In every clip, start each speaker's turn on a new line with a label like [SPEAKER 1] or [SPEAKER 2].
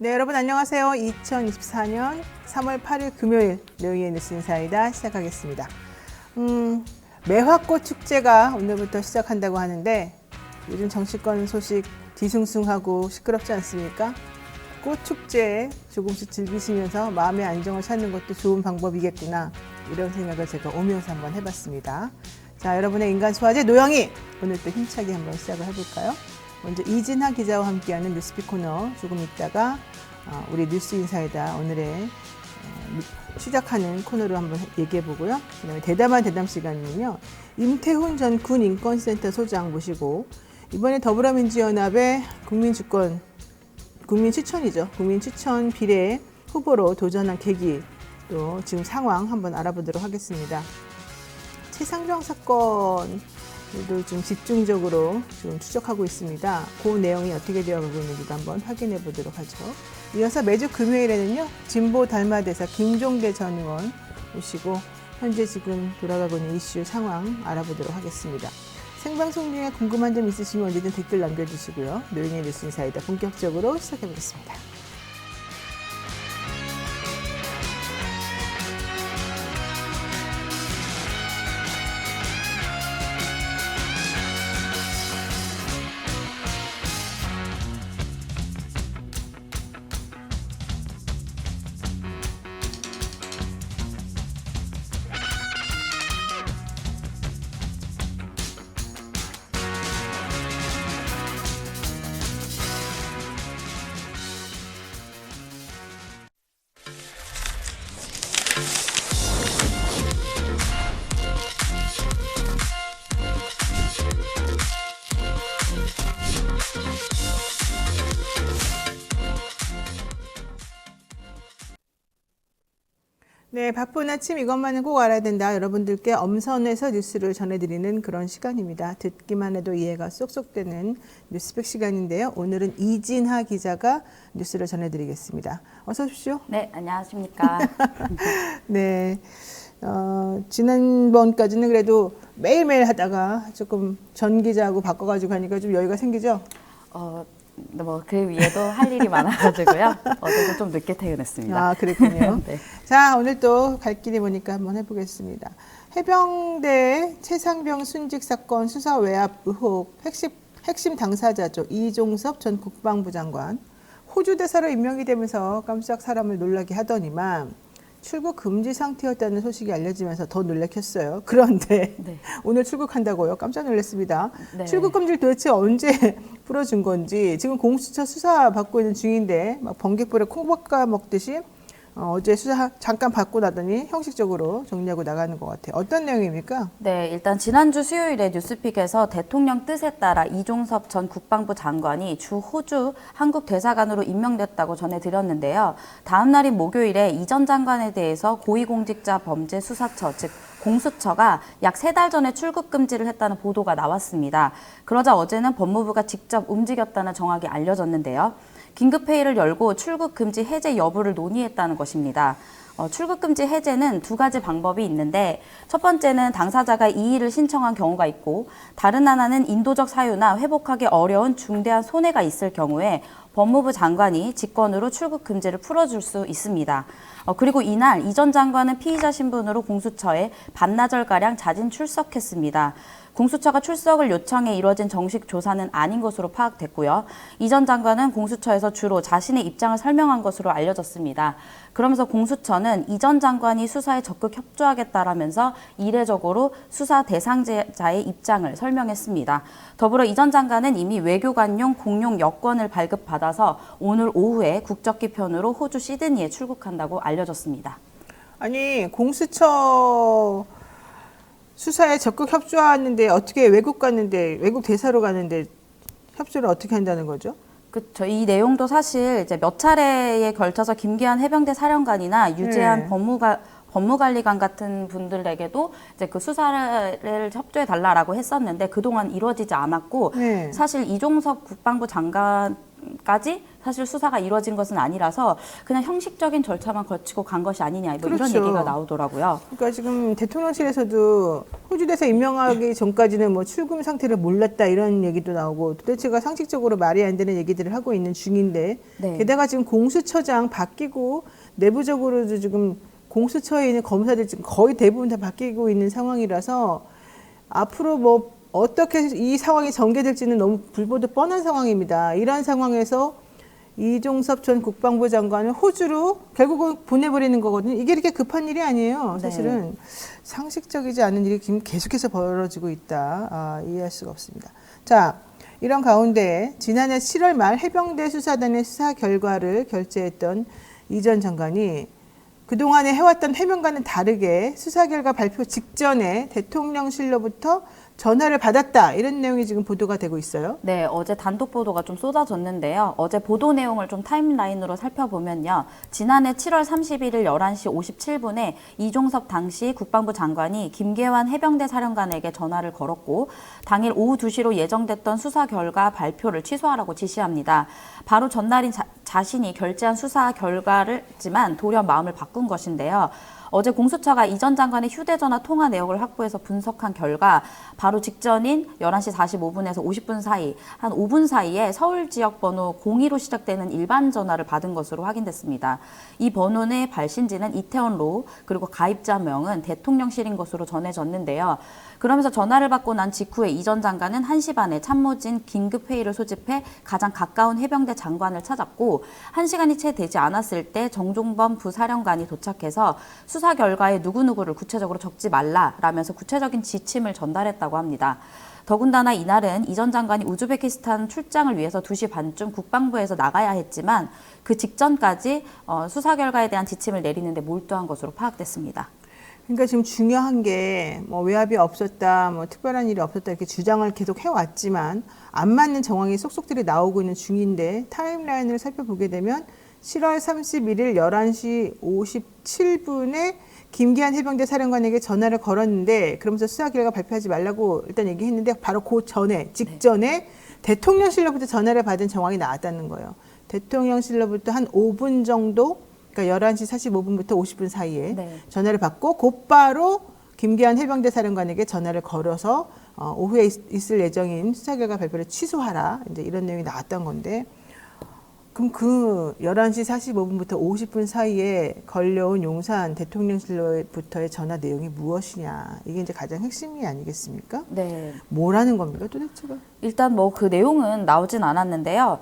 [SPEAKER 1] 네, 여러분 안녕하세요. 2024년 3월 8일 금요일 노영희의 뉴스 인사이다 시작하겠습니다. 매화꽃 축제가 오늘부터 시작한다고 하는데 요즘 정치권 소식 뒤숭숭하고 시끄럽지 않습니까? 꽃 축제에 조금씩 즐기시면서 마음의 안정을 찾는 것도 좋은 방법이겠구나, 이런 생각을 제가 오면서 한번 해봤습니다. 자, 여러분의 인간 소화제 노영희, 오늘 또 힘차게 한번 시작을 해볼까요? 먼저 이진하 기자와 함께하는 뉴스픽 코너, 조금 있다가 우리 뉴스 인사이다 오늘의 시작하는 코너로 한번 얘기해 보고요. 그다음에 대담한 대담 시간은요, 임태훈 전 군 인권센터 소장 모시고 이번에 더불어민주연합의 국민 추천 비례 후보로 도전한 계기, 또 지금 상황 한번 알아보도록 하겠습니다. 최상병 사건도 좀 집중적으로 좀 추적하고 있습니다. 그 내용이 어떻게 되어가고 있는지도 한번 확인해 보도록 하죠. 이어서 매주 금요일에는요, 진보 달마대사 김종대 전 의원 모시고 현재 지금 돌아가고 있는 이슈 상황 알아보도록 하겠습니다. 생방송 중에 궁금한 점 있으시면 언제든 댓글 남겨주시고요. 노영희의 뉴스 인사이다 본격적으로 시작해 보겠습니다. 네, 바쁜 아침 이것만은 꼭 알아야 된다. 여러분들께 엄선해서 뉴스를 전해드리는 그런 시간입니다. 듣기만 해도 이해가 쏙쏙 되는 뉴스백 시간인데요. 오늘은 이진하 기자가 뉴스를 전해드리겠습니다. 어서 오십시오.
[SPEAKER 2] 네, 안녕하십니까.
[SPEAKER 1] 네, 지난번까지는 그래도 매일매일 하다가 조금 전 기자하고 바꿔가지고 하니까 좀 여유가 생기죠?
[SPEAKER 2] 그 위에도 할 일이 많아가지고요. 어제도 좀 늦게 퇴근했습니다.
[SPEAKER 1] 아, 그랬군요.
[SPEAKER 2] 네.
[SPEAKER 1] 자, 오늘 또 갈 길이 보니까 한번 해보겠습니다. 해병대 최상병 순직 사건 수사 외압 의혹 핵심 당사자죠. 이종섭 전 국방부 장관. 호주 대사로 임명이 되면서 깜짝 사람을 놀라게 하더니만 출국 금지 상태였다는 소식이 알려지면서 더 놀래켰어요. 그런데
[SPEAKER 2] 네.
[SPEAKER 1] 오늘 출국한다고요? 깜짝 놀랐습니다.
[SPEAKER 2] 네.
[SPEAKER 1] 출국 금지를 도대체 언제 풀어준 건지, 지금 공수처 수사 받고 있는 중인데 막 번개불에 콩 볶아 먹듯이 어제 수사 잠깐 받고 나더니 형식적으로 정리하고 나가는 것 같아요. 어떤 내용입니까?
[SPEAKER 2] 네, 일단 지난주 수요일에 뉴스픽에서 대통령 뜻에 따라 이종섭 전 국방부 장관이 주 호주 한국 대사관으로 임명됐다고 전해드렸는데요. 다음 날인 목요일에 이 전 장관에 대해서 고위공직자 범죄 수사처, 즉 공수처가 약 3달 전에 출국 금지를 했다는 보도가 나왔습니다. 그러자 어제는 법무부가 직접 움직였다는 정황이 알려졌는데요. 긴급회의를 열고 출국 금지 해제 여부를 논의했다는 것입니다. 출국 금지 해제는 2가지 방법이 있는데, 첫 번째는 당사자가 이의를 신청한 경우가 있고, 다른 하나는 인도적 사유나 회복하기 어려운 중대한 손해가 있을 경우에 법무부 장관이 직권으로 출국 금지를 풀어줄 수 있습니다. 그리고 이날 이 전 장관은 피의자 신분으로 공수처에 반나절가량 자진 출석했습니다. 공수처가 출석을 요청해 이뤄진 정식 조사는 아닌 것으로 파악됐고요. 이 전 장관은 공수처에서 주로 자신의 입장을 설명한 것으로 알려졌습니다. 그러면서 공수처는 이 전 장관이 수사에 적극 협조하겠다라면서 이례적으로 수사 대상자의 입장을 설명했습니다. 더불어 이 전 장관은 이미 외교관용 공용 여권을 발급받아서 오늘 오후에 국적기 편으로 호주 시드니에 출국한다고 알려졌습니다.
[SPEAKER 1] 아니, 공수처 수사에 적극 협조하는데 어떻게 외국 대사로 가는데 협조를 어떻게 한다는 거죠?
[SPEAKER 2] 그렇죠. 이 내용도 사실 이제 몇 차례에 걸쳐서 김기한 해병대 사령관이나 유재한 법무관리관 같은 분들에게도 이제 그 수사를 협조해 달라라고 했었는데 그동안 이루어지지 않았고, 사실 이종섭 국방부 장관까지 사실 수사가 이루어진 것은 아니라서 그냥 형식적인 절차만 거치고 간 것이 아니냐 뭐 이런
[SPEAKER 1] 그렇죠.
[SPEAKER 2] 얘기가 나오더라고요.
[SPEAKER 1] 그러니까 지금 대통령실에서도 호주 대사 임명하기 전까지는 뭐 출금 상태를 몰랐다 이런 얘기도 나오고 도대체가 상식적으로 말이 안 되는 얘기들을 하고 있는 중인데
[SPEAKER 2] 네.
[SPEAKER 1] 게다가 지금 공수처장 바뀌고 내부적으로도 지금 공수처에 있는 검사들 지금 거의 대부분 다 바뀌고 있는 상황이라서 앞으로 뭐 어떻게 이 상황이 전개될지는 너무 불보듯 뻔한 상황입니다. 이러한 상황에서 이종섭 전 국방부 장관을 호주로 결국은 보내버리는 거거든요. 이게 이렇게 급한 일이 아니에요. 사실은 상식적이지 않은 일이 지금 계속해서 벌어지고 있다. 이해할 수가 없습니다. 자, 이런 가운데 지난해 7월 말 해병대 수사단의 수사 결과를 결재했던 이 전 장관이 그동안에 해왔던 해명과는 다르게 수사 결과 발표 직전에 대통령실로부터 전화를 받았다. 이런 내용이 지금 보도가 되고 있어요.
[SPEAKER 2] 네, 어제 단독 보도가 좀 쏟아졌는데요. 어제 보도 내용을 좀 타임라인으로 살펴보면요. 지난해 7월 31일 11시 57분에 이종섭 당시 국방부 장관이 김계환 해병대 사령관에게 전화를 걸었고 당일 오후 2시로 예정됐던 수사 결과 발표를 취소하라고 지시합니다. 바로 전날인 자신이 결재한 수사 결과를지만 도리어 마음을 바꾼 것인데요. 어제 공수처가 이 전 장관의 휴대전화 통화 내역을 확보해서 분석한 결과 바로 직전인 11시 45분에서 50분 사이, 한 5분 사이에 서울 지역 번호 02로 시작되는 일반 전화를 받은 것으로 확인됐습니다. 이 번호의 발신지는 이태원로, 그리고 가입자명은 대통령실인 것으로 전해졌는데요. 그러면서 전화를 받고 난 직후에 이 전 장관은 1시 반에 참모진 긴급회의를 소집해 가장 가까운 해병대 장관을 찾았고 1시간이 채 되지 않았을 때 정종범 부사령관이 도착해서 수사 결과에 누구누구를 구체적으로 적지 말라라면서 구체적인 지침을 전달했다고 합니다. 더군다나 이날은 이 전 장관이 우즈베키스탄 출장을 위해서 2시 반쯤 국방부에서 나가야 했지만 그 직전까지 수사 결과에 대한 지침을 내리는데 몰두한 것으로 파악됐습니다.
[SPEAKER 1] 그러니까 지금 중요한 게 뭐 외압이 없었다, 뭐 특별한 일이 없었다 이렇게 주장을 계속 해왔지만 안 맞는 정황이 속속들이 나오고 있는 중인데 타임라인을 살펴보게 되면 7월 31일 11시 57분에 김기한 해병대 사령관에게 전화를 걸었는데 그러면서 수사 결과 발표하지 말라고 일단 얘기했는데 바로 그 전에 직전에 대통령실로부터 전화를 받은 정황이 나왔다는 거예요. 대통령실로부터 한 5분 정도 그러니까 11시 45분부터 50분 사이에 전화를 받고 곧바로 김기한 해병대 사령관에게 전화를 걸어서 오후에 있을 예정인 수사 결과 발표를 취소하라. 이제 이런 내용이 나왔던 건데 그럼 그 11시 45분부터 50분 사이에 걸려온 용산 대통령실로부터의 전화 내용이 무엇이냐. 이게 이제 가장 핵심이 아니겠습니까?
[SPEAKER 2] 네.
[SPEAKER 1] 뭐라는 겁니까 도대체가?
[SPEAKER 2] 일단 뭐 그 내용은 나오진 않았는데요.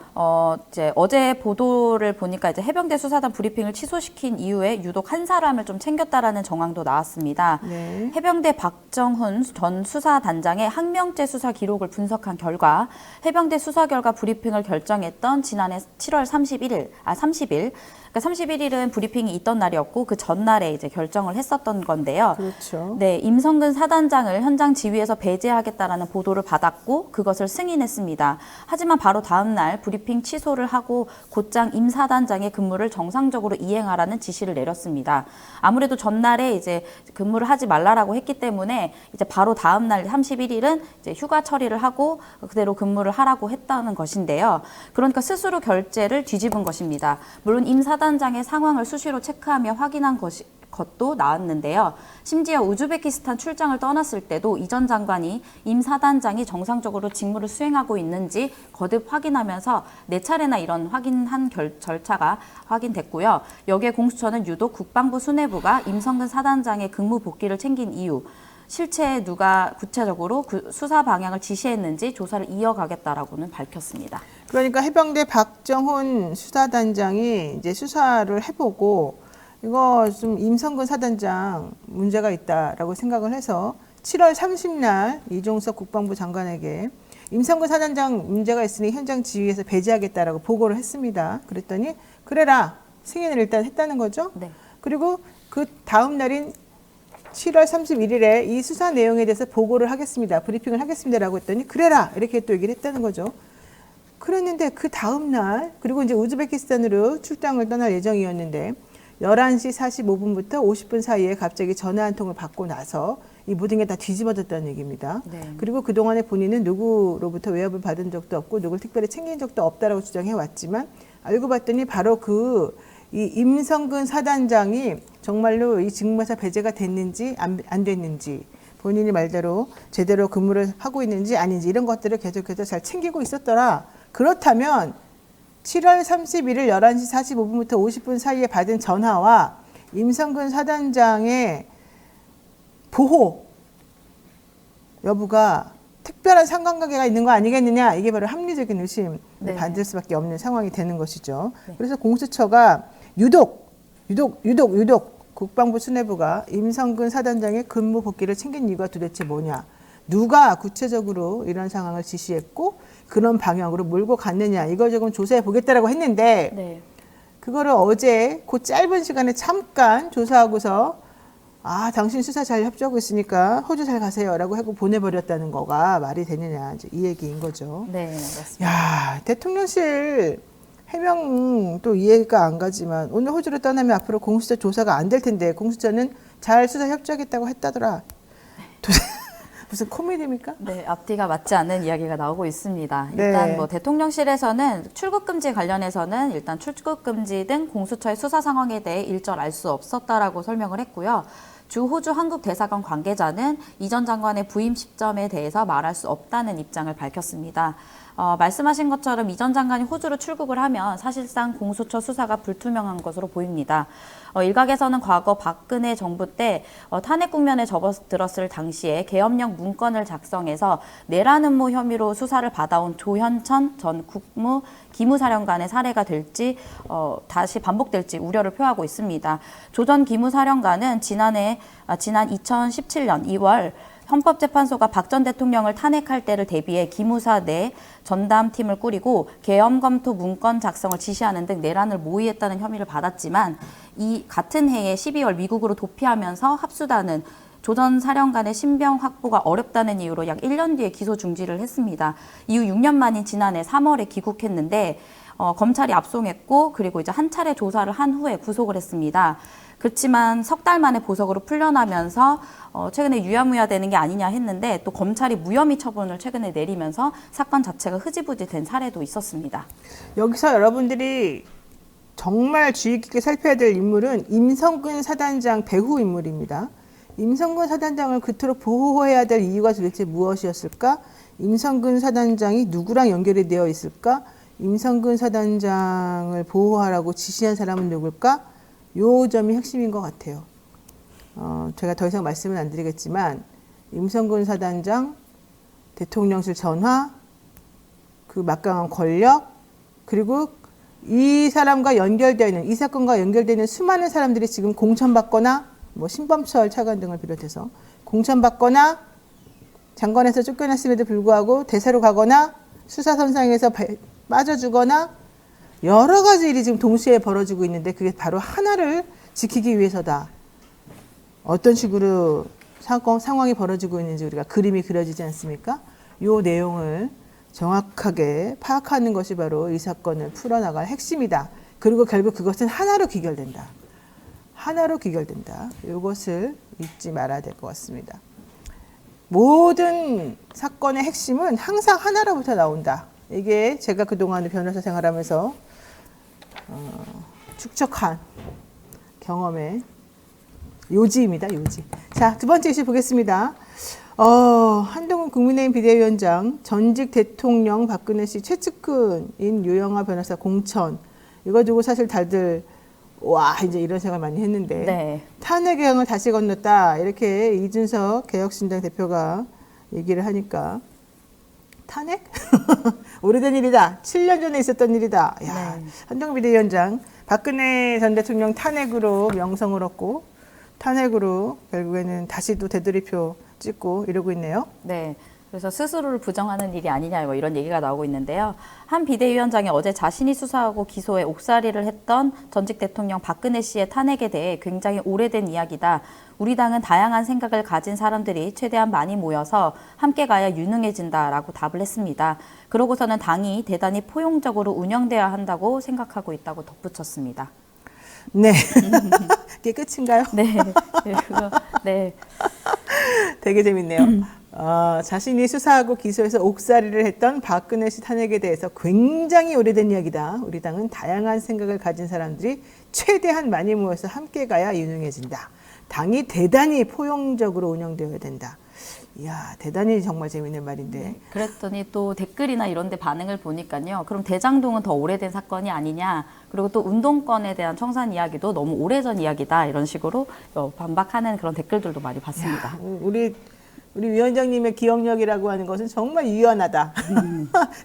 [SPEAKER 2] 이제 어제 보도를 보니까 이제 해병대 수사단 브리핑을 취소시킨 이후에 유독 한 사람을 좀 챙겼다라는 정황도 나왔습니다.
[SPEAKER 1] 네.
[SPEAKER 2] 해병대 박정훈 전 수사단장의 항명죄 수사 기록을 분석한 결과 해병대 수사 결과 브리핑을 결정했던 지난해 7월 30일. 그러니까 31일은 브리핑이 있던 날이었고 그 전날에 이제 결정을 했었던 건데요.
[SPEAKER 1] 그렇죠.
[SPEAKER 2] 네, 임성근 사단장을 현장 지휘에서 배제하겠다라는 보도를 받았고 그것을 승인했습니다. 하지만 바로 다음 날 브리핑 취소를 하고 곧장 임 사단장의 근무를 정상적으로 이행하라는 지시를 내렸습니다. 아무래도 전날에 이제 근무를 하지 말라라고 했기 때문에 이제 바로 다음 날 31일은 이제 휴가 처리를 하고 그대로 근무를 하라고 했다는 것인데요. 그러니까 스스로 결재를 뒤집은 것입니다. 물론 임 사단장의 상황을 수시로 체크하며 확인한 것도 나왔는데요. 심지어 우즈베키스탄 출장을 떠났을 때도 이 전 장관이 임 사단장이 정상적으로 직무를 수행하고 있는지 거듭 확인하면서 4차례나 이런 확인한 절차가 확인됐고요. 여기에 공수처는 유독 국방부 수뇌부가 임성근 사단장의 근무 복귀를 챙긴 이유, 실체에 누가 구체적으로 그 수사 방향을 지시했는지 조사를 이어가겠다라고는 밝혔습니다.
[SPEAKER 1] 그러니까 해병대 박정훈 수사단장이 이제 수사를 해보고 이거 좀 임성근 사단장 문제가 있다라고 생각을 해서 7월 30날 이종석 국방부 장관에게 임성근 사단장 문제가 있으니 현장 지휘에서 배제하겠다라고 보고를 했습니다. 그랬더니 그래라 승인을 일단 했다는 거죠.
[SPEAKER 2] 네.
[SPEAKER 1] 그리고 그 다음 날인 7월 31일에 이 수사 내용에 대해서 보고를 하겠습니다. 브리핑을 하겠습니다라고 했더니 그래라 이렇게 또 얘기를 했다는 거죠. 그랬는데 그 다음 날 그리고 이제 우즈베키스탄으로 출장을 떠날 예정이었는데 11시 45분부터 50분 사이에 갑자기 전화 한 통을 받고 나서 이 모든 게 다 뒤집어졌다는 얘기입니다.
[SPEAKER 2] 네.
[SPEAKER 1] 그리고 그동안에 본인은 누구로부터 외압을 받은 적도 없고 누굴 특별히 챙긴 적도 없다라고 주장해 왔지만 알고 봤더니 바로 이 임성근 사단장이 정말로 이 직무에서 배제가 됐는지 안 됐는지, 본인이 말대로 제대로 근무를 하고 있는지 아닌지 이런 것들을 계속해서 잘 챙기고 있었더라. 그렇다면 7월 31일 11시 45분부터 50분 사이에 받은 전화와 임성근 사단장의 보호 여부가 특별한 상관관계가 있는 거 아니겠느냐, 이게 바로 합리적인 의심을
[SPEAKER 2] 네.
[SPEAKER 1] 받을 수밖에 없는 상황이 되는 것이죠. 그래서 공수처가 유독 국방부 수뇌부가 임성근 사단장의 근무 복귀를 챙긴 이유가 도대체 뭐냐, 누가 구체적으로 이런 상황을 지시했고 그런 방향으로 몰고 갔느냐, 이걸 조금 조사해 보겠다라고 했는데
[SPEAKER 2] 네.
[SPEAKER 1] 그거를 어제 그 짧은 시간에 잠깐 조사하고서 당신 수사 잘 협조하고 있으니까 호주 잘 가세요라고 하고 보내버렸다는 거가 말이 되느냐, 이제 이 얘기인 거죠.
[SPEAKER 2] 네, 맞습니다.
[SPEAKER 1] 야, 대통령실 해명도 이해가 안 가지만 오늘 호주를 떠나면 앞으로 공수처 조사가 안 될 텐데 공수처는 잘 수사 협조하겠다고 했다더라. 무슨 코미디입니까?
[SPEAKER 2] 네, 앞뒤가 맞지 않는 이야기가 나오고 있습니다.
[SPEAKER 1] 네.
[SPEAKER 2] 일단 뭐 대통령실에서는 출국 금지 관련해서는 일단 출국 금지 등 공수처의 수사 상황에 대해 일절 알 수 없었다라고 설명을 했고요. 주 호주 한국 대사관 관계자는 이 전 장관의 부임 시점에 대해서 말할 수 없다는 입장을 밝혔습니다. 말씀하신 것처럼 이 전 장관이 호주로 출국을 하면 사실상 공수처 수사가 불투명한 것으로 보입니다. 일각에서는 과거 박근혜 정부 때 탄핵 국면에 접어들었을 당시에 계엄령 문건을 작성해서 내란 음모 혐의로 수사를 받아온 조현천 전 국무 기무사령관의 사례가 될지 다시 반복될지 우려를 표하고 있습니다. 조 전 기무사령관은 지난 2017년 2월 헌법재판소가 박 전 대통령을 탄핵할 때를 대비해 기무사 내 전담팀을 꾸리고 계엄 검토 문건 작성을 지시하는 등 내란을 모의했다는 혐의를 받았지만 이 같은 해에 12월 미국으로 도피하면서 합수단은 조 전 사령관의 신병 확보가 어렵다는 이유로 약 1년 뒤에 기소 중지를 했습니다. 이후 6년 만인 지난해 3월에 귀국했는데 검찰이 압송했고 그리고 이제 한 차례 조사를 한 후에 구속을 했습니다. 그렇지만 석 달 만에 보석으로 풀려나면서 최근에 유야무야 되는 게 아니냐 했는데 또 검찰이 무혐의 처분을 최근에 내리면서 사건 자체가 흐지부지 된 사례도 있었습니다.
[SPEAKER 1] 여기서 여러분들이 정말 주의 깊게 살펴야 될 인물은 임성근 사단장 배후 인물입니다. 임성근 사단장을 그토록 보호해야 될 이유가 도대체 무엇이었을까? 임성근 사단장이 누구랑 연결이 되어 있을까? 임성근 사단장을 보호하라고 지시한 사람은 누굴까? 요 점이 핵심인 것 같아요. 제가 더 이상 말씀은 안 드리겠지만 임성근 사단장, 대통령실 전화, 그 막강한 권력, 그리고 이 사람과 연결되어 있는, 이 사건과 연결되는 수많은 사람들이 지금 공천받거나 뭐 신범철 차관 등을 비롯해서 공천받거나 장관에서 쫓겨났음에도 불구하고 대사로 가거나 수사선상에서 빠져주거나 여러 가지 일이 지금 동시에 벌어지고 있는데 그게 바로 하나를 지키기 위해서다. 어떤 식으로 상황이 벌어지고 있는지 우리가 그림이 그려지지 않습니까? 이 내용을 정확하게 파악하는 것이 바로 이 사건을 풀어나갈 핵심이다. 그리고 결국 그것은 하나로 귀결된다. 하나로 귀결된다. 이것을 잊지 말아야 될 것 같습니다. 모든 사건의 핵심은 항상 하나로부터 나온다. 이게 제가 그동안 변호사 생활하면서 축적한 경험의 요지입니다. 요지. 자, 두 번째 이슈 보겠습니다. 한동훈 국민의힘 비대위원장, 전직 대통령 박근혜 씨 최측근인 유영하 변호사 공천, 이거 두고 사실 다들 이제 이런 생각을 많이 했는데
[SPEAKER 2] 네.
[SPEAKER 1] 탄핵의 강을 다시 건넜다, 이렇게 이준석 개혁신당 대표가 얘기를 하니까 탄핵? 오래된 일이다. 7년 전에 있었던 일이다. 야,
[SPEAKER 2] 네.
[SPEAKER 1] 한동훈 비대위원장, 박근혜 전 대통령 탄핵으로 명성을 얻고 탄핵으로 결국에는 다시 또 되돌이표 찍고 이러고 있네요.
[SPEAKER 2] 네. 그래서 스스로를 부정하는 일이 아니냐 뭐 이런 얘기가 나오고 있는데요. 한 비대위원장이 어제 자신이 수사하고 기소에 옥살이를 했던 전직 대통령 박근혜 씨의 탄핵에 대해 굉장히 오래된 이야기다. 우리 당은 다양한 생각을 가진 사람들이 최대한 많이 모여서 함께 가야 유능해진다라고 답을 했습니다. 그러고서는 당이 대단히 포용적으로 운영돼야 한다고 생각하고 있다고 덧붙였습니다.
[SPEAKER 1] 네. 이게 끝인가요?
[SPEAKER 2] 네. 네.
[SPEAKER 1] 되게 재밌네요. 자신이 수사하고 기소해서 옥살이를 했던 박근혜 씨 탄핵에 대해서 굉장히 오래된 이야기다. 우리 당은 다양한 생각을 가진 사람들이 최대한 많이 모여서 함께 가야 유능해진다. 당이 대단히 포용적으로 운영되어야 된다. 이야, 대단히 정말 재밌는 말인데.
[SPEAKER 2] 그랬더니 또 댓글이나 이런 데 반응을 보니까요. 그럼 대장동은 더 오래된 사건이 아니냐. 그리고 또 운동권에 대한 청산 이야기도 너무 오래전 이야기다. 이런 식으로 반박하는 그런 댓글들도 많이 봤습니다.
[SPEAKER 1] 야, 우리 위원장님의 기억력이라고 하는 것은 정말 유연하다.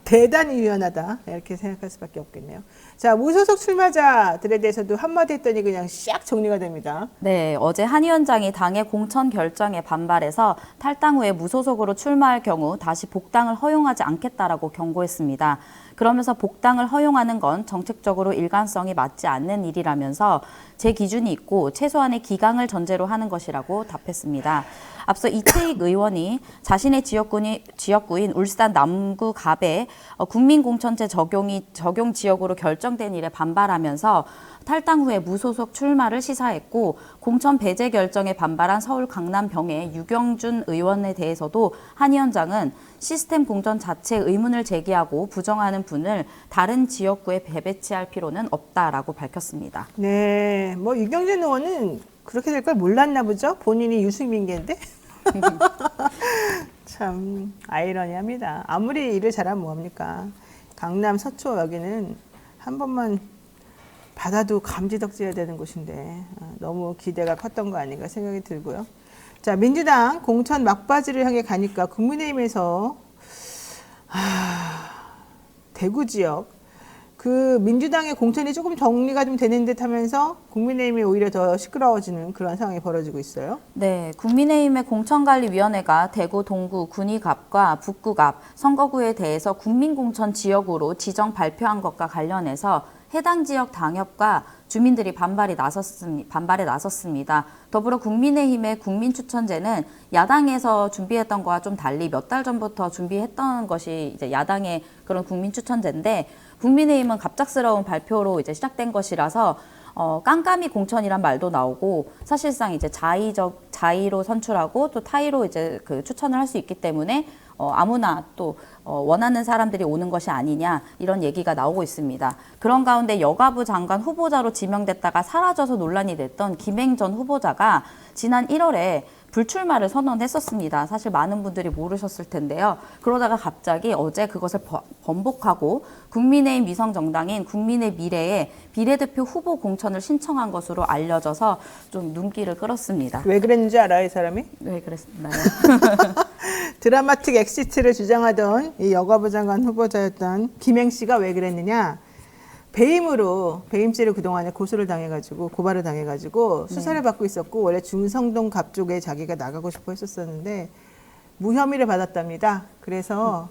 [SPEAKER 1] 대단히 유연하다. 이렇게 생각할 수밖에 없겠네요. 자, 무소속 출마자들에 대해서도 한마디 했더니 그냥 샥 정리가 됩니다.
[SPEAKER 2] 네, 어제 한 위원장이 당의 공천 결정에 반발해서 탈당 후에 무소속으로 출마할 경우 다시 복당을 허용하지 않겠다라고 경고했습니다. 그러면서 복당을 허용하는 건 정책적으로 일관성이 맞지 않는 일이라면서 제 기준이 있고 최소한의 기강을 전제로 하는 것이라고 답했습니다. 앞서 이채익 의원이 자신의 지역구인 울산 남구 갑에 국민공천제 적용 지역으로 결정된 일에 반발하면서 탈당 후에 무소속 출마를 시사했고 공천 배제 결정에 반발한 서울 강남병의 유경준 의원에 대해서도 한 위원장은 시스템 공천 자체에 의문을 제기하고 부정하는 분을 다른 지역구에 재배치할 필요는 없다라고 밝혔습니다.
[SPEAKER 1] 네, 뭐 유경준 의원은 그렇게 될 걸 몰랐나 보죠. 본인이 유승민계인데. 참 아이러니합니다. 아무리 일을 잘하면 뭐합니까? 강남 서초 여기는 한 번만 받아도 감지덕지해야 되는 곳인데 너무 기대가 컸던 거 아닌가 생각이 들고요. 자, 민주당 공천 막바지를 향해 가니까 국민의힘에서 대구 지역 그 민주당의 공천이 조금 정리가 좀 되는 듯 하면서 국민의힘이 오히려 더 시끄러워지는 그런 상황이 벌어지고 있어요.
[SPEAKER 2] 네, 국민의힘의 공천관리위원회가 대구 동구 군위갑과 북구갑 선거구에 대해서 국민공천 지역으로 지정 발표한 것과 관련해서 해당 지역 당협과 주민들이 반발에 나섰습니다. 더불어 국민의힘의 국민추천제는 야당에서 준비했던 것과 좀 달리 몇 달 전부터 준비했던 것이 이제 야당의 그런 국민추천제인데 국민의힘은 갑작스러운 발표로 이제 시작된 것이라서 깜깜이 공천이란 말도 나오고 사실상 이제 자의로 선출하고 또 타의로 이제 그 추천을 할 수 있기 때문에 아무나 또 원하는 사람들이 오는 것이 아니냐 이런 얘기가 나오고 있습니다. 그런 가운데 여가부 장관 후보자로 지명됐다가 사라져서 논란이 됐던 김행 전 후보자가 지난 1월에 불출마를 선언했었습니다. 사실 많은 분들이 모르셨을 텐데요. 그러다가 갑자기 어제 그것을 번복하고 국민의힘 위성정당인 국민의 미래에 비례대표 후보 공천을 신청한 것으로 알려져서 좀 눈길을 끌었습니다.
[SPEAKER 1] 왜 그랬는지 알아요, 이 사람이?
[SPEAKER 2] 왜 그랬나요?
[SPEAKER 1] 드라마틱 엑시트를 주장하던 이 여가부 장관 후보자였던 김행 씨가 왜 그랬느냐? 배임죄로 그동안에 고발을 당해가지고 수사를 받고 있었고 원래 중성동 갑 쪽에 자기가 나가고 싶어 했었었는데 무혐의를 받았답니다. 그래서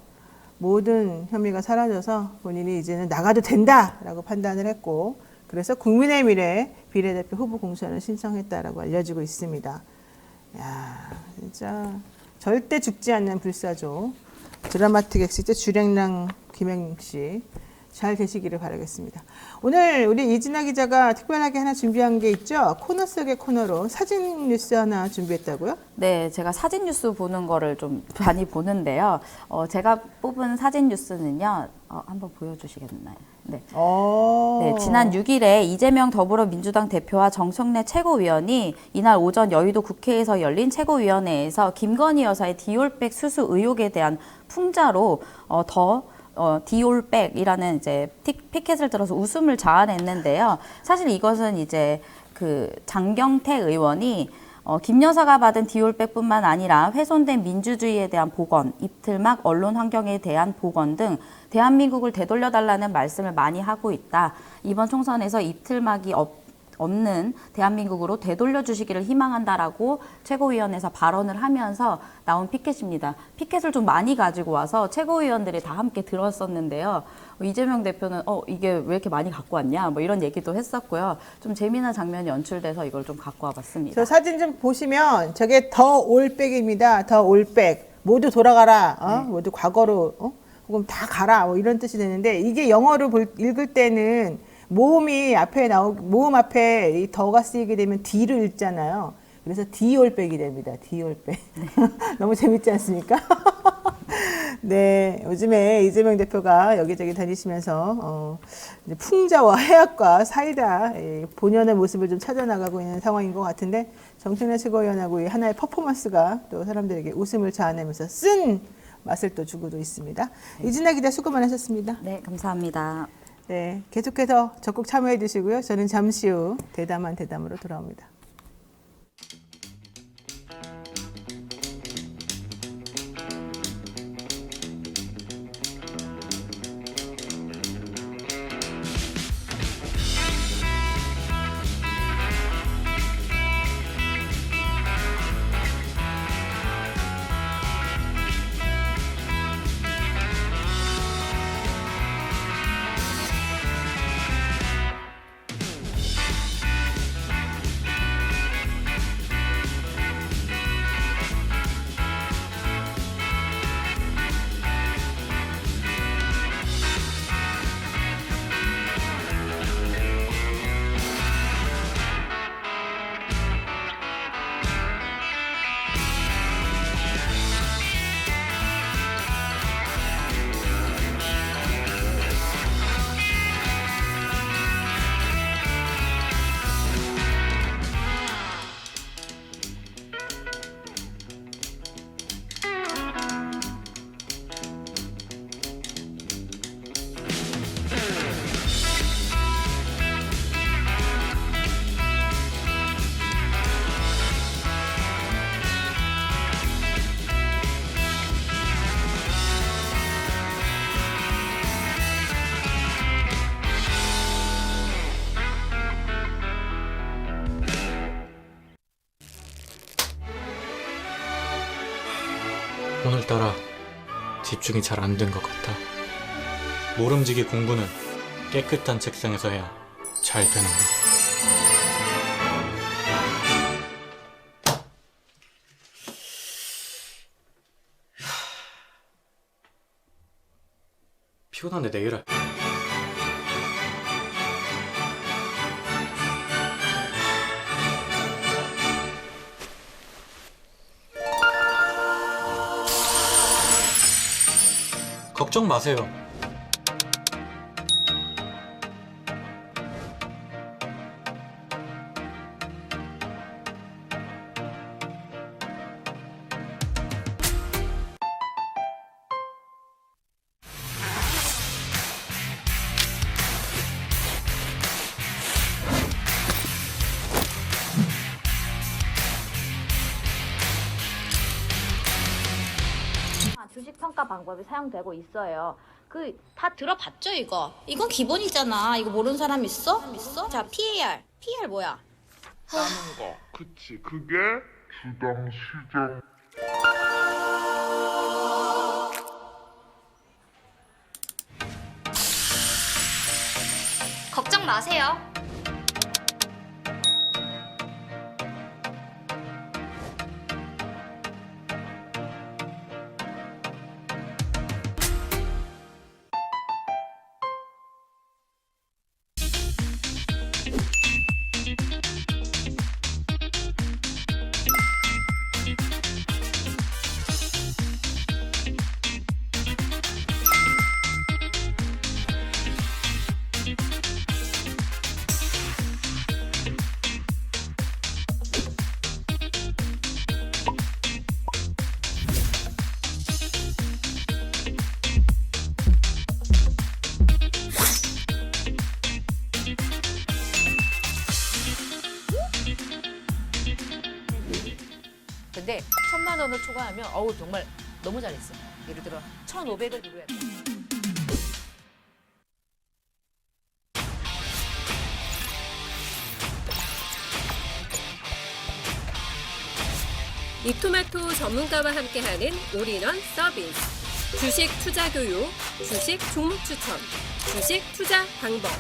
[SPEAKER 1] 모든 혐의가 사라져서 본인이 이제는 나가도 된다라고 판단을 했고 그래서 국민의 미래 비례대표 후보 공천을 신청했다라고 알려지고 있습니다. 야, 진짜 절대 죽지 않는 불사조 드라마틱 엑시트 주랭랑 김행 씨. 잘 되시기를 바라겠습니다. 오늘 우리 이진아 기자가 특별하게 하나 준비한 게 있죠? 코너 속의 코너로 사진 뉴스 하나 준비했다고요?
[SPEAKER 2] 네, 제가 사진 뉴스 보는 거를 좀 많이 보는데요. 제가 뽑은 사진 뉴스는요. 한번 보여주시겠나요? 네. 네, 지난 6일에 이재명 더불어민주당 대표와 정청래 최고위원이 이날 오전 여의도 국회에서 열린 최고위원회에서 김건희 여사의 디올백 수수 의혹에 대한 풍자로 디올백이라는 이제 피켓을 들어서 웃음을 자아냈는데요. 사실 이것은 이제 그 장경태 의원이 김 여사가 받은 디올백뿐만 아니라 훼손된 민주주의에 대한 복원, 입틀막 언론 환경에 대한 복원 등 대한민국을 되돌려달라는 말씀을 많이 하고 있다. 이번 총선에서 입틀막이 없는 대한민국으로 되돌려 주시기를 희망한다라고 최고위원회에서 발언을 하면서 나온 피켓입니다. 피켓을 좀 많이 가지고 와서 최고위원들이 다 함께 들었었는데요. 이재명 대표는 이게 왜 이렇게 많이 갖고 왔냐 뭐 이런 얘기도 했었고요. 좀 재미난 장면이 연출돼서 이걸 좀 갖고 와봤습니다.
[SPEAKER 1] 저 사진 좀 보시면 저게 더 올백입니다. 더 올백. 모두 돌아가라.
[SPEAKER 2] 네.
[SPEAKER 1] 모두 과거로 혹은 다 가라. 뭐 이런 뜻이 되는데 이게 영어로 읽을 때는 모음 앞에 이 더가 쓰이게 되면 D를 읽잖아요. 그래서 D올백이 됩니다. D올백. 너무 재밌지 않습니까? 네, 요즘에 이재명 대표가 여기저기 다니시면서 이제 풍자와 해악과 사이다 본연의 모습을 좀 찾아나가고 있는 상황인 것 같은데 정청래 최고위원하고 이 하나의 퍼포먼스가 또 사람들에게 웃음을 자아내면서 쓴 맛을 또 주고도 있습니다.
[SPEAKER 2] 네.
[SPEAKER 1] 이진아 기자 수고 많으셨습니다.
[SPEAKER 2] 네, 감사합니다.
[SPEAKER 1] 네, 계속해서 적극 참여해 주시고요. 저는 잠시 후 대담한 대담으로 돌아옵니다.
[SPEAKER 3] 오늘따라 집중이 잘 안 된 것 같아. 모름지기 공부는 깨끗한 책상에서 해야 잘 되는 거. 피곤한데 내일 할. 걱정 마세요.
[SPEAKER 4] 주식 평가 방법이 사용되고 있어요. 다 들어봤죠, 이거? 이건 기본이잖아. 이거 모르는 사람 있어? 자, PAR. PAR 뭐야?
[SPEAKER 5] 라는 거. 그치. 그게 주당 시장.
[SPEAKER 4] 걱정 마세요.
[SPEAKER 6] 근데 1,000만 원을 초과하면 어우 정말 너무 잘했어. 예를 들어 1,500을 누려야 돼.
[SPEAKER 7] 이토마토 전문가와 함께하는 올인원 서비스. 주식 투자 교육, 주식 종목 추천, 주식 투자 방법.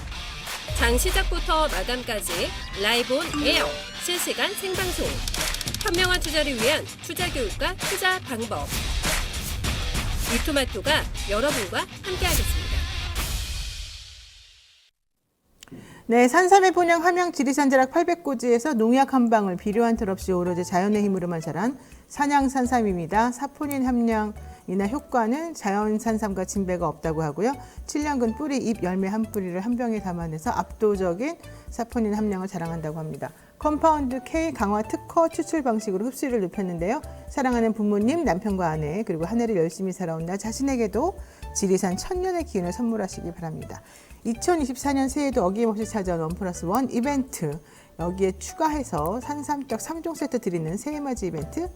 [SPEAKER 7] 장 시작부터 마감까지 라이브 온 에어 실시간 생방송. 현명한 투자를 위한 투자 교육과 투자 방법. 이토마토가 여러분과 함께하겠습니다.
[SPEAKER 1] 네, 산삼의 본향 함양 지리산 자락 800고지에서 농약 한 방울 비료한 털 없이 오로지 자연의 힘으로만 자란 산양 산삼입니다. 사포닌 함량이나 효과는 자연 산삼과 진배가 없다고 하고요. 7년근 뿌리, 잎, 열매 한 뿌리를 한 병에 담아내서 압도적인 사포닌 함량을 자랑한다고 합니다. 컴파운드 K 강화 특허 추출 방식으로 흡수율을 높였는데요. 사랑하는 부모님, 남편과 아내, 그리고 한 해를 열심히 살아온 나 자신에게도 지리산 천년의 기운을 선물하시기 바랍니다. 2024년 새해에도 어김없이 찾아온 1+1 이벤트, 여기에 추가해서 산삼떡 3종 세트 드리는 새해맞이 이벤트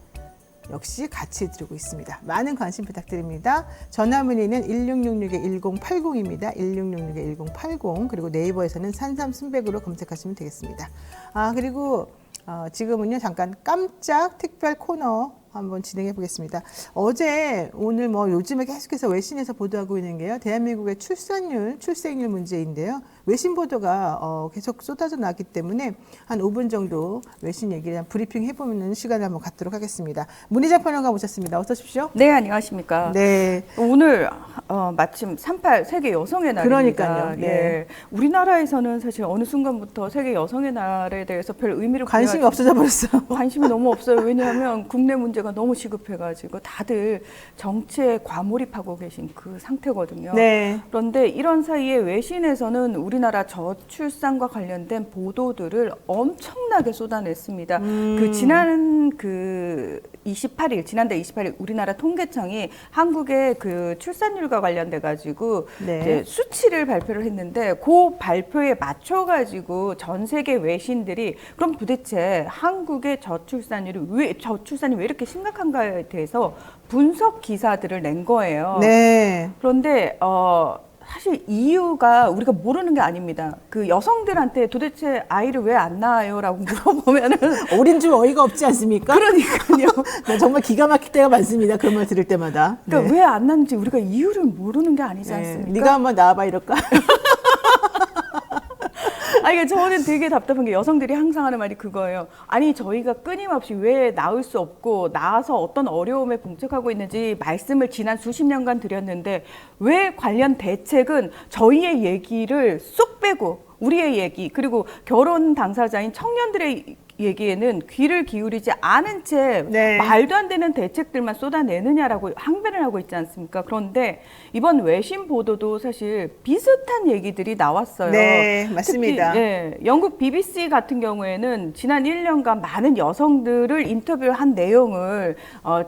[SPEAKER 1] 역시 같이 드리고 있습니다. 많은 관심 부탁드립니다. 전화 문의는 1666-1080입니다. 1666-1080 그리고 네이버에서는 산삼 순백으로 검색하시면 되겠습니다. 그리고 지금은요 잠깐 깜짝 특별 코너 한번 진행해 보겠습니다. 어제 오늘 요즘에 계속해서 외신에서 보도하고 있는 게요. 대한민국의 출생률 문제인데요. 외신 보도가 계속 쏟아져 나기 때문에 한 5분 정도 외신 얘기를 브리핑 해보는 시간을 한번 갖도록 하겠습니다. 문희정 평론가 모셨습니다. 어서 오십시오.
[SPEAKER 8] 네, 안녕하십니까.
[SPEAKER 1] 네.
[SPEAKER 8] 오늘 마침 38 세계 여성의 날입니다.
[SPEAKER 1] 그러니까요. 네.
[SPEAKER 8] 예. 우리나라에서는 사실 어느 순간부터 세계 여성의 날에 대해서 별 의미를
[SPEAKER 1] 관심이
[SPEAKER 8] 부여하지-
[SPEAKER 1] 없어져 버렸어.
[SPEAKER 8] 관심이 너무 없어요. 왜냐하면 국내 문제가 너무 시급해가지고 다들 정치에 과몰입하고 계신 그 상태거든요.
[SPEAKER 1] 네.
[SPEAKER 8] 그런데 이런 사이에 외신에서는 우리나라 저출산과 관련된 보도들을 엄청나게 쏟아냈습니다. 지난달 28일 우리나라 통계청이 한국의 그 출산율과 관련돼 가지고
[SPEAKER 1] 네.
[SPEAKER 8] 이제 수치를 발표를 했는데 그 발표에 맞춰 가지고 전 세계 외신들이 그럼 도대체 한국의 저출산이 왜 이렇게 심각한가에 대해서 분석 기사들을 낸 거예요.
[SPEAKER 1] 네.
[SPEAKER 8] 그런데 사실 이유가 우리가 모르는 게 아닙니다. 그 여성들한테 도대체 아이를 왜 안 낳아요라고 물어보면은
[SPEAKER 1] 우린 좀 어이가 없지 않습니까?
[SPEAKER 8] 그러니까요.
[SPEAKER 1] 네, 정말 기가 막힐 때가 많습니다. 그런 말 들을 때마다.
[SPEAKER 8] 그러니까
[SPEAKER 1] 네.
[SPEAKER 8] 왜 안 낳는지 우리가 이유를 모르는 게 아니지
[SPEAKER 1] 네.
[SPEAKER 8] 않습니까?
[SPEAKER 1] 네가 한번 나와봐 이럴까?
[SPEAKER 8] 아니, 저는 되게 답답한 게 여성들이 항상 하는 말이 그거예요. 아니, 저희가 끊임없이 왜 낳을 수 없고 낳아서 어떤 어려움에 봉착하고 있는지 말씀을 지난 수십 년간 드렸는데 왜 관련 대책은 저희의 얘기를 쏙 빼고 우리의 얘기 그리고 결혼 당사자인 청년들의 얘기에는 귀를 기울이지 않은 채
[SPEAKER 1] 네.
[SPEAKER 8] 말도 안 되는 대책들만 쏟아내느냐라고 항변을 하고 있지 않습니까? 그런데 이번 외신 보도도 사실 비슷한 얘기들이 나왔어요.
[SPEAKER 1] 네, 맞습니다.
[SPEAKER 8] 특히, 영국 BBC 같은 경우에는 지난 1년간 많은 여성들을 인터뷰한 내용을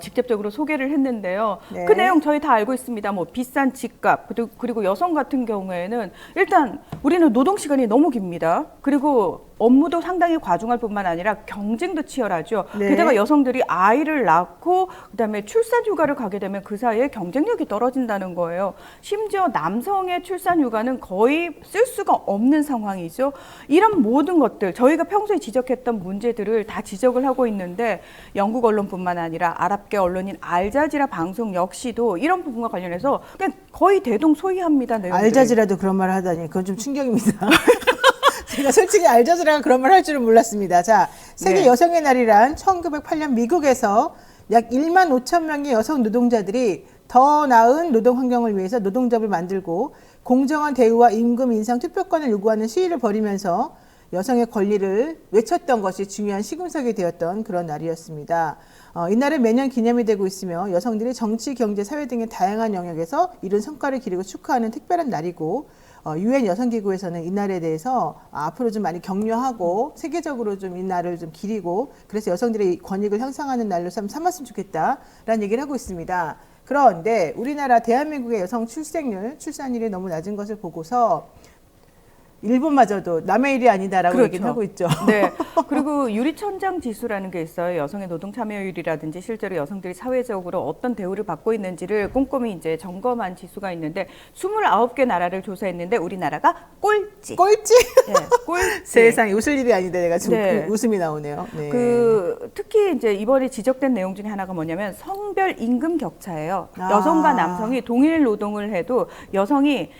[SPEAKER 8] 직접적으로 소개를 했는데요.
[SPEAKER 1] 네.
[SPEAKER 8] 그 내용 저희 다 알고 있습니다. 뭐 비싼 집값 그리고 여성 같은 경우에는 일단 우리는 노동 시간이 너무 깁니다. 그리고 업무도 상당히 과중할 뿐만 아니라 경쟁도 치열하죠.
[SPEAKER 1] 네.
[SPEAKER 8] 게다가 여성들이 아이를 낳고 그다음에 출산 휴가를 가게 되면 그 사이에 경쟁력이 떨어진다는 거예요. 심지어 남성의 출산 휴가는 거의 쓸 수가 없는 상황이죠. 이런 모든 것들 저희가 평소에 지적했던 문제들을 다 지적을 하고 있는데 영국 언론뿐만 아니라 아랍계 언론인 알자지라 방송 역시도 이런 부분과 관련해서 그냥 거의 대동소이합니다. 내용들이.
[SPEAKER 1] 알자지라도 그런 말을 하다니 그건 좀 충격입니다. 제가 솔직히 알자지라가 그런 말 할 줄은 몰랐습니다. 자, 세계
[SPEAKER 8] 네.
[SPEAKER 1] 여성의 날이란 1908년 미국에서 약 1만 5천 명의 여성 노동자들이 더 나은 노동 환경을 위해서 노동조합을 만들고 공정한 대우와 임금 인상 투표권을 요구하는 시위를 벌이면서 여성의 권리를 외쳤던 것이 중요한 시금석이 되었던 그런 날이었습니다. 이날은 매년 기념이 되고 있으며 여성들이 정치, 경제, 사회 등의 다양한 영역에서 이룬 성과를 기리고 축하하는 특별한 날이고 UN 여성기구에서는 이날에 대해서 앞으로 좀 많이 격려하고 세계적으로 좀 이 날을 좀 기리고 그래서 여성들의 권익을 향상하는 날로 삼았으면 좋겠다라는 얘기를 하고 있습니다. 그런데 우리나라 대한민국의 여성 출산율이 너무 낮은 것을 보고서 일본마저도 남의 일이 아니다라고
[SPEAKER 8] 그렇죠.
[SPEAKER 1] 얘기를 하고 있죠.
[SPEAKER 8] 네. 그리고 유리천장 지수라는 게 있어요. 여성의 노동 참여율이라든지 실제로 여성들이 사회적으로 어떤 대우를 받고 있는지를 꼼꼼히 이제 점검한 지수가 있는데 29개 나라를 조사했는데 우리나라가 꼴찌.
[SPEAKER 1] 꼴찌?
[SPEAKER 8] 네, 꼴찌.
[SPEAKER 1] 세상에 웃을 일이 아닌데 내가 지금
[SPEAKER 8] 네.
[SPEAKER 1] 웃음이 나오네요. 네.
[SPEAKER 8] 특히 이제 이번에 지적된 내용 중에 하나가 뭐냐면 성별 임금 격차예요.
[SPEAKER 1] 아.
[SPEAKER 8] 여성과 남성이 동일 노동을 해도 여성이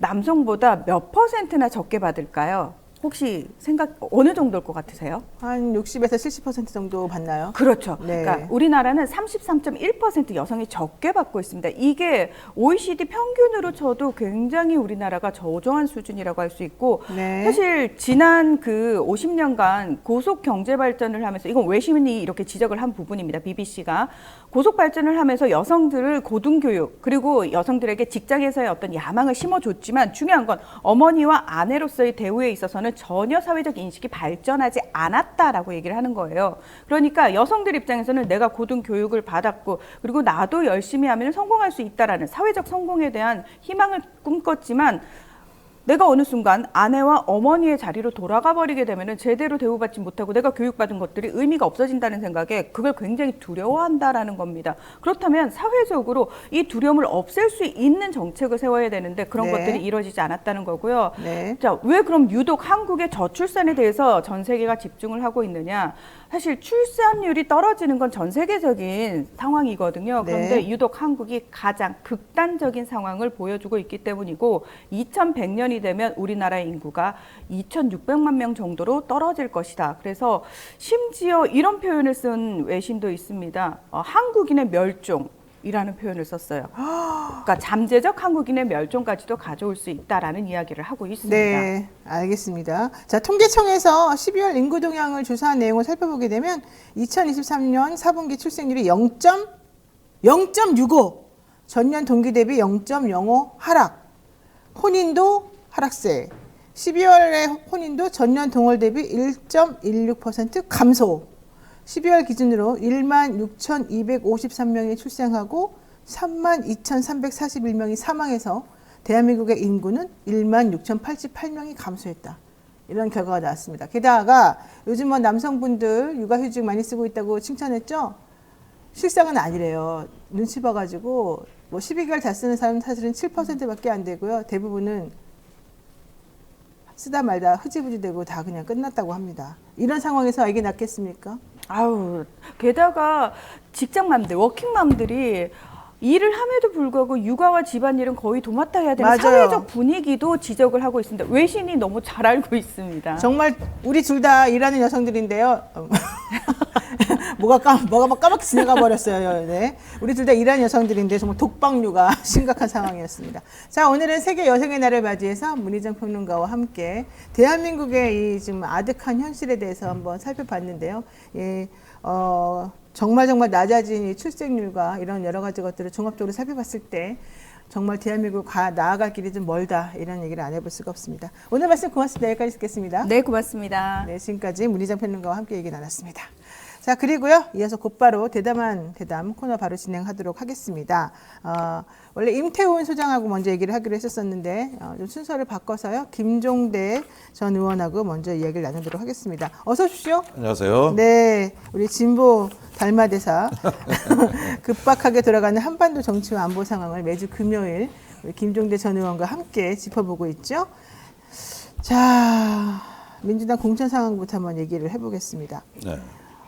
[SPEAKER 8] 남성보다 몇 %나 적게 받을까요? 혹시 생각 어느 정도일 것 같으세요?
[SPEAKER 1] 한 60에서 70% 정도 받나요?
[SPEAKER 8] 그렇죠.
[SPEAKER 1] 네.
[SPEAKER 8] 그러니까 우리나라는 33.1% 여성이 적게 받고 있습니다. 이게 OECD 평균으로 쳐도 굉장히 우리나라가 저조한 수준이라고 할 수 있고
[SPEAKER 1] 네.
[SPEAKER 8] 사실 지난 그 50년간 고속 경제 발전을 하면서 이건 외신이 이렇게 지적을 한 부분입니다. BBC가 고속 발전을 하면서 여성들을 고등교육 그리고 여성들에게 직장에서의 어떤 야망을 심어줬지만 중요한 건 어머니와 아내로서의 대우에 있어서는 전혀 사회적 인식이 발전하지 않았다라고 얘기를 하는 거예요. 그러니까 여성들 입장에서는 내가 고등교육을 받았고 그리고 나도 열심히 하면 성공할 수 있다라는 사회적 성공에 대한 희망을 꿈꿨지만 내가 어느 순간 아내와 어머니의 자리로 돌아가 버리게 되면은 제대로 대우받지 못하고 내가 교육받은 것들이 의미가 없어진다는 생각에 그걸 굉장히 두려워한다라는 겁니다. 그렇다면 사회적으로 이 두려움을 없앨 수 있는 정책을 세워야 되는데 그런
[SPEAKER 1] 네.
[SPEAKER 8] 것들이 이루어지지 않았다는 거고요.
[SPEAKER 1] 네.
[SPEAKER 8] 자, 왜 그럼 유독 한국의 저출산에 대해서 전 세계가 집중을 하고 있느냐? 사실 출산율이 떨어지는 건 전 세계적인 상황이거든요. 그런데
[SPEAKER 1] 네.
[SPEAKER 8] 유독 한국이 가장 극단적인 상황을 보여주고 있기 때문이고 2100년이 되면 우리나라의 인구가 2600만 명 정도로 떨어질 것이다. 그래서 심지어 이런 표현을 쓴 외신도 있습니다. 한국인의 멸종. 이라는 표현을 썼어요. 그러니까 잠재적 한국인의 멸종까지도 가져올 수 있다라는 이야기를 하고 있습니다.
[SPEAKER 1] 네, 알겠습니다. 자, 통계청에서 12월 인구 동향을 조사한 내용을 살펴보게 되면 2023년 4분기 출생률이 0.65, 전년 동기 대비 0.05 하락, 혼인도 하락세, 12월의 혼인도 전년 동월 대비 1.16% 감소, 12월 기준으로 16,253명이 출생하고 32,341명이 사망해서 대한민국의 인구는 16,088명이 감소했다. 이런 결과가 나왔습니다. 게다가 요즘 뭐 남성분들 육아휴직 많이 쓰고 있다고 칭찬했죠? 실상은 아니래요. 눈치 봐가지고 뭐 12개월 다 쓰는 사람은 사실은 7%밖에 안 되고요. 대부분은 쓰다 말다 흐지부지 되고 다 그냥 끝났다고 합니다. 이런 상황에서 아기 낳겠습니까?
[SPEAKER 8] 아우, 게다가 직장맘들, 워킹맘들이 일을 함에도 불구하고 육아와 집안일은 거의 도맡아 해야 되는
[SPEAKER 1] 맞아요.
[SPEAKER 8] 사회적 분위기도 지적을 하고 있습니다. 외신이 너무 잘 알고 있습니다.
[SPEAKER 1] 정말 우리 둘 다 일하는 여성들인데요. 뭐가 막 까맣게 지나가 버렸어요. 네. 우리 둘 다 일하는 여성들인데 정말 독박육아 심각한 상황이었습니다. 자, 오늘은 세계 여성의 날을 맞이해서 문희정 평론가와 함께 대한민국의 이 지금 아득한 현실에 대해서 한번 살펴봤는데요. 예, 정말 낮아진 이 출생률과 이런 여러 가지 것들을 종합적으로 살펴봤을 때 정말 대한민국 나아갈 길이 좀 멀다 이런 얘기를 안 해볼 수가 없습니다. 오늘 말씀 고맙습니다. 여기까지 듣겠습니다.
[SPEAKER 8] 네, 고맙습니다.
[SPEAKER 1] 네, 지금까지 문희정 평론가와 함께 얘기 나눴습니다. 자, 그리고요, 이어서 곧바로 대담한 대담 코너 바로 진행하도록 하겠습니다. 원래 임태훈 소장하고 먼저 얘기를 하기로 했었는데 좀 순서를 바꿔서요, 김종대 전 의원하고 먼저 이야기를 나누도록 하겠습니다. 어서 오십시오.
[SPEAKER 9] 안녕하세요.
[SPEAKER 1] 네, 우리 진보 달마대사 급박하게 돌아가는 한반도 정치와 안보 상황을 매주 금요일 우리 김종대 전 의원과 함께 짚어보고 있죠. 자, 민주당 공천 상황부터 한번 얘기를 해보겠습니다.
[SPEAKER 9] 네.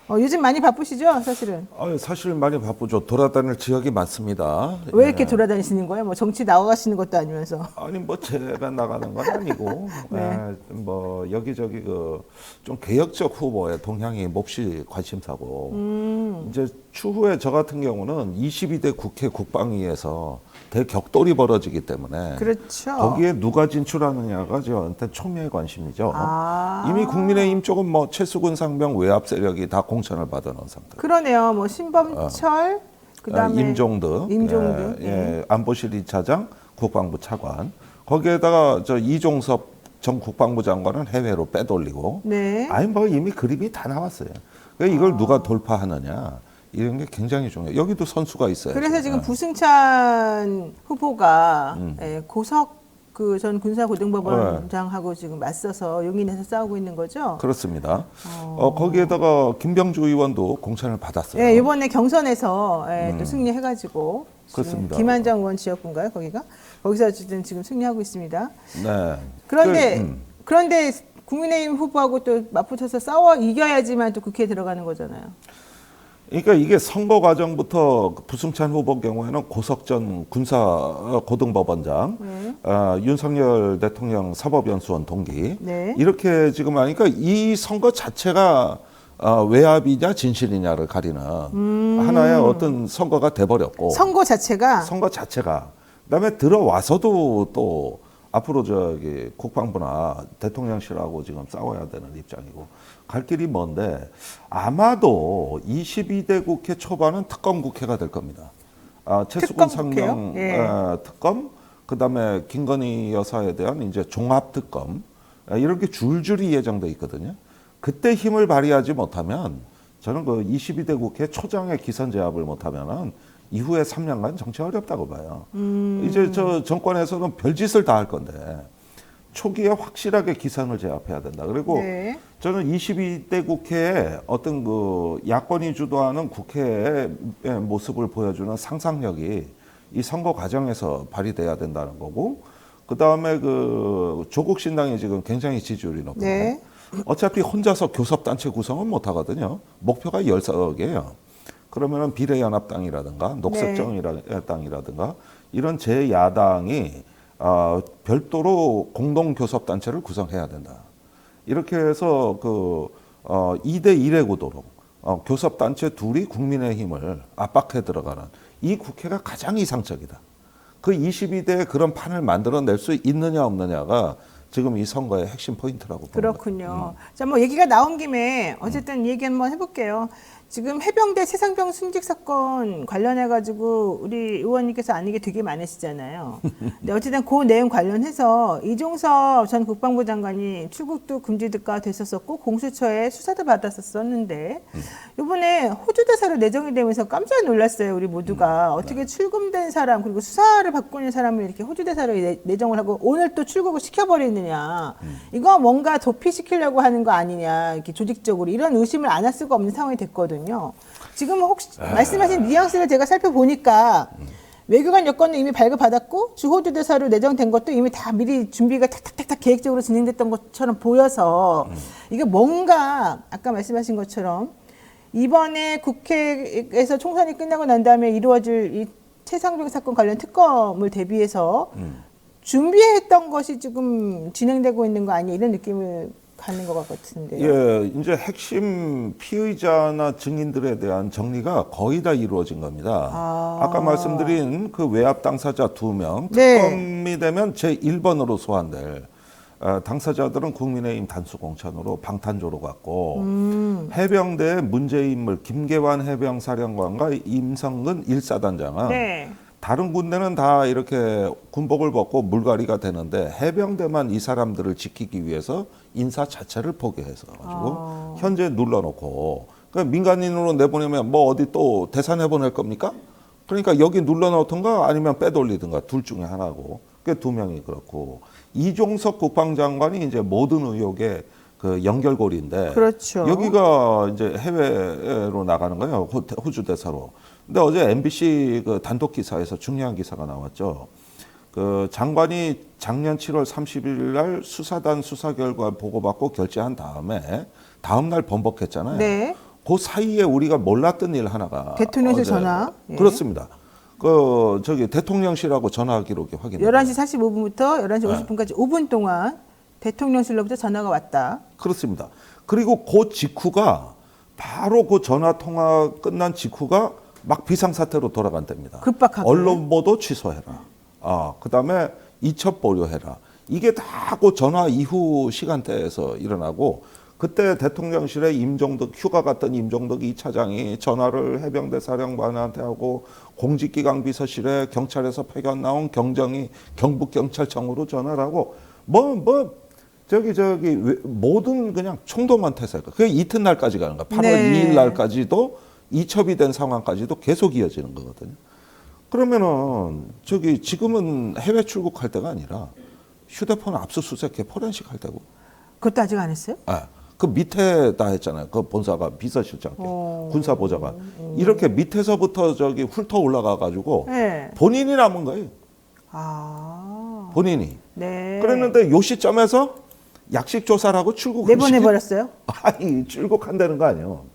[SPEAKER 1] 요즘 많이 바쁘시죠, 사실은?
[SPEAKER 9] 사실 많이 바쁘죠. 돌아다닐 지역이 많습니다.
[SPEAKER 1] 왜 이렇게 돌아다니시는 거예요? 뭐 정치 나가시는 것도 아니면서.
[SPEAKER 9] 아니 뭐 제가 나가는 건 아니고
[SPEAKER 1] 네.
[SPEAKER 9] 뭐 여기저기 좀 개혁적 후보의 동향이 몹시 관심사고 이제 추후에 저 같은 경우는 22대 국회 국방위에서 대격돌이 벌어지기 때문에
[SPEAKER 1] 그렇죠.
[SPEAKER 9] 거기에 누가 진출하느냐가 저한테 총명의 관심이죠.
[SPEAKER 1] 아.
[SPEAKER 9] 이미 국민의힘 쪽은 뭐 최수근 상병 외압 세력이 다 공천을 받아놓은 상태.
[SPEAKER 1] 그러네요. 뭐 신범철, 그다음에
[SPEAKER 9] 임종득,
[SPEAKER 1] 임종득,
[SPEAKER 9] 예, 안보실 2차장, 국방부 차관. 거기에다가 저 이종섭 전 국방부 장관은 해외로 빼돌리고.
[SPEAKER 1] 네.
[SPEAKER 9] 아니 뭐 이미 그림이 다 나왔어요. 그러니까 이걸 누가 돌파하느냐 이런 게 굉장히 중요해요. 여기도 선수가 있어요.
[SPEAKER 1] 그래서 지금 부승찬 후보가 고석 그 전 군사고등법원장하고 지금 맞서서 용인에서 싸우고 있는 거죠?
[SPEAKER 9] 그렇습니다. 거기에다가 김병주 의원도 공천을 받았어요.
[SPEAKER 1] 네, 이번에 경선에서 또 승리해가지고
[SPEAKER 9] 그렇습니다.
[SPEAKER 1] 김한정 의원 지역구인가요, 거기가? 거기서 어쨌든 지금 승리하고 있습니다.
[SPEAKER 9] 네.
[SPEAKER 1] 그런데 국민의힘 후보하고 또 맞붙어서 싸워 이겨야지만 또 국회에 들어가는 거잖아요.
[SPEAKER 9] 그러니까 이게 선거 과정부터 부승찬 후보 경우에는 고석전 군사 고등법원장, 윤석열 대통령 사법연수원 동기
[SPEAKER 1] 네.
[SPEAKER 9] 이렇게 지금 하니까 이 선거 자체가 외압이냐 진실이냐를 가리는 하나의 어떤 선거가 돼버렸고
[SPEAKER 1] 선거 자체가
[SPEAKER 9] 그다음에 들어와서도 또 앞으로 저기 국방부나 대통령실하고 지금 싸워야 되는 입장이고 갈 길이 먼데 아마도 22대 국회 초반은 특검 국회가 될 겁니다. 최수근 상경 특검, 그다음에 김건희 여사에 대한 이제 종합 특검 이렇게 줄줄이 예정돼 있거든요. 그때 힘을 발휘하지 못하면 저는 그 22대 국회 초장의 기선 제압을 못하면은 이후에 3년간 정치 어렵다고 봐요. 이제 저 정권에서는 별짓을 다 할 건데 초기에 확실하게 기선을 제압해야 된다. 그리고
[SPEAKER 1] 네.
[SPEAKER 9] 저는 22대 국회에 어떤 그 야권이 주도하는 국회의 모습을 보여주는 상상력이 이 선거 과정에서 발휘돼야 된다는 거고, 그 다음에 그 조국 신당이 지금 굉장히 지지율이 높은데
[SPEAKER 1] 네.
[SPEAKER 9] 어차피 혼자서 교섭단체 구성은 못 하거든요. 목표가 10석이에요. 그러면은 비례연합당이라든가 녹색정의당이라든가 이런 제 야당이 별도로 공동교섭단체를 구성해야 된다. 이렇게 해서 그 2대 1의 구도로 교섭단체 둘이 국민의힘을 압박해 들어가는 이 국회가 가장 이상적이다. 그 22대에 그런 판을 만들어낼 수 있느냐 없느냐가 지금 이 선거의 핵심 포인트라고 봅니다.
[SPEAKER 1] 그렇군요. 자, 뭐 얘기가 나온 김에 어쨌든 얘기 한번 해볼게요. 지금 해병대 최상병 순직 사건 관련해가지고 우리 의원님께서 아는 게 되게 많으시잖아요. 근데 어쨌든 그 내용 관련해서 이종섭 전 국방부 장관이 출국도 금지가 됐었었고 공수처에 수사도 받았었는데 이번에 호주 대사로 내정이 되면서 깜짝 놀랐어요. 우리 모두가 어떻게 출금된 사람 그리고 수사를 받고 있는 사람을 이렇게 호주 대사로 내정을 하고 오늘 또 출국을 시켜버리느냐. 이거 뭔가 도피시키려고 하는 거 아니냐. 이렇게 조직적으로 이런 의심을 안 할 수가 없는 상황이 됐거든요. 지금 혹시 말씀하신 뉘앙스를 제가 살펴보니까 외교관 여건은 이미 발급받았고 주호주 대사로 내정된 것도 이미 다 미리 준비가 탁탁탁탁 계획적으로 진행됐던 것처럼 보여서 이게 뭔가 아까 말씀하신 것처럼 이번에 국회에서 총선이 끝나고 난 다음에 이루어질 이 최상병 사건 관련 특검을 대비해서 준비했던 것이 지금 진행되고 있는 거 아니에요? 이런 느낌을 가는 것 같은데요.
[SPEAKER 9] 예, 이제 핵심 피의자나 증인들에 대한 정리가 거의 다 이루어진 겁니다. 아까 말씀드린 그 외압 당사자 2명, 특검이 되면 제1번으로 소환될 당사자들은 국민의힘 단수공천으로 방탄조로 갔고 해병대의 문제인물 김계환 해병사령관과 임성근 1사단장은 다른 군대는 다 이렇게 군복을 벗고 물갈이가 되는데 해병대만 이 사람들을 지키기 위해서 인사 자체를 포기해서 가지고 현재 눌러놓고 그러니까 민간인으로 내보내면 뭐 어디 또 대사 내보낼 겁니까? 그러니까 여기 눌러놓던가 아니면 빼돌리든가 둘 중에 하나고 그 2명이 그렇고 이종석 국방장관이 이제 모든 의혹의 그 연결고리인데
[SPEAKER 1] 그렇죠.
[SPEAKER 9] 여기가 이제 해외로 나가는 거예요. 호주 대사로. 근데 어제 MBC 그 단독 기사에서 중요한 기사가 나왔죠. 그 장관이 작년 7월 30일 날 수사단 수사 결과 보고받고 결재한 다음에 다음 날 번복했잖아요.
[SPEAKER 1] 네.
[SPEAKER 9] 그 사이에 우리가 몰랐던 일 하나가
[SPEAKER 1] 대통령실 전화.
[SPEAKER 9] 그렇습니다. 그 저기 대통령실하고 전화 기록이 확인돼요.
[SPEAKER 1] 11시 45분부터 11시 50분까지 5분 동안 대통령실로부터 전화가 왔다.
[SPEAKER 9] 그렇습니다. 그리고 그 직후가 바로 그 전화 통화 끝난 직후가 막 비상사태로 돌아간답니다.
[SPEAKER 1] 급박하게.
[SPEAKER 9] 언론 보도 취소해라. 그다음에 이첩 보류해라. 이게 다 그 전화 이후 시간대에서 일어나고 그때 대통령실에 임종덕 휴가 갔던 임종덕 2차장이 전화를 해병대 사령관한테 하고 공직기강 비서실에 경찰에서 파견 나온 경정이 경북경찰청으로 전화를 하고 저기 모든 그냥 총동원 태세. 그게 이튿날까지 가는 거야. 8월 2일 날까지도 이첩이 된 상황까지도 계속 이어지는 거거든요. 그러면은 저기 지금은 해외 출국할 때가 아니라 휴대폰 압수수색해 포렌식 할 때고.
[SPEAKER 1] 그것도 아직 안 했어요?
[SPEAKER 9] 그 밑에다 했잖아요. 그 본사가 비서실장 군사보좌관 이렇게 밑에서부터 저기 훑어 올라가 가지고 본인이 남은 거예요. 본인이.
[SPEAKER 1] 네.
[SPEAKER 9] 그랬는데 요 시점에서 약식 조사라고 출국
[SPEAKER 1] 내보내버렸어요?
[SPEAKER 9] 아니 출국한다는 거 아니에요.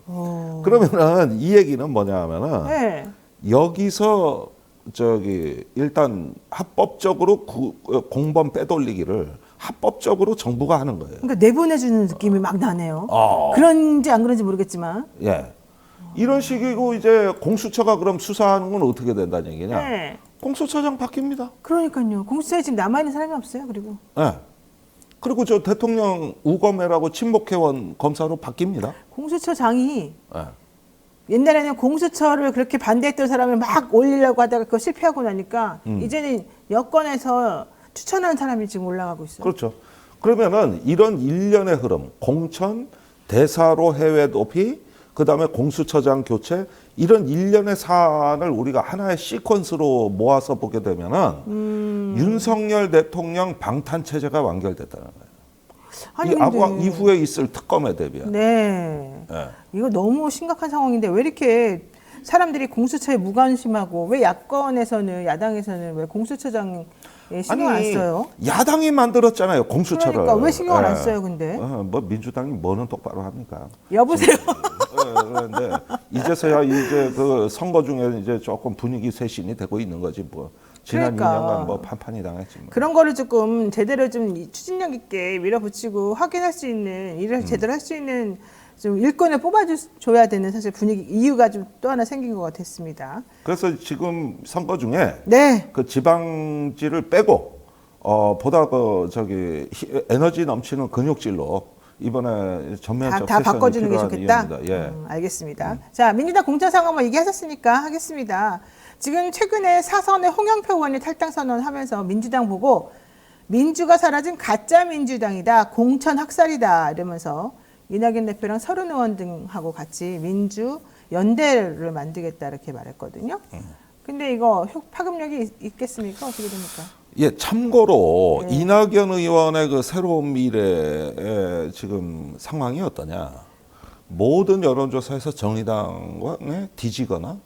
[SPEAKER 9] 그러면은 이 얘기는 뭐냐면은
[SPEAKER 1] 네.
[SPEAKER 9] 여기서 일단 합법적으로 공범 빼돌리기를 합법적으로 정부가 하는 거예요.
[SPEAKER 1] 그러니까 내보내주는 느낌이 막 나네요. 그런지 안 그런지 모르겠지만.
[SPEAKER 9] 예. 이런 식이고 이제 공수처가 그럼 수사하는 건 어떻게 된다는 얘기냐?
[SPEAKER 1] 네.
[SPEAKER 9] 공수처장 바뀝니다.
[SPEAKER 1] 그러니까요. 공수처에 지금 남아있는 사람이 없어요. 그리고.
[SPEAKER 9] 예. 그리고 저 대통령 우검해라고 친목회원 검사로 바뀝니다.
[SPEAKER 1] 공수처장이
[SPEAKER 9] 예.
[SPEAKER 1] 옛날에는 공수처를 그렇게 반대했던 사람을 막 올리려고 하다가 그거 실패하고 나니까 이제는 여권에서 추천하는 사람이 지금 올라가고 있어요.
[SPEAKER 9] 그렇죠. 그러면은 이런 일련의 흐름, 공천, 대사로 해외 도피, 그다음에 공수처장 교체, 이런 일련의 사안을 우리가 하나의 시퀀스로 모아서 보게 되면은 윤석열 대통령 방탄 체제가 완결됐다는 거예요.
[SPEAKER 1] 아니,
[SPEAKER 9] 이
[SPEAKER 1] 근데-
[SPEAKER 9] 아마 이후에 있을 특검에 대비한.
[SPEAKER 1] 네.
[SPEAKER 9] 예.
[SPEAKER 1] 이거 너무 심각한 상황인데 왜 이렇게 사람들이 공수처에 무관심하고 왜 야권에서는 야당에서는 왜 공수처장에 신경 안 써요?
[SPEAKER 9] 야당이 만들었잖아요, 공수처를.
[SPEAKER 1] 그러니까 왜 신경을 안
[SPEAKER 9] 예.
[SPEAKER 1] 써요, 근데?
[SPEAKER 9] 뭐 민주당이 뭐는 똑바로 합니까?
[SPEAKER 1] 여보세요.
[SPEAKER 9] 그런데 이제서야 이제 그 선거 중에 이제 조금 분위기 쇄신이 되고 있는 거지 뭐. 지난
[SPEAKER 1] 그러니까.
[SPEAKER 9] 2년간 뭐 판판이 당했지 뭐.
[SPEAKER 1] 그런 거를 조금 제대로 좀 추진력 있게 밀어붙이고 확인할 수 있는 일을 제대로 할 수 있는 좀 일꾼을 뽑아줘야 되는 사실 분위기 이유가 좀 또 하나 생긴 것 같았습니다.
[SPEAKER 9] 그래서 지금 선거 중에
[SPEAKER 1] 네.
[SPEAKER 9] 그 지방지를 빼고 보다 에너지 넘치는 근육질로 이번에 전면적
[SPEAKER 1] 다
[SPEAKER 9] 세션이
[SPEAKER 1] 바꿔주는 게
[SPEAKER 9] 필요한
[SPEAKER 1] 좋겠다.
[SPEAKER 9] 이유입니다. 예.
[SPEAKER 1] 알겠습니다. 자, 민주당 공천 상황만 얘기하셨으니까 하겠습니다. 지금 최근에 사선의 홍영표 의원이 탈당 선언하면서 민주당 보고 민주가 사라진 가짜 민주당이다, 공천 학살이다 이러면서 이낙연 대표랑 서른 의원 등하고 같이 민주 연대를 만들겠다 이렇게 말했거든요. 근데 이거 파급력이 있겠습니까? 어떻게 됩니까?
[SPEAKER 9] 예, 참고로
[SPEAKER 1] 네.
[SPEAKER 9] 이낙연 의원의 그 새로운 미래의 지금 상황이 어떠냐? 모든 여론조사에서 정의당과 뒤지거나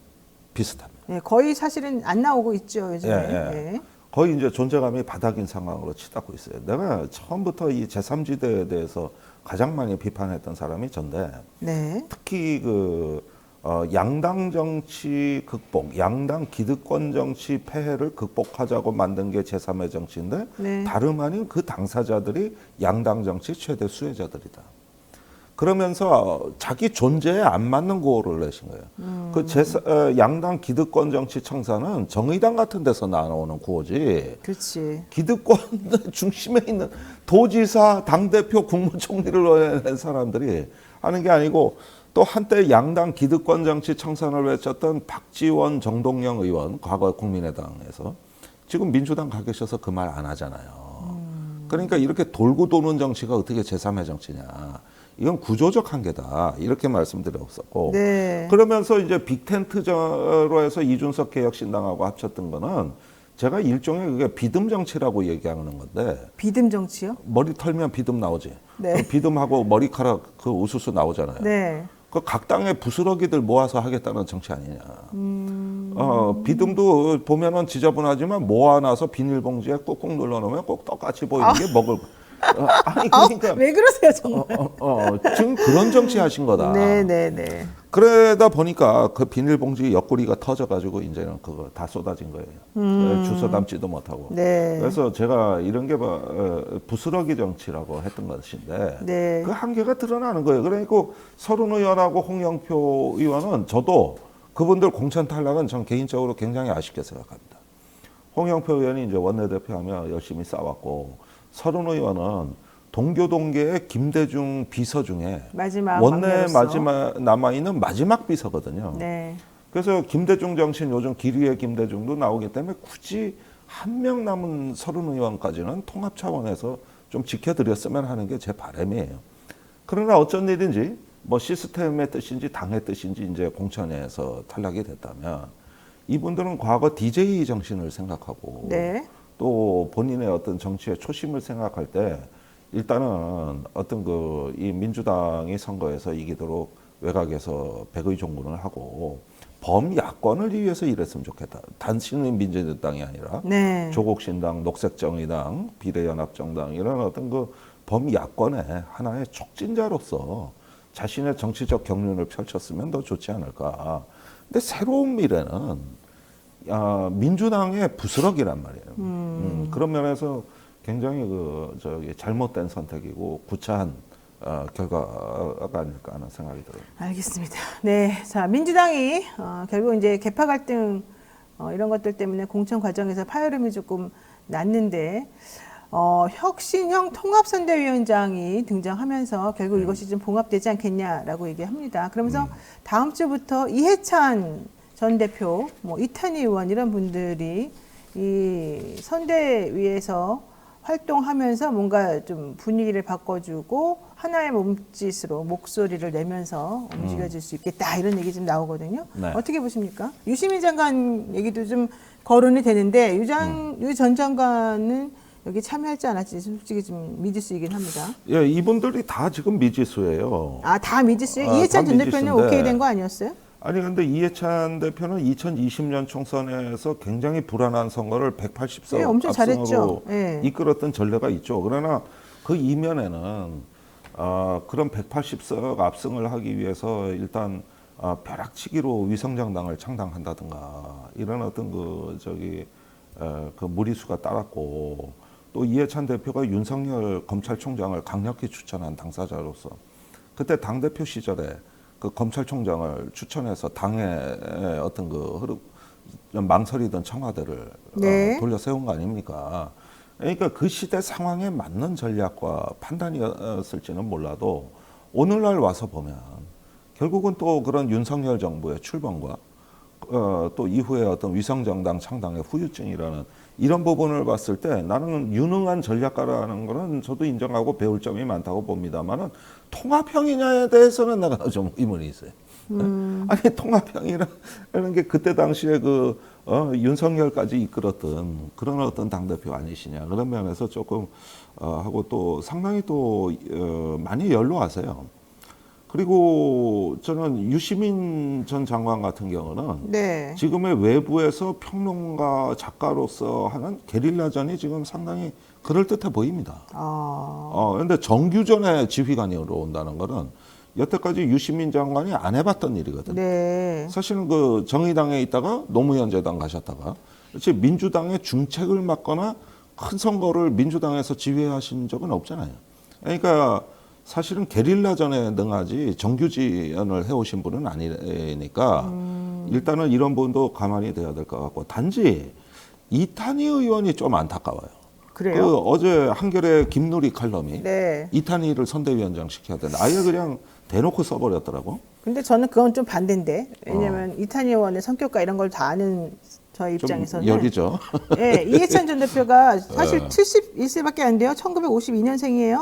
[SPEAKER 9] 비슷합니다.
[SPEAKER 1] 네, 거의 사실은 안 나오고 있죠 요즘에.
[SPEAKER 9] 예, 예.
[SPEAKER 1] 네.
[SPEAKER 9] 거의 이제 존재감이 바닥인 상황으로 치닫고 있어요. 내가 처음부터 이 제3지대에 대해서 가장 많이 비판했던 사람이 전데
[SPEAKER 1] 네.
[SPEAKER 9] 특히 양당 정치 극복, 양당 기득권 정치 폐해를 극복하자고 만든 게 제3의 정치인데
[SPEAKER 1] 네.
[SPEAKER 9] 다름 아닌 그 당사자들이 양당 정치 최대 수혜자들이다. 그러면서 자기 존재에 안 맞는 구호를 내신 거예요. 양당 기득권 정치 청사는 정의당 같은 데서 나오는 구호지.
[SPEAKER 1] 그렇지.
[SPEAKER 9] 기득권 중심에 있는 도지사, 당대표, 국무총리를 낸 사람들이 하는 게 아니고 또 한때 양당 기득권 정치 청산을 외쳤던 박지원, 정동영 의원, 과거 국민의당에서 지금 민주당 가 계셔서 그 말 안 하잖아요. 그러니까 이렇게 돌고 도는 정치가 어떻게 제3의 정치냐. 이건 구조적 한계다. 이렇게 말씀드렸었고.
[SPEAKER 1] 네.
[SPEAKER 9] 그러면서 이제 빅텐트로 해서 이준석 개혁신당하고 합쳤던 거는 제가 일종의 그게 비듬 정치라고 얘기하는 건데
[SPEAKER 1] 비듬 정치요?
[SPEAKER 9] 머리 털면 비듬 나오지.
[SPEAKER 1] 네.
[SPEAKER 9] 그 비듬하고 머리카락 그 우수수 나오잖아요.
[SPEAKER 1] 네.
[SPEAKER 9] 그 각 당의 부스러기들 모아서 하겠다는 정치 아니냐. 비듬도 보면은 지저분하지만 모아놔서 비닐봉지에 꾹꾹 눌러놓으면 꼭 똑같이 보이는 게 먹을. 아니 그러니까
[SPEAKER 1] 왜 그러세요 정말?
[SPEAKER 9] 지금 그런 정치 하신 거다.
[SPEAKER 1] 네네네.
[SPEAKER 9] 그러다 보니까 그 비닐봉지 옆구리가 터져가지고 이제는 그거 다 쏟아진 거예요. 주워 담지도 못하고.
[SPEAKER 1] 네.
[SPEAKER 9] 그래서 제가 이런 게 부스러기 정치라고 했던 것인데
[SPEAKER 1] 네.
[SPEAKER 9] 그 한계가 드러나는 거예요. 그러니까 서른 의원하고 홍영표 의원은 저도 그분들 공천 탈락은 전 개인적으로 굉장히 아쉽게 생각합니다. 홍영표 의원이 이제 원내대표하며 열심히 싸웠고 서른 의원은 동교동계의 김대중 비서 중에
[SPEAKER 1] 마지막
[SPEAKER 9] 원내
[SPEAKER 1] 막내로서.
[SPEAKER 9] 마지막 남아있는 마지막 비서거든요.
[SPEAKER 1] 네.
[SPEAKER 9] 그래서 김대중 정신 요즘 기류의 김대중도 나오기 때문에 굳이 한 명 남은 서른 의원까지는 통합 차원에서 좀 지켜드렸으면 하는 게 제 바람이에요. 그러나 어쩐 일인지 뭐 시스템의 뜻인지 당의 뜻인지 이제 공천에서 탈락이 됐다면 이분들은 과거 DJ 정신을 생각하고
[SPEAKER 1] 네.
[SPEAKER 9] 또 본인의 어떤 정치의 초심을 생각할 때 일단은 어떤 이 민주당이 선거에서 이기도록 외곽에서 백의 종군을 하고 범야권을 위해서 일했으면 좋겠다. 단순히 민주당이 아니라
[SPEAKER 1] 네.
[SPEAKER 9] 조국신당, 녹색정의당, 비례연합정당 이런 어떤 범야권의 하나의 촉진자로서 자신의 정치적 경륜을 펼쳤으면 더 좋지 않을까. 근데 새로운 미래는 민주당의 부스럭이란 말이에요. 그런 면에서 굉장히 잘못된 선택이고 구차한 결과가 아닐까 하는 생각이 들어요.
[SPEAKER 1] 알겠습니다. 네, 자 민주당이 결국 이제 계파 갈등 이런 것들 때문에 공천 과정에서 파열음이 조금 났는데 혁신형 통합선대위원장이 등장하면서 결국 이것이 좀 봉합되지 않겠냐라고 얘기합니다. 그러면서 다음 주부터 이해찬 전 대표, 뭐 이탄희 의원 이런 분들이 이 선대위에서 활동하면서 뭔가 좀 분위기를 바꿔주고 하나의 몸짓으로 목소리를 내면서 움직여질 수 있겠다 이런 얘기 좀 나오거든요.
[SPEAKER 9] 네.
[SPEAKER 1] 어떻게 보십니까? 유시민 장관 얘기도 좀 거론이 되는데 유 전 장관은 여기 참여할지 안 할지 솔직히 좀 미지수이긴 합니다.
[SPEAKER 9] 예, 이분들이 다 지금 미지수예요.
[SPEAKER 1] 아, 다 미지수예요? 이해찬 전 대표는
[SPEAKER 9] 미지수인데.
[SPEAKER 1] 오케이 된 거 아니었어요?
[SPEAKER 9] 아니 근데 이해찬 대표는 2020년 총선에서 굉장히 불안한 선거를 180석
[SPEAKER 1] 네, 엄청
[SPEAKER 9] 압승으로
[SPEAKER 1] 잘했죠. 네.
[SPEAKER 9] 이끌었던 전례가 있죠. 그러나 그 이면에는 그런 180석 압승을 하기 위해서 일단 벼락치기로 위성정당을 창당한다든가 이런 어떤 그 무리수가 따랐고 또 이해찬 대표가 윤석열 검찰총장을 강력히 추천한 당사자로서 그때 당대표 시절에 그 검찰총장을 추천해서 당의 어떤 망설이던 청와대를
[SPEAKER 1] 네.
[SPEAKER 9] 돌려 세운 거 아닙니까? 그러니까 그 시대 상황에 맞는 전략과 판단이었을지는 몰라도 오늘날 와서 보면 결국은 또 그런 윤석열 정부의 출범과 또 이후에 어떤 위성정당 창당의 후유증이라는 이런 부분을 봤을 때 나는 유능한 전략가라는 거는 저도 인정하고 배울 점이 많다고 봅니다만은 통합형이냐에 대해서는 내가 좀 의문이 있어요. 아니 통합형이라는 게 그때 당시에 윤석열까지 이끌었던 그런 어떤 당대표 아니시냐 그런 면에서 조금 하고 또 상당히 또 많이 연로하세요. 그리고 저는 유시민 전 장관 같은 경우는
[SPEAKER 1] 네.
[SPEAKER 9] 지금의 외부에서 평론가 작가로서 하는 게릴라전이 지금 상당히 그럴듯해 보입니다. 그런데 정규전의 지휘관으로 온다는 거는 여태까지 유시민 장관이 안 해봤던 일이거든요.
[SPEAKER 1] 네.
[SPEAKER 9] 사실은 그 정의당에 있다가 노무현 재단 가셨다가 그렇지 민주당의 중책을 맡거나 큰 선거를 민주당에서 지휘하신 적은 없잖아요. 그러니까 사실은 게릴라전에 능하지 정규지연을 해오신 분은 아니니까 일단은 이런 부분도 가만히 돼야 될 것 같고 단지 이탄희 의원이 좀 안타까워요.
[SPEAKER 1] 그래요?
[SPEAKER 9] 어제 한겨레 김누리 칼럼이
[SPEAKER 1] 네.
[SPEAKER 9] 이탄희를 선대위원장 시켜야 된다. 아예 그냥 대놓고 써버렸더라고.
[SPEAKER 1] 근데 저는 그건 좀 반대인데 왜냐면 이탄희 의원의 성격과 이런 걸 다 아는 저희 입장에서는
[SPEAKER 9] 여기죠.
[SPEAKER 1] 네, 이해찬 전 대표가 사실 71세밖에 안 돼요. 1952년생이에요.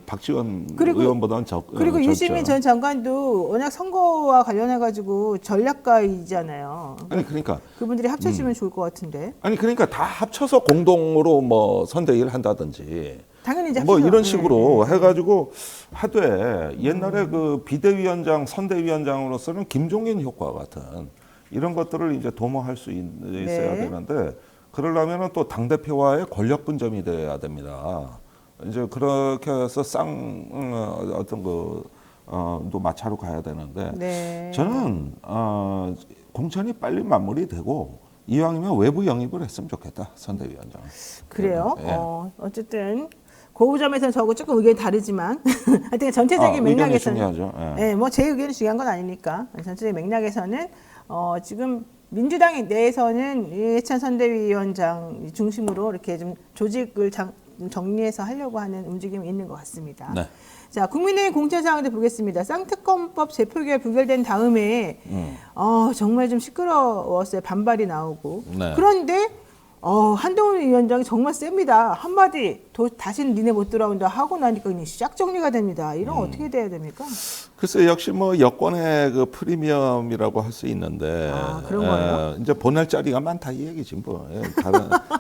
[SPEAKER 9] 박지원
[SPEAKER 1] 그리고-
[SPEAKER 9] 의원보다는
[SPEAKER 1] 그리고
[SPEAKER 9] 적죠.
[SPEAKER 1] 유시민 전 장관도 워낙 선거와 관련해 가지고 전략가이잖아요.
[SPEAKER 9] 아니 그러니까
[SPEAKER 1] 그분들이 합쳐지면 좋을 것 같은데.
[SPEAKER 9] 아니 그러니까 다 합쳐서 공동으로 뭐 선대위를 한다든지
[SPEAKER 1] 당연히 이제
[SPEAKER 9] 뭐
[SPEAKER 1] 합쳐서-
[SPEAKER 9] 이런
[SPEAKER 1] 네,
[SPEAKER 9] 식으로 해가지고 하되 옛날에 그 비대위원장 선대위원장으로서는 김종인 효과 같은 이런 것들을 이제 도모할 수 있어야
[SPEAKER 1] 네.
[SPEAKER 9] 되는데 그러려면은 또 당 대표와의 권력 분점이 돼야 됩니다. 이제 그렇게 해서 어떤 또 마차로 가야 되는데
[SPEAKER 1] 네.
[SPEAKER 9] 저는 공천이 빨리 마무리되고 이왕이면 외부 영입을 했으면 좋겠다 선대위원장.
[SPEAKER 1] 그래요.
[SPEAKER 9] 예.
[SPEAKER 1] 어쨌든 그 점에서는 저하고 조금 의견이 다르지만 하여튼 전체적인
[SPEAKER 9] 의견이
[SPEAKER 1] 맥락에서는
[SPEAKER 9] 중요하죠. 예.
[SPEAKER 1] 네, 뭐 제 의견이 중요한 건 아니니까 전체적인 맥락에서는 지금 민주당 내에서는 이해찬 선대위원장 중심으로 이렇게 좀 조직을 정리해서 하려고 하는 움직임이 있는 것 같습니다.
[SPEAKER 9] 네.
[SPEAKER 1] 자, 국민의힘 공천 상황도 보겠습니다. 쌍특검법 재표결 부결된 다음에 정말 좀 시끄러웠어요. 반발이 나오고.
[SPEAKER 9] 네.
[SPEAKER 1] 그런데 한동훈 위원장이 정말 셉니다. 한마디 다시는 니네 못 돌아온다 하고 나니까 그냥 싹 정리가 됩니다. 이런 어떻게 돼야 됩니까?
[SPEAKER 9] 글쎄 역시 뭐 여권의 그 프리미엄이라고 할 수 있는데
[SPEAKER 1] 그런 거예요?
[SPEAKER 9] 이제 보낼 자리가 많다 이 얘기지 뭐.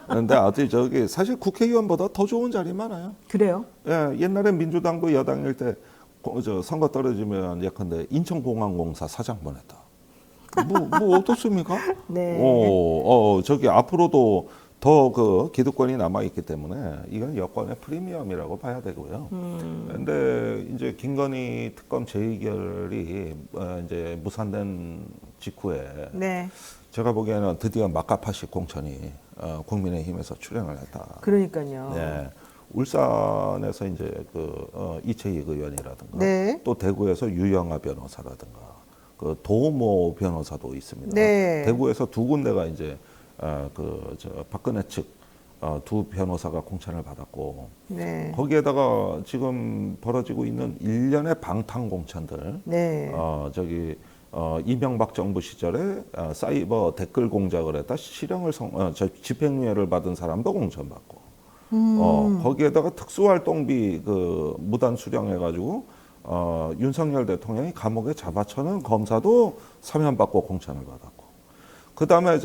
[SPEAKER 9] 그런데 어디 저기 사실 국회의원보다 더 좋은 자리 많아요.
[SPEAKER 1] 그래요?
[SPEAKER 9] 예, 옛날에 민주당도 여당일 때 선거 떨어지면 예컨대 인천공항공사 사장 보냈다. 뭐 어떻습니까?
[SPEAKER 1] 네.
[SPEAKER 9] 저기 앞으로도 더 그 기득권이 남아 있기 때문에 이건 여권의 프리미엄이라고 봐야 되고요. 그런데 이제 김건희 특검 재의결이 이제 무산된 직후에
[SPEAKER 1] 네.
[SPEAKER 9] 제가 보기에는 드디어 막가파식 공천이 국민의힘에서 출연을 했다.
[SPEAKER 1] 그러니까요.
[SPEAKER 9] 네. 울산에서 이제 이채익 의원이라든가
[SPEAKER 1] 네.
[SPEAKER 9] 또 대구에서 유영아 변호사라든가 그 도모 변호사도 있습니다.
[SPEAKER 1] 네.
[SPEAKER 9] 대구에서 두 군데가 이제 박근혜 측 두 변호사가 공천을 받았고
[SPEAKER 1] 네.
[SPEAKER 9] 거기에다가 지금 벌어지고 있는 일련의 방탄 공천들
[SPEAKER 1] 네.
[SPEAKER 9] 이명박 정부 시절에 사이버 댓글 공작을 했다 실형을 집행유예를 받은 사람도 공천받고 거기에다가 특수활동비 무단 수령해가지고 윤석열 대통령이 감옥에 잡아쳐는 검사도 사면받고 공천을 받았고 그 다음에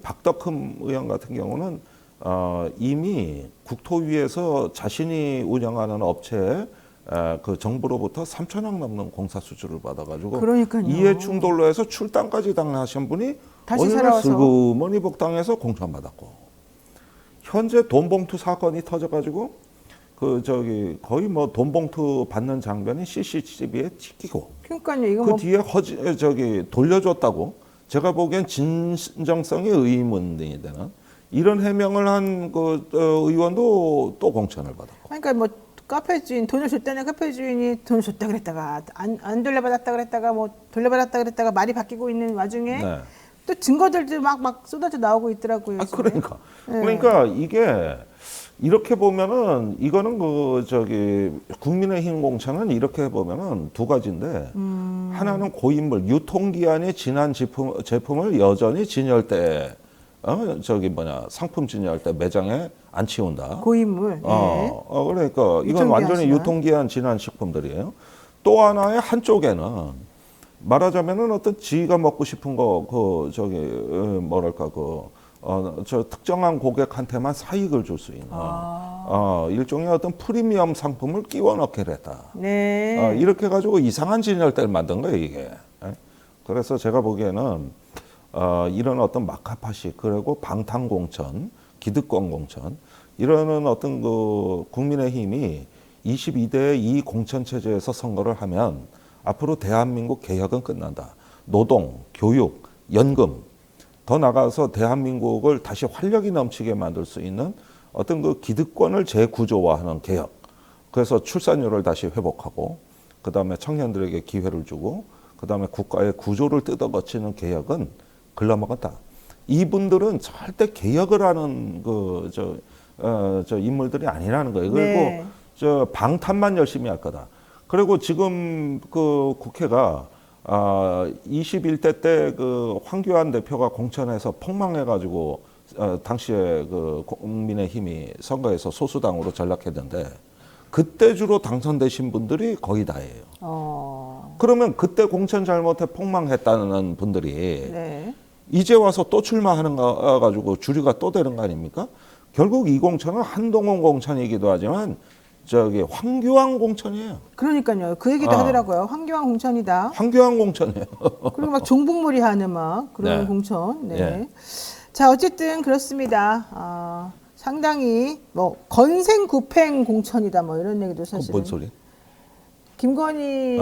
[SPEAKER 9] 박덕흠 의원 같은 경우는 이미 국토위에서 자신이 운영하는 업체에 그 정부로부터 3천억 넘는 공사 수주를 받아가지고
[SPEAKER 1] 그러니까요.
[SPEAKER 9] 이해 충돌로 해서 출당까지 당하신 분이
[SPEAKER 1] 다시
[SPEAKER 9] 어느 날
[SPEAKER 1] 살아와서.
[SPEAKER 9] 슬그머니 복당해서 공천받았고 현재 돈봉투 사건이 터져가지고 거의 뭐 돈봉투 받는 장면이 CCTV에 찍히고
[SPEAKER 1] 그러니까요. 이거
[SPEAKER 9] 그
[SPEAKER 1] 뭐
[SPEAKER 9] 뒤에 돌려줬다고 제가 보기엔 진정성이 의문이 되는 이런 해명을 한 의원도 또 공천을 받았고.
[SPEAKER 1] 그러니까 뭐 카페 주인 돈을 줬다는 카페 주인이 돈을 줬다 그랬다가 안 돌려받았다 그랬다가 뭐 돌려받았다 그랬다가 말이 바뀌고 있는 와중에
[SPEAKER 9] 네.
[SPEAKER 1] 또 증거들도 막 쏟아져 나오고 있더라고요. 요즘에.
[SPEAKER 9] 그러니까 이게 이렇게 보면은 이거는 국민의힘 공천은 이렇게 보면은 두 가지인데 하나는 고인물 유통기한이 지난 제품을 여전히 진열대 상품 진열대 매장에 안 치운다.
[SPEAKER 1] 고인물. 네.
[SPEAKER 9] 그러니까 이건 완전히 유통기한 지난 식품들이에요. 또 하나의 한쪽에는 말하자면은 어떤 지가 먹고 싶은 거 특정한 고객한테만 사익을 줄 수 있는 일종의 어떤 프리미엄 상품을 끼워 넣기를 했다.
[SPEAKER 1] 네.
[SPEAKER 9] 이렇게 해가지고 이상한 진열대를 만든 거예요, 이게. 그래서 제가 보기에는 이런 어떤 막하파식 그리고 방탄공천, 기득권 공천 이런 어떤 국민의힘이 22대 이 공천 체제에서 선거를 하면 앞으로 대한민국 개혁은 끝난다. 노동, 교육, 연금 더 나가서 대한민국을 다시 활력이 넘치게 만들 수 있는 어떤 기득권을 재구조화하는 개혁. 그래서 출산율을 다시 회복하고 그다음에 청년들에게 기회를 주고 그다음에 국가의 구조를 뜯어고치는 개혁은 글러먹었다. 이분들은 절대 개혁을 하는 인물들이 아니라는 거예요. 그리고
[SPEAKER 1] 네.
[SPEAKER 9] 방탄만 열심히 할 거다. 그리고 지금 국회가 21대 때 황교안 대표가 공천해서 폭망해가지고 당시에 국민의힘이 선거에서 소수당으로 전락했는데 그때 주로 당선되신 분들이 거의 다예요. 그러면 그때 공천 잘못해 폭망했다는 분들이
[SPEAKER 1] 네.
[SPEAKER 9] 이제 와서 또 출마하는 거 가지고 주류가 또 되는 거 아닙니까? 결국 이 공천은 한동훈 공천이기도 하지만 황교안 공천이에요.
[SPEAKER 1] 그러니까요. 그 얘기도 하더라고요. 황교안 공천이다.
[SPEAKER 9] 황교안 공천이에요.
[SPEAKER 1] 그리고 막 종북몰이 하는 막 그런
[SPEAKER 9] 네.
[SPEAKER 1] 공천. 네.
[SPEAKER 9] 네.
[SPEAKER 1] 자, 어쨌든 그렇습니다. 상당히 뭐 건생구팽 공천이다 뭐 이런 얘기도 사실.
[SPEAKER 9] 뭔 소리?
[SPEAKER 1] 김건희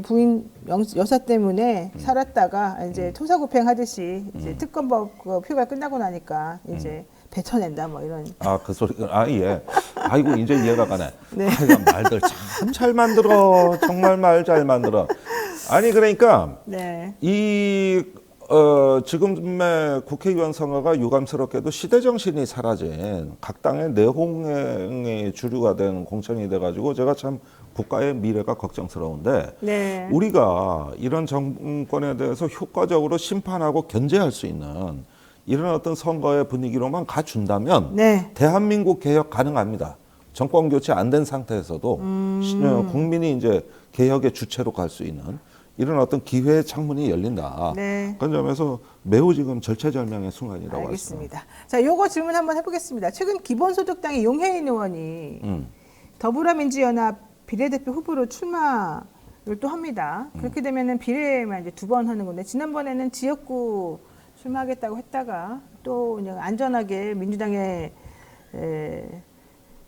[SPEAKER 1] 부인 여사 때문에 살았다가 이제 토사구팽 하듯이 이제 특검법 표가 끝나고 나니까 이제 뱉어낸다 뭐 이런.
[SPEAKER 9] 그 소리. 예. 아이고 이제 이해가 가네.
[SPEAKER 1] 네.
[SPEAKER 9] 말들 참 잘 만들어. 정말 말 잘 만들어. 아니 그러니까
[SPEAKER 1] 네.
[SPEAKER 9] 지금의 국회의원 선거가 유감스럽게도 시대 정신이 사라진 각 당의 내홍의 주류가 된 공천이 돼가지고 제가 참 국가의 미래가 걱정스러운데
[SPEAKER 1] 네.
[SPEAKER 9] 우리가 이런 정권에 대해서 효과적으로 심판하고 견제할 수 있는 이런 어떤 선거의 분위기로만 가준다면
[SPEAKER 1] 네.
[SPEAKER 9] 대한민국 개혁 가능합니다. 정권 교체 안 된 상태에서도 국민이 이제 개혁의 주체로 갈 수 있는 이런 어떤 기회의 창문이 열린다.
[SPEAKER 1] 네.
[SPEAKER 9] 그런 점에서 매우 지금 절체절명의 순간이라고
[SPEAKER 1] 알겠습니다. 자, 요거 질문 한번 해보겠습니다. 최근 기본소득당의 용혜인 의원이 더불어민주연합 비례대표 후보로 출마를 또 합니다. 그렇게 되면은 비례만 이제 2번 하는 건데 지난번에는 지역구 출마하겠다고 했다가 또 그냥 안전하게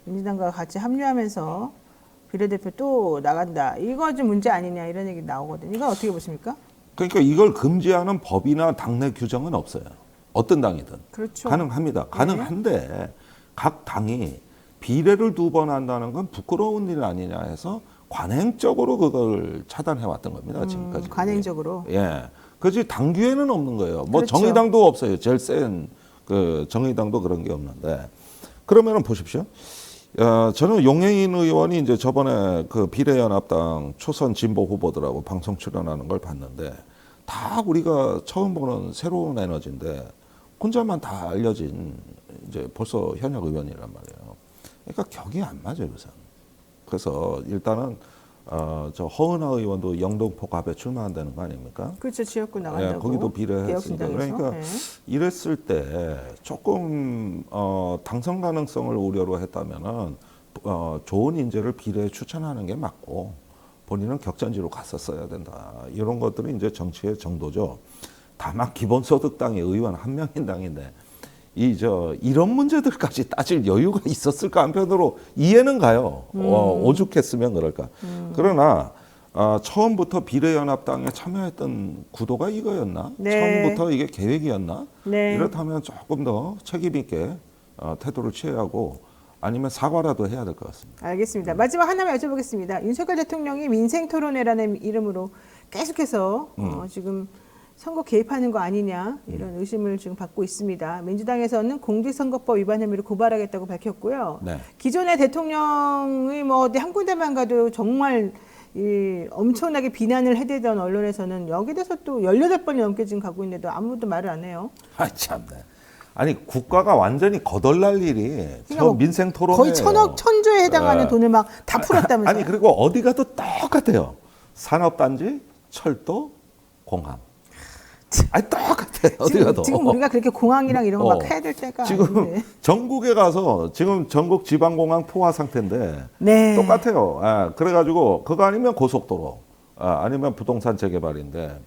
[SPEAKER 1] 민주당과 같이 합류하면서 비례대표 또 나간다. 이거 좀 문제 아니냐 이런 얘기 나오거든요. 이건 어떻게 보십니까?
[SPEAKER 9] 그러니까 이걸 금지하는 법이나 당내 규정은 없어요. 어떤 당이든.
[SPEAKER 1] 그렇죠.
[SPEAKER 9] 가능합니다. 가능한데 각 당이 비례를 2번 한다는 건 부끄러운 일 아니냐 해서 관행적으로 그걸 차단해 왔던 겁니다. 지금까지.
[SPEAKER 1] 관행적으로.
[SPEAKER 9] 예. 그지 당규에는 없는 거예요. 뭐
[SPEAKER 1] 그렇죠.
[SPEAKER 9] 정의당도 없어요. 제일 센 그 정의당도 그런 게 없는데. 그러면은 보십시오. 저는 용해인 의원이 이제 저번에 그 비례연합당 초선 진보 후보들하고 방송 출연하는 걸 봤는데 다 우리가 처음 보는 새로운 에너지인데 혼자만 다 알려진 이제 벌써 현역 의원이란 말이에요. 그러니까 격이 안 맞아요, 우선. 그래서 일단은 저 허은하 의원도 영등포 갑에 출마한다는 거 아닙니까?
[SPEAKER 1] 그렇죠. 지역구 나간다고.
[SPEAKER 9] 예, 거기도 비례했으니까. 그러니까
[SPEAKER 1] 네.
[SPEAKER 9] 이랬을 때 조금 당선 가능성을 우려로 했다면은 좋은 인재를 비례에 추천하는 게 맞고 본인은 격전지로 갔었어야 된다. 이런 것들은 이제 정치의 정도죠. 다만 기본소득당의 의원 한 명인 당인데 이런 문제들까지 따질 여유가 있었을까 한편으로 이해는 가요. 오죽했으면 그럴까. 그러나 처음부터 비례연합당에 참여했던 구도가 이거였나?
[SPEAKER 1] 네.
[SPEAKER 9] 처음부터 이게 계획이었나?
[SPEAKER 1] 네.
[SPEAKER 9] 이렇다면 조금 더 책임 있게 태도를 취해야 하고 아니면 사과라도 해야 될 것 같습니다.
[SPEAKER 1] 알겠습니다. 마지막 하나만 여쭤보겠습니다. 윤석열 대통령이 민생토론회라는 이름으로 계속해서 지금 선거 개입하는 거 아니냐 이런 의심을 지금 받고 있습니다. 민주당에서는 공직선거법 위반 혐의로 고발하겠다고 밝혔고요.
[SPEAKER 9] 네.
[SPEAKER 1] 기존의 대통령의 뭐 어디 한 군데만 가도 정말 엄청나게 비난을 해대던 언론에서는 여기에 대해서 또 18번이 넘게 지금 가고 있는데도 아무도 말을 안 해요.
[SPEAKER 9] 아 참네. 아니 국가가 완전히 거덜날 일이 저
[SPEAKER 1] 뭐
[SPEAKER 9] 민생 토론회
[SPEAKER 1] 거의 천조에 해당하는 돈을 막 다 풀었다면서요.
[SPEAKER 9] 아니 그리고 어디 가도 똑같아요. 산업단지, 철도, 공항. 아니 똑같아. 어디 가도.
[SPEAKER 1] 지금 우리가 그렇게 공항이랑 이런 거 막 해야 될 때가
[SPEAKER 9] 지금
[SPEAKER 1] 아닌데.
[SPEAKER 9] 전국에 가서 지금 전국 지방공항 포화 상태인데
[SPEAKER 1] 네.
[SPEAKER 9] 똑같아요. 그래가지고 그거 아니면 고속도로, 아니면 부동산 재개발인데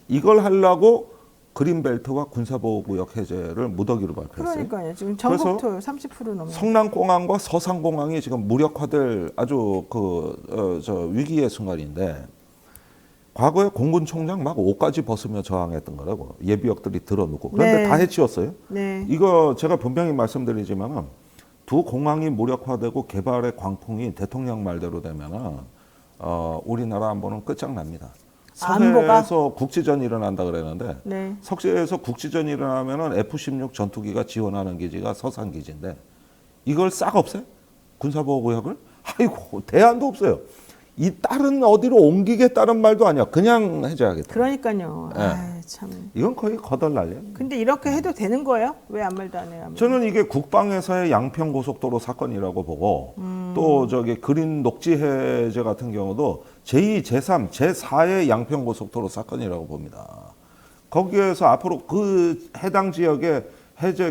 [SPEAKER 9] 이걸 하려고 그린벨트와 군사보호구역 해제를 무더기로 발표했어요.
[SPEAKER 1] 그러니까요. 지금 전국 토요 30% 넘는.
[SPEAKER 9] 성남공항과 서산공항이 지금 무력화될 아주 위기의 순간인데 과거에 공군총장 막 옷까지 벗으며 저항했던 거라고 예비역들이 들어놓고 그런데
[SPEAKER 1] 네.
[SPEAKER 9] 다 해치웠어요.
[SPEAKER 1] 네.
[SPEAKER 9] 이거 제가 분명히 말씀드리지만은 두 공항이 무력화되고 개발의 광풍이 대통령 말대로 되면은 우리나라 안보는 끝장납니다.
[SPEAKER 1] 안보가?
[SPEAKER 9] 석해에서 국지전이 일어난다 그랬는데
[SPEAKER 1] 네.
[SPEAKER 9] 석해에서 국지전이 일어나면은 F-16 전투기가 지원하는 기지가 서산 기지인데 이걸 싹 없애? 군사보호구역을? 아이고 대안도 없어요. 이 다른 어디로 옮기겠다는 말도 아니야. 그냥 해줘야겠다.
[SPEAKER 1] 그러니까요.
[SPEAKER 9] 네.
[SPEAKER 1] 아이, 참.
[SPEAKER 9] 이건 거의 거덜날려.
[SPEAKER 1] 근데 이렇게 해도 되는 거예요? 왜 아무 말도 안 해요?
[SPEAKER 9] 저는 이게 국방에서의 양평고속도로 사건이라고 보고 또 저기 그린 녹지 해제 같은 경우도 제2, 제3, 제4의 양평고속도로 사건이라고 봅니다. 거기에서 앞으로 그 해당 지역에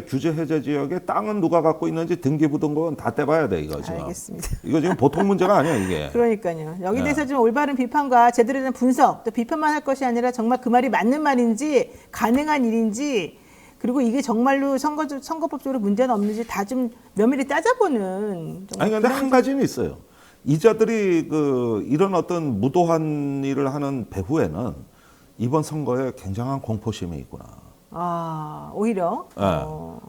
[SPEAKER 9] 규제 해제 지역에 땅은 누가 갖고 있는지 등기부등본 다 떼봐야 돼 이거 지금.
[SPEAKER 1] 알겠습니다.
[SPEAKER 9] 이거 지금 보통 문제가 아니야 이게.
[SPEAKER 1] 그러니까요. 여기
[SPEAKER 9] 네.
[SPEAKER 1] 대해서 좀 올바른 비판과 제대로 된 분석, 또 비판만 할 것이 아니라 정말 그 말이 맞는 말인지 가능한 일인지 그리고 이게 정말로 선거법적으로 문제는 없는지 다 좀 면밀히 따져보는.
[SPEAKER 9] 아니 근데 한 가지는 있어요. 이자들이 이런 어떤 무도한 일을 하는 배후에는 이번 선거에 굉장한 공포심이 있구나.
[SPEAKER 1] 오히려.
[SPEAKER 9] 네.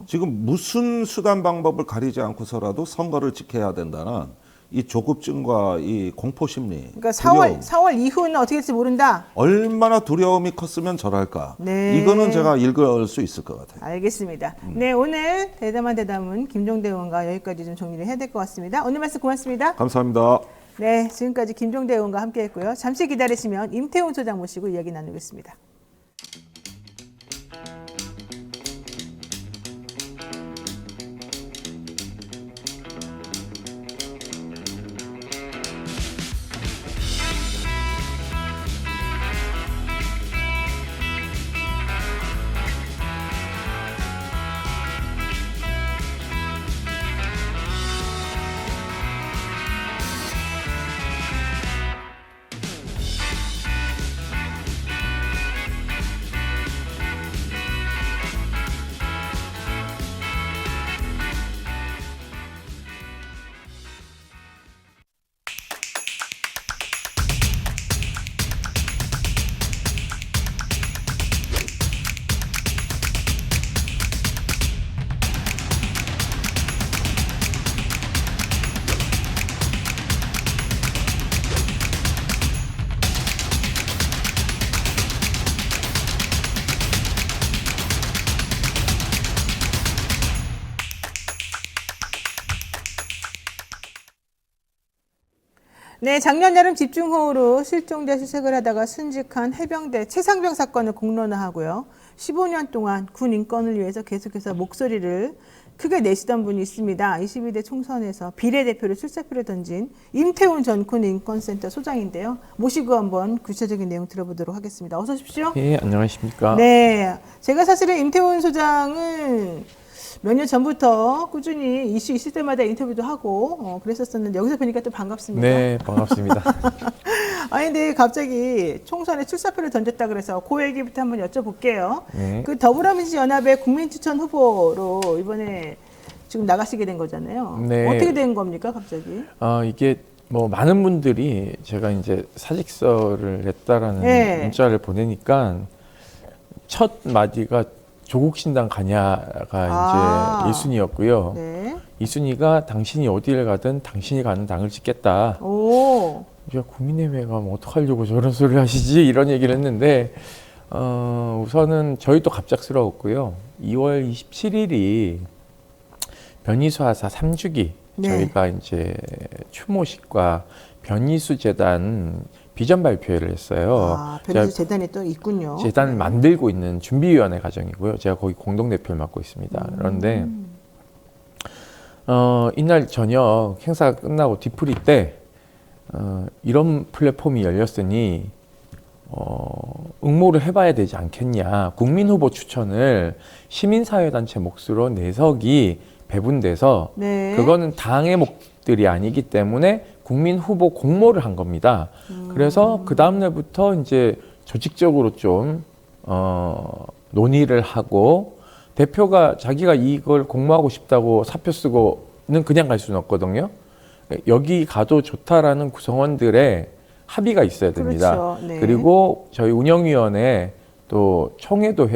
[SPEAKER 9] 지금 무슨 수단 방법을 가리지 않고서라도 선거를 지켜야 된다는 이 조급증과 이 공포심리.
[SPEAKER 1] 그러니까
[SPEAKER 9] 두려움.
[SPEAKER 1] 4월 이후는 어떻게 될지 모른다.
[SPEAKER 9] 얼마나 두려움이 컸으면 저랄까.
[SPEAKER 1] 네.
[SPEAKER 9] 이거는 제가 읽을 수 있을 것 같아요.
[SPEAKER 1] 알겠습니다. 네, 오늘 대담한 대담은 김종대 의원과 여기까지 좀 정리를 해야 될 것 같습니다. 오늘 말씀 고맙습니다.
[SPEAKER 9] 감사합니다.
[SPEAKER 1] 네, 지금까지 김종대 의원과 함께했고요. 잠시 기다리시면 임태훈 소장 모시고 이야기 나누겠습니다. 네, 작년 여름 집중호우로 실종자 수색을 하다가 순직한 해병대 최상병 사건을 공론화하고요. 15년 동안 군 인권을 위해서 계속해서 목소리를 크게 내시던 분이 있습니다. 22대 총선에서 비례대표로 출사표를 던진 임태훈 전 군 인권센터 소장인데요. 모시고 한번 구체적인 내용 들어보도록 하겠습니다. 어서 오십시오.
[SPEAKER 10] 예, 안녕하십니까.
[SPEAKER 1] 네, 제가 사실은 임태훈 소장은 몇 년 전부터 꾸준히 이슈 있을 때마다 인터뷰도 하고 그랬었는데 여기서 뵈니까 또 반갑습니다.
[SPEAKER 10] 네, 반갑습니다.
[SPEAKER 1] 아니 근데 갑자기 총선에 출사표를 던졌다 그래서 그 얘기부터 한번 여쭤볼게요.
[SPEAKER 10] 네.
[SPEAKER 1] 그 더불어민주연합의 국민추천 후보로 이번에 지금 나가시게 된 거잖아요.
[SPEAKER 10] 네.
[SPEAKER 1] 어떻게 된 겁니까 갑자기?
[SPEAKER 10] 이게 뭐 많은 분들이 제가 이제 사직서를 냈다라는
[SPEAKER 1] 네.
[SPEAKER 10] 문자를 보내니까 첫 마디가 조국 신당 가냐가 이제 1순위였고요.
[SPEAKER 1] 네.
[SPEAKER 10] 2순위가 당신이 어디를 가든 당신이 가는 당을 찍겠다.
[SPEAKER 1] 오.
[SPEAKER 10] 야, 국민의회 가면 어떡하려고 저런 소리를 하시지? 이런 얘기를 했는데 우선은 저희도 갑작스러웠고요. 2월 27일이 변희수 하사 3주기
[SPEAKER 1] 네.
[SPEAKER 10] 저희가 이제 추모식과 변희수 재단 비전 발표회를 했어요.
[SPEAKER 1] 변희수 재단이 또 있군요.
[SPEAKER 10] 재단을 만들고 있는 준비위원회 과정이고요. 제가 거기 공동대표를 맡고 있습니다. 그런데 이날 저녁 행사가 끝나고 뒤풀이 때 이런 플랫폼이 열렸으니 응모를 해봐야 되지 않겠냐. 국민후보 추천을 시민사회단체 몫으로 내석이 배분돼서
[SPEAKER 1] 네.
[SPEAKER 10] 그거는 당의 몫들이 아니기 때문에 국민후보 공모를 한 겁니다. 그래서 그 다음날부터 이제 조직적으로 좀 논의를 하고 대표가 자기가 이걸 공모하고 싶다고 사표 쓰고는 그냥 갈 수는 없거든요. 여기 가도 좋다라는 구성원들의 합의가 있어야 됩니다.
[SPEAKER 1] 그렇죠. 네.
[SPEAKER 10] 그리고 저희 운영위원회 또 총회도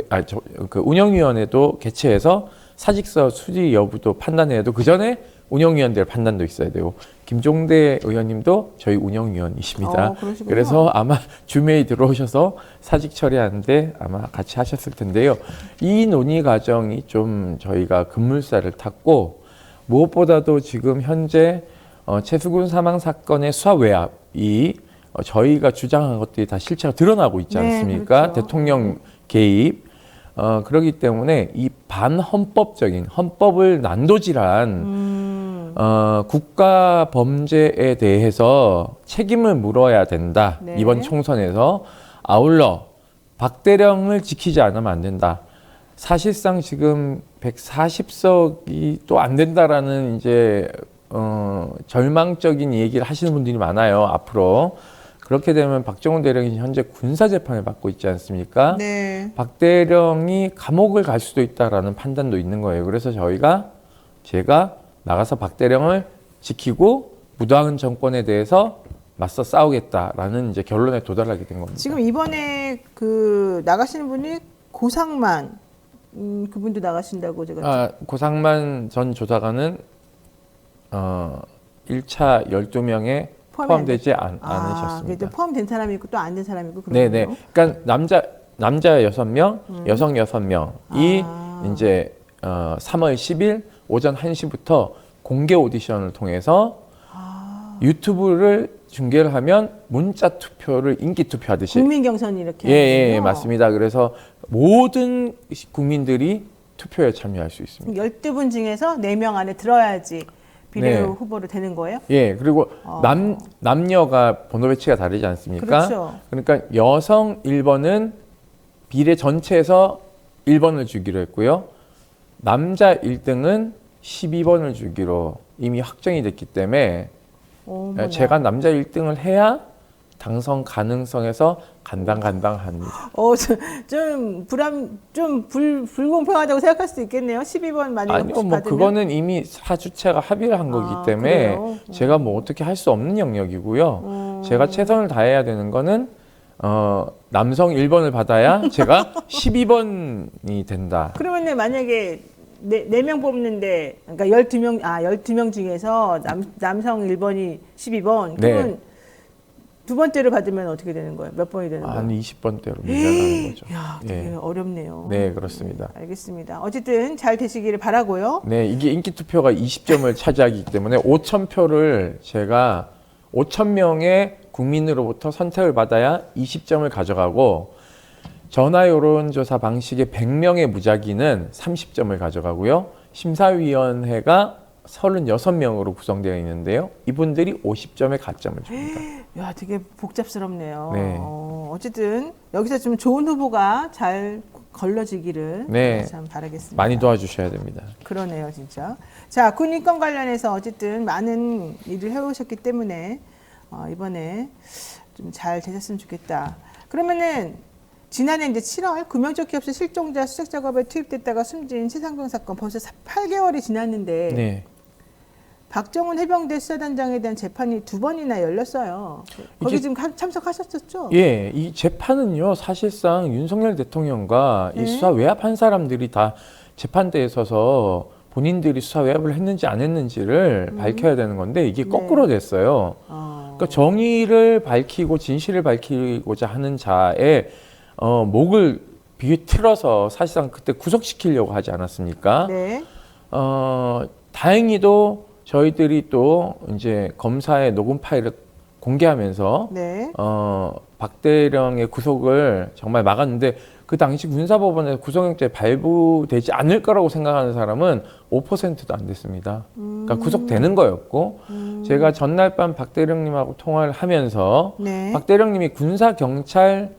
[SPEAKER 10] 그 운영위원회도 개최해서 사직서 수리 여부도 판단해야 되고 그 전에 운영위원들 판단도 있어야 되고 김종대 의원님도 저희 운영위원이십니다.
[SPEAKER 1] 그러시군요.
[SPEAKER 10] 그래서 아마 주메이 들어오셔서 사직 처리하는데 아마 같이 하셨을 텐데요. 이 논의 과정이 좀 저희가 급물살을 탔고 무엇보다도 지금 현재 최수근 사망 사건의 수사 외압이 저희가 주장한 것들이 다 실체가 드러나고 있지 않습니까?
[SPEAKER 1] 네, 그렇죠.
[SPEAKER 10] 대통령 개입. 그렇기 때문에 이 반헌법적인 헌법을 난도질한 국가 범죄에 대해서 책임을 물어야 된다.
[SPEAKER 1] 네.
[SPEAKER 10] 이번 총선에서 아울러 박대령을 지키지 않으면 안 된다. 사실상 지금 140석이 또 안 된다라는 이제 절망적인 얘기를 하시는 분들이 많아요. 앞으로. 그렇게 되면 박정훈 대령이 현재 군사재판을 받고 있지 않습니까?
[SPEAKER 1] 네.
[SPEAKER 10] 박 대령이 감옥을 갈 수도 있다라는 판단도 있는 거예요. 그래서 제가 나가서 박 대령을 지키고 무당한 정권에 대해서 맞서 싸우겠다라는 이제 결론에 도달하게 된 겁니다.
[SPEAKER 1] 지금 이번에 그 나가시는 분이 고상만 그분도 나가신다고 제가
[SPEAKER 10] 고상만 전 조사관은 1차 12명에 포함되지 않으셨습니다.
[SPEAKER 1] 그래도 포함된 사람이 있고 또 안 된 사람이 있고 그런
[SPEAKER 10] 네네.
[SPEAKER 1] 거예요?
[SPEAKER 10] 그러니까 남자 6명, 여성 6명이 이제 3월 10일 오전 1시부터 공개 오디션을 통해서 유튜브를 중계를 하면 문자 투표를 인기 투표하듯이
[SPEAKER 1] 국민 경선 이렇게
[SPEAKER 10] 예, 맞습니다. 그래서 모든 국민들이 투표에 참여할 수 있습니다.
[SPEAKER 1] 12분 중에서 4명 안에 들어야지 비례
[SPEAKER 10] 네.
[SPEAKER 1] 후보로 되는 거예요?
[SPEAKER 10] 예, 그리고 남녀가 번호 배치가 다르지 않습니까?
[SPEAKER 1] 그렇죠.
[SPEAKER 10] 그러니까 여성 1번은 비례 전체에서 1번을 주기로 했고요. 남자 1등은 12번을 주기로 이미 확정이 됐기 때문에
[SPEAKER 1] 어머나.
[SPEAKER 10] 제가 남자 1등을 해야 당선 가능성에서 간당간당합니다.
[SPEAKER 1] 좀 불공평하다고 생각할 수도 있겠네요. 12번 만약에
[SPEAKER 10] 아니요,
[SPEAKER 1] 혹시
[SPEAKER 10] 뭐
[SPEAKER 1] 받으면
[SPEAKER 10] 그거는 이미 사주체가 합의를 한 거기 때문에
[SPEAKER 1] 그래요?
[SPEAKER 10] 제가 뭐 어떻게 할 수 없는 영역이고요. 제가 최선을 다해야 되는 거는 남성 1번을 받아야 제가 12번이 된다.
[SPEAKER 1] 그러면 만약에 4명 뽑는데 그러니까 12명 중에서 남성 1번이 12번 그러면
[SPEAKER 10] 네.
[SPEAKER 1] 두 번째를 받으면 어떻게 되는 거예요? 몇 번이 되는 거예요?
[SPEAKER 10] 한 20번대로 밀려나는 거죠.
[SPEAKER 1] 야, 되게
[SPEAKER 10] 예.
[SPEAKER 1] 어렵네요.
[SPEAKER 10] 네, 그렇습니다.
[SPEAKER 1] 알겠습니다. 어쨌든 잘 되시기를 바라고요.
[SPEAKER 10] 네, 이게 인기 투표가 20점을 차지하기 때문에 5,000표를 제가 5천 명의 국민으로부터 선택을 받아야 20점을 가져가고 전화 여론조사 방식의 100명의 무작위는 30점을 가져가고요. 심사위원회가 36명으로 구성되어 있는데요. 이분들이 50점의 가점을 줍니다.
[SPEAKER 1] 야, 되게 복잡스럽네요.
[SPEAKER 10] 네.
[SPEAKER 1] 어쨌든 여기서 좀 좋은 후보가 잘 걸러지기를
[SPEAKER 10] 네.
[SPEAKER 1] 참 바라겠습니다.
[SPEAKER 10] 많이 도와주셔야 됩니다.
[SPEAKER 1] 그러네요, 진짜. 자, 군인권 관련해서 어쨌든 많은 일을 해오셨기 때문에 이번에 좀 잘 되셨으면 좋겠다. 그러면은 지난해 이제 7월 구명조 기업체 실종자 수색 작업에 투입됐다가 숨진 최상병 사건 벌써 8개월이 지났는데
[SPEAKER 10] 네.
[SPEAKER 1] 박정훈 해병대 수사단장에 대한 재판이 2번이나 열렸어요. 거기
[SPEAKER 10] 이제-
[SPEAKER 1] 지금 참석하셨었죠?
[SPEAKER 10] 예, 이 재판은요 사실상 윤석열 대통령과
[SPEAKER 1] 네.
[SPEAKER 10] 이 수사 외압한 사람들이 다 재판대에 서서 본인들이 수사 외압을 했는지 안 했는지를 밝혀야 되는 건데 이게
[SPEAKER 1] 네.
[SPEAKER 10] 거꾸로 됐어요. 그러니까 정의를 밝히고 진실을 밝히고자 하는 자의 목을 비틀어서 사실상 그때 구속시키려고 하지 않았습니까?
[SPEAKER 1] 네.
[SPEAKER 10] 다행히도 저희들이 또 이제 검사의 녹음 파일을 공개하면서
[SPEAKER 1] 네.
[SPEAKER 10] 박대령의 구속을 정말 막았는데 그 당시 군사법원에서 구속영장이 발부되지 않을 거라고 생각하는 사람은 5%도 안 됐습니다. 그러니까 구속되는 거였고 제가 전날 밤 박대령님하고 통화를 하면서
[SPEAKER 1] 네.
[SPEAKER 10] 박대령님이 군사경찰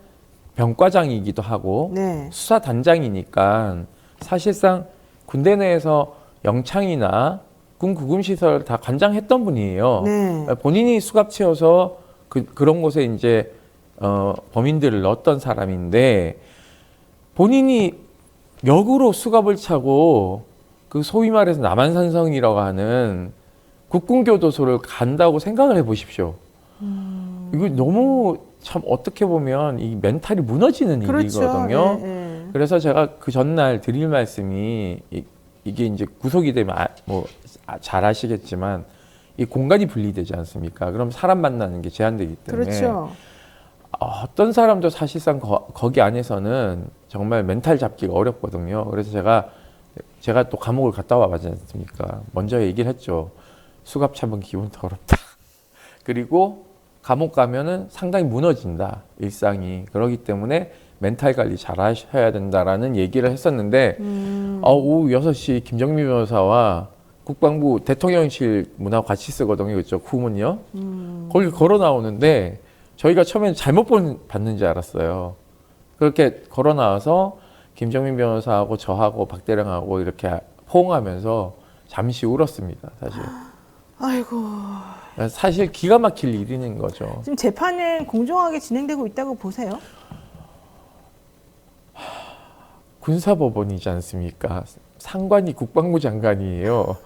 [SPEAKER 10] 병과장이기도 하고
[SPEAKER 1] 네.
[SPEAKER 10] 수사단장이니까 사실상 군대 내에서 영창이나 군 구금시설 다 관장했던 분이에요.
[SPEAKER 1] 네.
[SPEAKER 10] 본인이 수갑채워서 그런 곳에 이제 범인들을 넣었던 사람인데 본인이 역으로 수갑을 차고 그 소위 말해서 남한산성이라고 하는 국군교도소를 간다고 생각을 해보십시오. 이거 너무 참 어떻게 보면 이 멘탈이 무너지는
[SPEAKER 1] 그렇죠.
[SPEAKER 10] 일이거든요.
[SPEAKER 1] 네, 네.
[SPEAKER 10] 그래서 제가 그 전날 드릴 말씀이 이게 이제 구속이 되면 잘 아시겠지만 이 공간이 분리되지 않습니까? 그럼 사람 만나는 게 제한되기 때문에
[SPEAKER 1] 그렇죠.
[SPEAKER 10] 어떤 사람도 사실상 거기 안에서는 정말 멘탈 잡기가 어렵거든요. 그래서 제가 또 감옥을 갔다 와봤지 않습니까? 먼저 얘기를 했죠. 수갑 차면 기분 더럽다. 그리고 감옥 가면은 상당히 무너진다. 일상이. 그렇기 때문에 멘탈 관리 잘 하셔야 된다라는 얘기를 했었는데 오후 6시 김정민 변호사와 국방부 대통령실 문하고 같이 쓰거든요. 그쪽 후문요. 거기 걸어 나오는데 저희가 처음엔 잘못 받는 줄 알았어요. 그렇게 걸어 나와서 김정민 변호사하고 저하고 박대령하고 이렇게 포옹하면서 잠시 울었습니다. 사실.
[SPEAKER 1] 아이고.
[SPEAKER 10] 사실 기가 막힐 일인 거죠.
[SPEAKER 1] 지금 재판은 공정하게 진행되고 있다고 보세요?
[SPEAKER 10] 군사법원이지 않습니까? 상관이 국방부 장관이에요.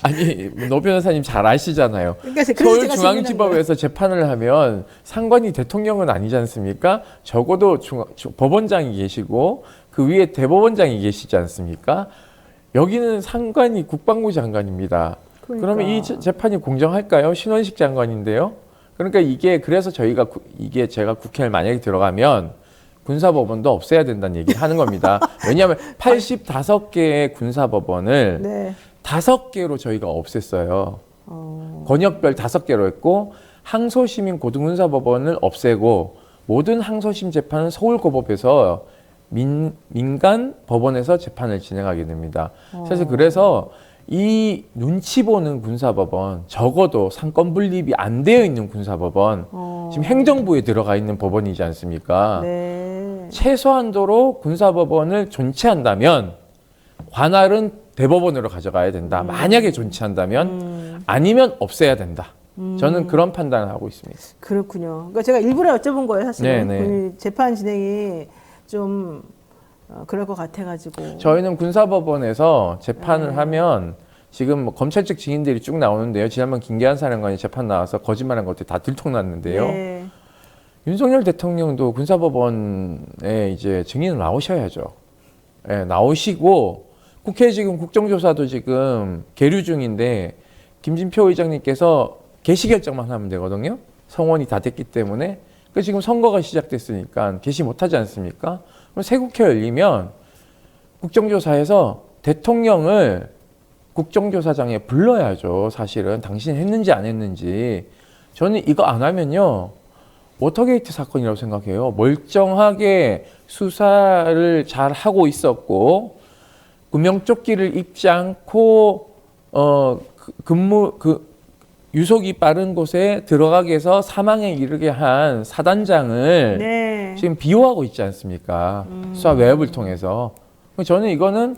[SPEAKER 10] 아니 노 변호사님 잘 아시잖아요.
[SPEAKER 1] 그러니까 그래서 제가
[SPEAKER 10] 서울중앙지법에서 재판을 하면 상관이 대통령은 아니지 않습니까? 적어도 법원장이 계시고 그 위에 대법원장이 계시지 않습니까? 여기는 상관이 국방부 장관입니다. 그러면 이 재판이 공정할까요? 신원식 장관인데요. 그러니까 그래서 이게 제가 국회를 만약에 들어가면 군사법원도 없애야 된다는 얘기를 하는 겁니다. 왜냐하면 85개의 군사법원을
[SPEAKER 1] 네.
[SPEAKER 10] 5개로 저희가 없앴어요. 권역별 5개로 했고 항소시민 고등군사법원을 없애고 모든 항소심 재판은 서울고법에서 민간 법원에서 재판을 진행하게 됩니다. 사실 그래서 이 눈치 보는 군사법원, 적어도 상권 분립이 안 되어 있는 군사법원, 지금 행정부에 들어가 있는 법원이지 않습니까?
[SPEAKER 1] 네.
[SPEAKER 10] 최소한도로 군사법원을 존치한다면 관할은 대법원으로 가져가야 된다. 만약에 존치한다면 아니면 없애야 된다. 저는 그런 판단을 하고 있습니다.
[SPEAKER 1] 그렇군요. 그러니까 제가 일부러 여쭤본 거예요, 사실은.
[SPEAKER 10] 네네.
[SPEAKER 1] 재판 진행이 좀 그럴 것 같아가지고.
[SPEAKER 10] 저희는 군사법원에서 재판을 하면 지금 뭐 검찰 측 증인들이 쭉 나오는데요. 지난번 김계한 사령관이 재판 나와서 거짓말한 것들이 다 들통났는데요.
[SPEAKER 1] 네.
[SPEAKER 10] 윤석열 대통령도 군사법원에 이제 증인을 나오셔야죠. 네, 나오시고 국회 지금 국정조사도 지금 계류 중인데 김진표 의장님께서 개시 결정만 하면 되거든요. 성원이 다 됐기 때문에. 그 지금 선거가 시작됐으니까 개시 못하지 않습니까? 그럼 새 국회 열리면 국정조사에서 대통령을 국정조사장에 불러야죠. 사실은 당신 했는지 안 했는지. 저는 이거 안 하면요. 워터게이트 사건이라고 생각해요. 멀쩡하게 수사를 잘 하고 있었고 구명조끼를 입지 않고 유속이 빠른 곳에 들어가게 해서 사망에 이르게 한 사단장을
[SPEAKER 1] 네.
[SPEAKER 10] 지금 비호하고 있지 않습니까? 수사 외압을 통해서. 저는 이거는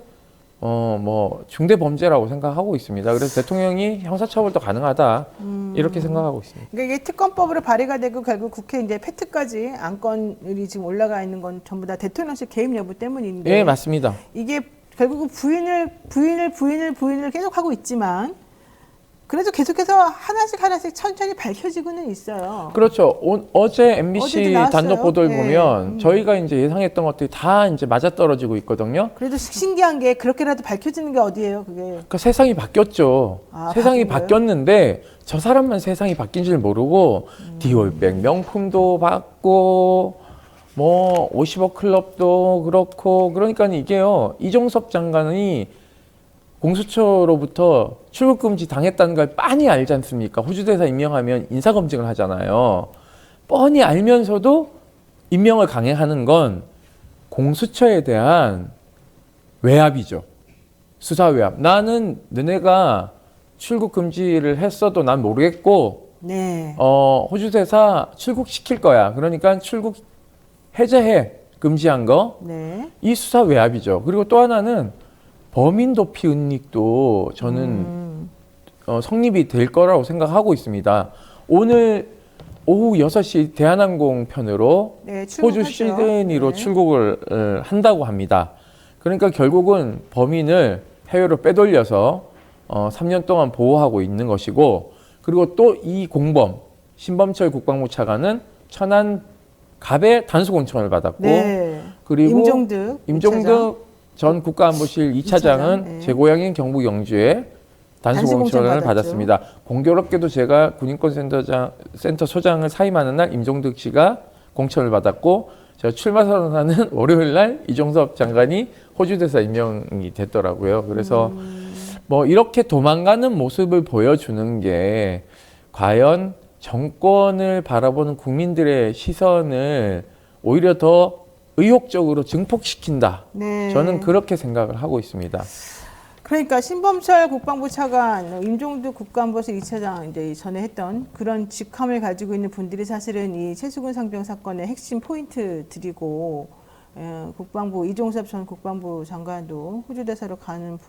[SPEAKER 10] 뭐 중대 범죄라고 생각하고 있습니다. 그래서 대통령이 형사처벌도 가능하다 이렇게 생각하고 있습니다.
[SPEAKER 1] 그러니까 이게 특검법으로 발의가 되고 결국 국회 이제 패트까지 안건이 지금 올라가 있는 건 전부 다 대통령실 개입 여부 때문인데.
[SPEAKER 10] 네, 맞습니다.
[SPEAKER 1] 이게 결국은 부인을 계속 하고 있지만 그래도 계속해서 하나씩 천천히 밝혀지고는 있어요.
[SPEAKER 10] 그렇죠. 어제
[SPEAKER 1] 어제도
[SPEAKER 10] MBC
[SPEAKER 1] 나왔어요.
[SPEAKER 10] 단독 보도를
[SPEAKER 1] 네.
[SPEAKER 10] 보면 저희가 이제 예상했던 것들이 다 이제 맞아떨어지고 있거든요.
[SPEAKER 1] 그래도 신기한 게 그렇게라도 밝혀지는 게 어디예요, 그게?
[SPEAKER 10] 그러니까 세상이 바뀌었죠.
[SPEAKER 1] 아,
[SPEAKER 10] 세상이
[SPEAKER 1] 바뀐 거예요?
[SPEAKER 10] 바뀌었는데 저 사람만 세상이 바뀐 줄 모르고 디올백 명품도 받고 뭐 50억 클럽도 그렇고 그러니까 이게요. 이종섭 장관이 공수처로부터 출국 금지 당했다는 걸 뻔히 알지 않습니까? 호주 대사 임명하면 인사 검증을 하잖아요. 뻔히 알면서도 임명을 강행하는 건 공수처에 대한 외압이죠. 수사 외압. 나는 너네가 출국 금지를 했어도 난 모르겠고
[SPEAKER 1] 네.
[SPEAKER 10] 호주 대사 출국시킬 거야. 그러니까 출국 해제해. 금지한 거.
[SPEAKER 1] 네.
[SPEAKER 10] 이 수사 외압이죠. 그리고 또 하나는 범인 도피 은닉도 저는 성립이 될 거라고 생각하고 있습니다. 오늘 오후 6시 대한항공 편으로
[SPEAKER 1] 네,
[SPEAKER 10] 호주
[SPEAKER 1] 출국하죠.
[SPEAKER 10] 시드니로
[SPEAKER 1] 네.
[SPEAKER 10] 출국을 한다고 합니다. 그러니까 결국은 범인을 해외로 빼돌려서 3년 동안 보호하고 있는 것이고 그리고 또 이 공범 신범철 국방부 차관은 천안 갑의 단수공천을 받았고
[SPEAKER 1] 네.
[SPEAKER 10] 그리고
[SPEAKER 1] 임종득
[SPEAKER 10] 전 국가안보실 2차장은
[SPEAKER 1] 네.
[SPEAKER 10] 제 고향인 경북 영주에 단수공천을
[SPEAKER 1] 받았죠.
[SPEAKER 10] 받았습니다. 공교롭게도 제가 군인권센터 소장을 사임하는 날 임종득 씨가 공천을 받았고 제가 출마 선언하는 월요일 날 이종섭 장관이 호주 대사 임명이 됐더라고요. 그래서 뭐 이렇게 도망가는 모습을 보여주는 게 과연 정권을 바라보는 국민들의 시선을 오히려 더 의욕적으로 증폭시킨다.
[SPEAKER 1] 네.
[SPEAKER 10] 저는 그렇게 생각을 하고 있습니다.
[SPEAKER 1] 그러니까 신범철 국방부 차관, 임종득 국가안보실 2차장 이제 전에 했던 그런 직함을 가지고 있는 분들이 사실은 이 최수근 상병 사건의 핵심 포인트들이고 국방부 이종섭 전 국방부 장관도 호주 대사로 가는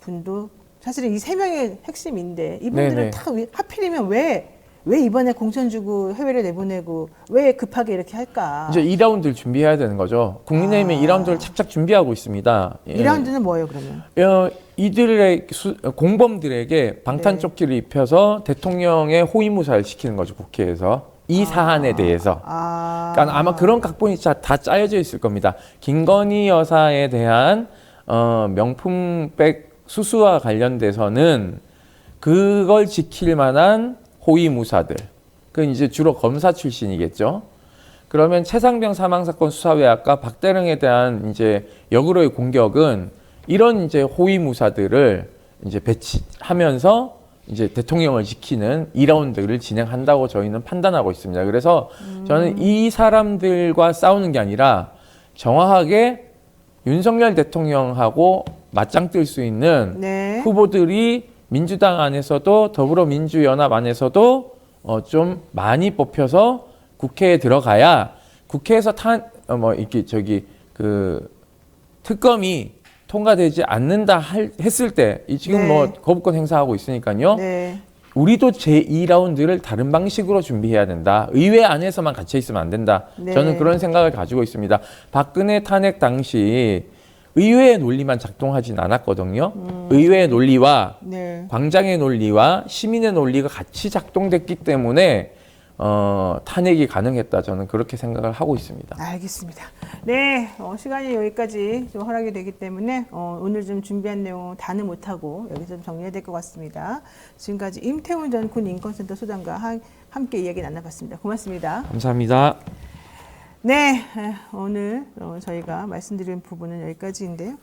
[SPEAKER 1] 분도 사실은 이 세 명의 핵심인데 이분들은
[SPEAKER 10] 네네.
[SPEAKER 1] 다 하필이면 왜 이번에 공천 주고 해외를 내보내고 왜 급하게 이렇게 할까?
[SPEAKER 10] 이제 2라운드를 준비해야 되는 거죠. 국민의힘이 2라운드를 착착 준비하고 있습니다.
[SPEAKER 1] 2라운드는 뭐예요, 그러면?
[SPEAKER 10] 이들의 공범들에게 방탄조끼를 입혀서 대통령의 호위무사를 시키는 거죠, 국회에서. 이 사안에 대해서. 그러니까 아마 그런 각본이 다 짜여져 있을 겁니다. 김건희 여사에 대한 명품백 수수와 관련돼서는 그걸 지킬 만한 호위무사들, 그 이제 주로 검사 출신이겠죠. 그러면 최상병 사망 사건 수사 외압과 박대령에 대한 이제 역으로의 공격은 이런 이제 호위무사들을 이제 배치하면서 이제 대통령을 지키는 2라운드를 진행한다고 저희는 판단하고 있습니다. 그래서 저는 이 사람들과 싸우는 게 아니라 정확하게 윤석열 대통령하고 맞짱 뜰 수 있는
[SPEAKER 1] 네.
[SPEAKER 10] 후보들이 민주당 안에서도 더불어민주연합 안에서도 좀 많이 뽑혀서 국회에 들어가야 국회에서 특검이 통과되지 않는다 했을 때 지금
[SPEAKER 1] 네.
[SPEAKER 10] 뭐 거부권 행사하고 있으니까요.
[SPEAKER 1] 네.
[SPEAKER 10] 우리도 제2라운드를 다른 방식으로 준비해야 된다. 의회 안에서만 갇혀 있으면 안 된다.
[SPEAKER 1] 네.
[SPEAKER 10] 저는 그런 생각을 가지고 있습니다. 박근혜 탄핵 당시 의회의 논리만 작동하진 않았거든요. 의회의 논리와
[SPEAKER 1] 네.
[SPEAKER 10] 광장의 논리와 시민의 논리가 같이 작동됐기 때문에 탄핵이 가능했다. 저는 그렇게 생각을 하고 있습니다.
[SPEAKER 1] 알겠습니다. 네, 시간이 여기까지 좀 허락이 되기 때문에 오늘 좀 준비한 내용 다는 못하고 여기서 좀 정리해야 될 것 같습니다. 지금까지 임태훈 전 군인권센터 소장과 함께 이야기 나눠봤습니다. 고맙습니다.
[SPEAKER 10] 감사합니다.
[SPEAKER 1] 네, 오늘 저희가 말씀드린 부분은 여기까지인데요.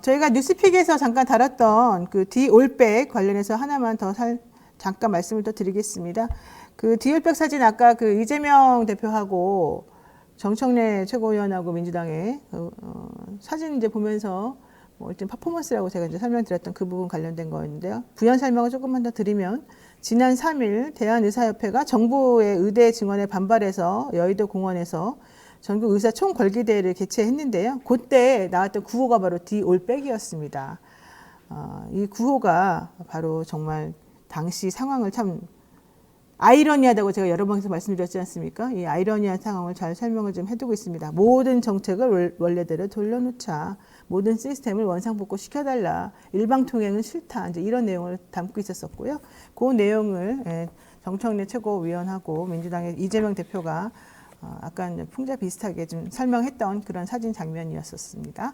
[SPEAKER 1] 저희가 뉴스픽에서 잠깐 다뤘던 그 디올백 관련해서 하나만 더 잠깐 말씀을 더 드리겠습니다. 그 디올백 사진 아까 그 이재명 대표하고 정청래 최고위원하고 민주당의 사진 이제 보면서 뭐 일단 퍼포먼스라고 제가 이제 설명드렸던 그 부분 관련된 거였는데요. 부연 설명을 조금만 더 드리면 지난 3일 대한의사협회가 정부의 의대 증원에 반발해서 여의도 공원에서 전국 의사 총궐기대회를 개최했는데요. 그때 나왔던 구호가 바로 디올백이었습니다. 이 구호가 바로 정말 당시 상황을 참 아이러니하다고 제가 여러 번에서 말씀드렸지 않습니까? 이 아이러니한 상황을 잘 설명을 좀 해두고 있습니다. 모든 정책을 원래대로 돌려놓자. 모든 시스템을 원상복구 시켜달라. 일방통행은 싫다. 이제 이런 내용을 담고 있었었고요. 그 내용을 정청래 최고위원하고 민주당의 이재명 대표가 약간 풍자 비슷하게 좀 설명했던 그런 사진 장면이었었습니다.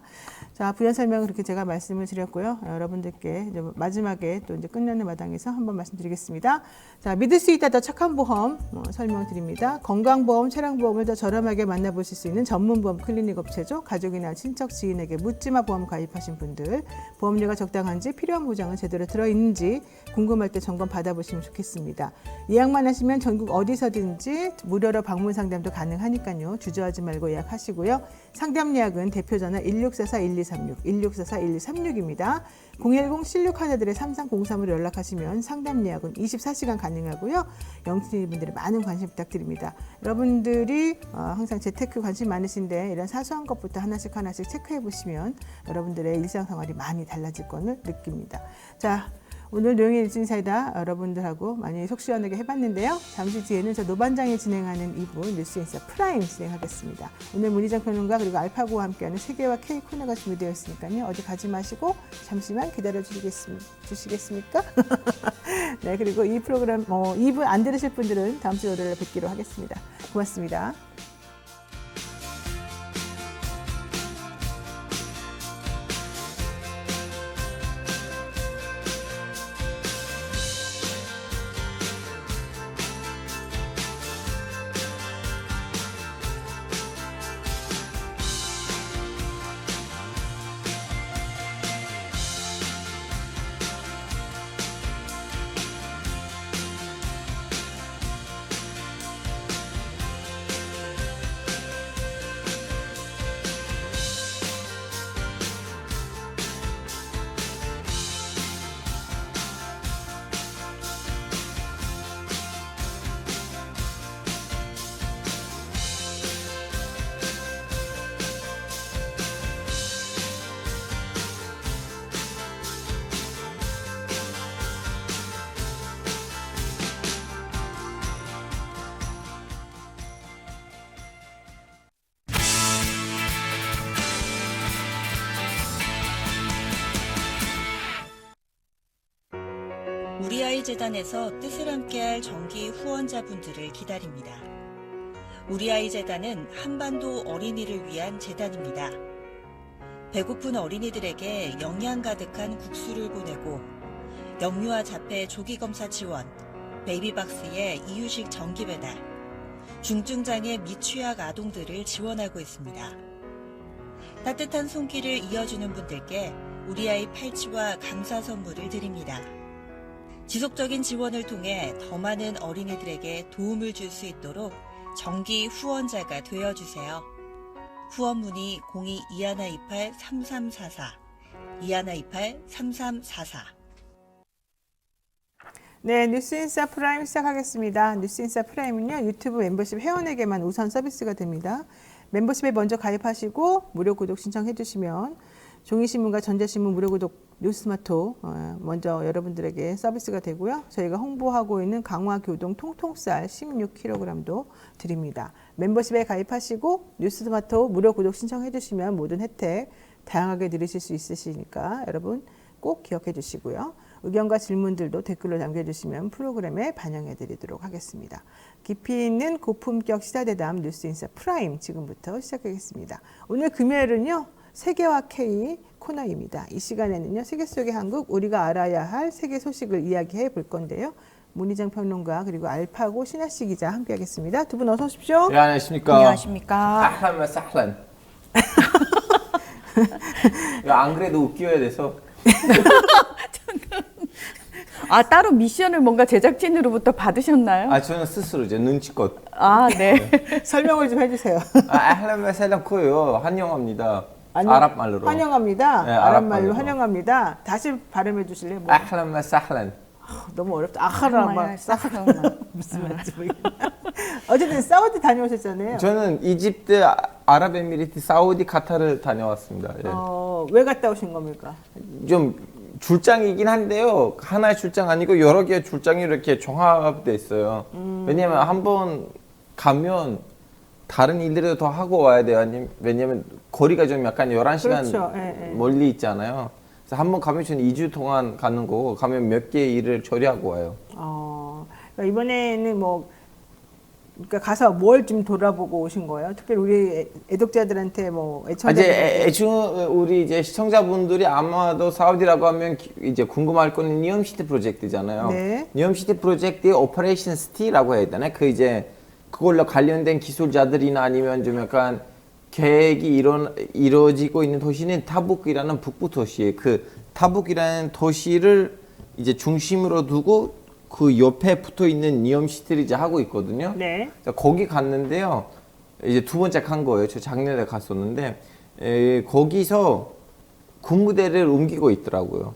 [SPEAKER 1] 자, 부연 설명은 그렇게 제가 말씀을 드렸고요. 여러분들께 이제 마지막에 또 이제 끝나는 마당에서 한번 말씀드리겠습니다. 자, 믿을 수 있다 더 착한 보험 설명드립니다. 건강보험, 차량보험을 더 저렴하게 만나보실 수 있는 전문보험 클리닉 업체죠. 가족이나 친척, 지인에게 묻지마 보험 가입하신 분들, 보험료가 적당한지 필요한 보장은 제대로 들어있는지 궁금할 때 점검 받아보시면 좋겠습니다. 예약만 하시면 전국 어디서든지 무료로 방문 상담도 가능하니까요. 주저하지 말고 예약하시고요. 상담 예약은 대표 전화 1644-1236, 1644-1236입니다. 010-16하나들의-3303으로 연락하시면 상담 예약은 24시간 가능하고요. 영신이분들의 많은 관심 부탁드립니다. 여러분들이 항상 재테크 관심 많으신데 이런 사소한 것부터 하나씩 체크해 보시면 여러분들의 일상생활이 많이 달라질 것을 느낍니다. 자, 오늘 노영의 일진사이다 여러분들하고 많이 속 시원하게 해봤는데요. 잠시 뒤에는 저 노반장이 진행하는 2부 뉴스인사 프라임 진행하겠습니다. 오늘 문희정 평론가 그리고 알파고와 함께하는 세계와 K 코너가 준비되어 있으니까요. 어디 가지 마시고 잠시만 기다려 주시겠습니까? 네, 그리고 이 프로그램 2부 안 들으실 분들은 다음 주 월요일에 뵙기로 하겠습니다. 고맙습니다.
[SPEAKER 11] 우리아이 재단에서 뜻을 함께할 정기 후원자분들을 기다립니다. 우리아이 재단은 한반도 어린이를 위한 재단입니다. 배고픈 어린이들에게 영양 가득한 국수를 보내고 영유아 자폐 조기검사 지원, 베이비박스의 이유식 정기 배달, 중증장애 미취학 아동들을 지원하고 있습니다. 따뜻한 손길을 이어주는 분들께 우리아이 팔찌와 감사 선물을 드립니다. 지속적인 지원을 통해 더 많은 어린이들에게 도움을 줄 수 있도록 정기 후원자가 되어주세요. 후원 문의 02-2128-3344, 2128-3344.
[SPEAKER 1] 네, 뉴스인사 프라임 시작하겠습니다. 뉴스인사 프라임은요, 유튜브 멤버십 회원에게만 우선 서비스가 됩니다. 멤버십에 먼저 가입하시고 무료 구독 신청해 주시면 종이신문과 전자신문 무료 구독 뉴스마토 먼저 여러분들에게 서비스가 되고요. 저희가 홍보하고 있는 강화교동 통통쌀 16kg도 드립니다. 멤버십에 가입하시고 뉴스마토 무료 구독 신청해 주시면 모든 혜택 다양하게 누리실 수 있으시니까 여러분 꼭 기억해 주시고요. 의견과 질문들도 댓글로 남겨주시면 프로그램에 반영해 드리도록 하겠습니다. 깊이 있는 고품격 시사대담 뉴스인사 프라임 지금부터 시작하겠습니다. 오늘 금요일은요. 세계와 K 코너입니다. 이 시간에는요. 세계 속의 한국 우리가 알아야 할 세계 소식을 이야기해 볼 건데요. 문희정 평론가 그리고 알파고 신하 씨 기자 함께하겠습니다. 두 분 어서 오십시오.
[SPEAKER 10] 네, 안녕하십니까.
[SPEAKER 8] 안녕하십니까.
[SPEAKER 10] 아ህlan wa sahlan. 안 그래도 웃겨야 돼서.
[SPEAKER 8] 아, 따로 미션을 뭔가 제작진으로부터 받으셨나요?
[SPEAKER 12] 아, 저는 스스로 이제 눈치껏.
[SPEAKER 8] 아, 네.
[SPEAKER 1] 설명을 좀 해주세요.
[SPEAKER 12] 아hlem ve selam 코요. 환영합니다. 아랍 말로.
[SPEAKER 1] 환영합니다.
[SPEAKER 12] 네,
[SPEAKER 1] 아랍
[SPEAKER 12] 아랍
[SPEAKER 1] 말로
[SPEAKER 12] 말로.
[SPEAKER 1] 환영합니다. 다시 발음해 주실래요? 뭐.
[SPEAKER 12] 아hlem ve sahlen.
[SPEAKER 1] 너무 어렵다. 아하라마 사하라마 무슨 말인지 모르겠네. 어쨌든 사우디 다녀오셨잖아요.
[SPEAKER 12] 저는 이집트, 아랍에미리트, 사우디, 카타르 다녀왔습니다. 예.
[SPEAKER 1] 왜 갔다 오신 겁니까?
[SPEAKER 12] 좀 출장이긴 한데요. 하나의 출장 아니고 여러 개의 출장이 이렇게 종합돼 있어요. 왜냐하면 한번 가면 다른 일들도 더 하고 와야 돼요. 왜냐하면 거리가 좀 약간 11시간
[SPEAKER 1] 그렇죠. 예, 예.
[SPEAKER 12] 멀리 있잖아요. 그래서 한번 가면 저는 2주 동안 가는 거고 가면 몇 개의 일을 처리하고 와요.
[SPEAKER 1] 그러니까 이번에는 뭐 그러니까 가서 뭘 좀 돌아보고 오신 거예요? 특별히 우리 애독자들한테 뭐
[SPEAKER 12] 애청 우리 이제 시청자분들이 아마도 사우디라고 하면 이제 궁금할 거는 니엄시티 프로젝트잖아요.
[SPEAKER 1] 네.
[SPEAKER 12] 니엄시티 프로젝트의 오퍼레이션 시티라고 해야 되나? 그 이제 그걸로 관련된 기술자들이나 아니면 좀 약간 계획이 이루어지고 있는 도시는 타북이라는 북부 도시예요. 그 타북이라는 도시를 이제 중심으로 두고 그 옆에 붙어 있는 니엄시티를 이제 하고 있거든요.
[SPEAKER 1] 네.
[SPEAKER 12] 거기 갔는데요. 이제 두 번째 간 거예요. 저 작년에 갔었는데 거기서 군부대를 옮기고 있더라고요.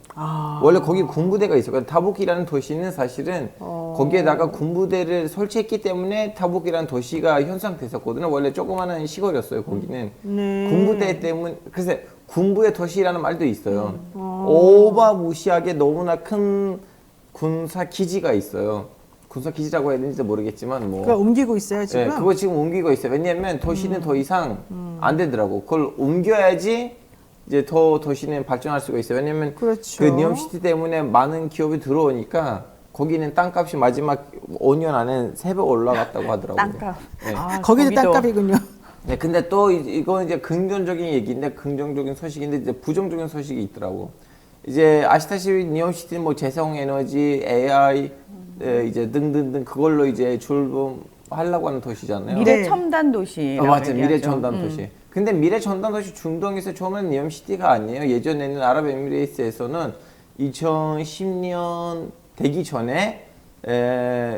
[SPEAKER 12] 원래 거기 군부대가 있어요. 그러니까 타북이라는 도시는 사실은 거기에다가 군부대를 설치했기 때문에 타북이라는 도시가 형성됐었거든요. 원래 조그마한 시골이었어요. 거기는 군부대 때문에. 그래서 군부의 도시라는 말도 있어요. 어마무시하게 너무나 큰 군사 기지가 있어요. 군사 기지라고 해야 되는지 모르겠지만 뭐.
[SPEAKER 1] 그거 옮기고 있어요 지금?
[SPEAKER 12] 네, 그거 지금 옮기고 있어요. 왜냐하면 도시는 더 이상 안 되더라고. 그걸 옮겨야지 이제 더 도시는 발전할 수가 있어요. 왜냐하면
[SPEAKER 1] 그렇죠.
[SPEAKER 12] 그 니엄시티 때문에 많은 기업이 들어오니까 거기는 땅값이 마지막 5년 안에 3배 올라갔다고 하더라고요.
[SPEAKER 8] 땅값.
[SPEAKER 12] 네.
[SPEAKER 1] 거기도 땅값이군요.
[SPEAKER 12] 네, 근데 또 이건 이제 긍정적인 얘기인데 긍정적인 소식인데 이제 부정적인 소식이 있더라고. 이제 아시다시피 니엄시티는 뭐 재생에너지, AI 이제 등등등 그걸로 이제 출범하려고 하는 도시잖아요.
[SPEAKER 8] 미래 첨단 도시.
[SPEAKER 12] 맞아요. 미래 첨단 도시. 근데 미래 첨단 도시 중동에서 처음에는 니엄시티가 아니에요. 예전에는 아랍에미레이트에서는 2010년 되기 전에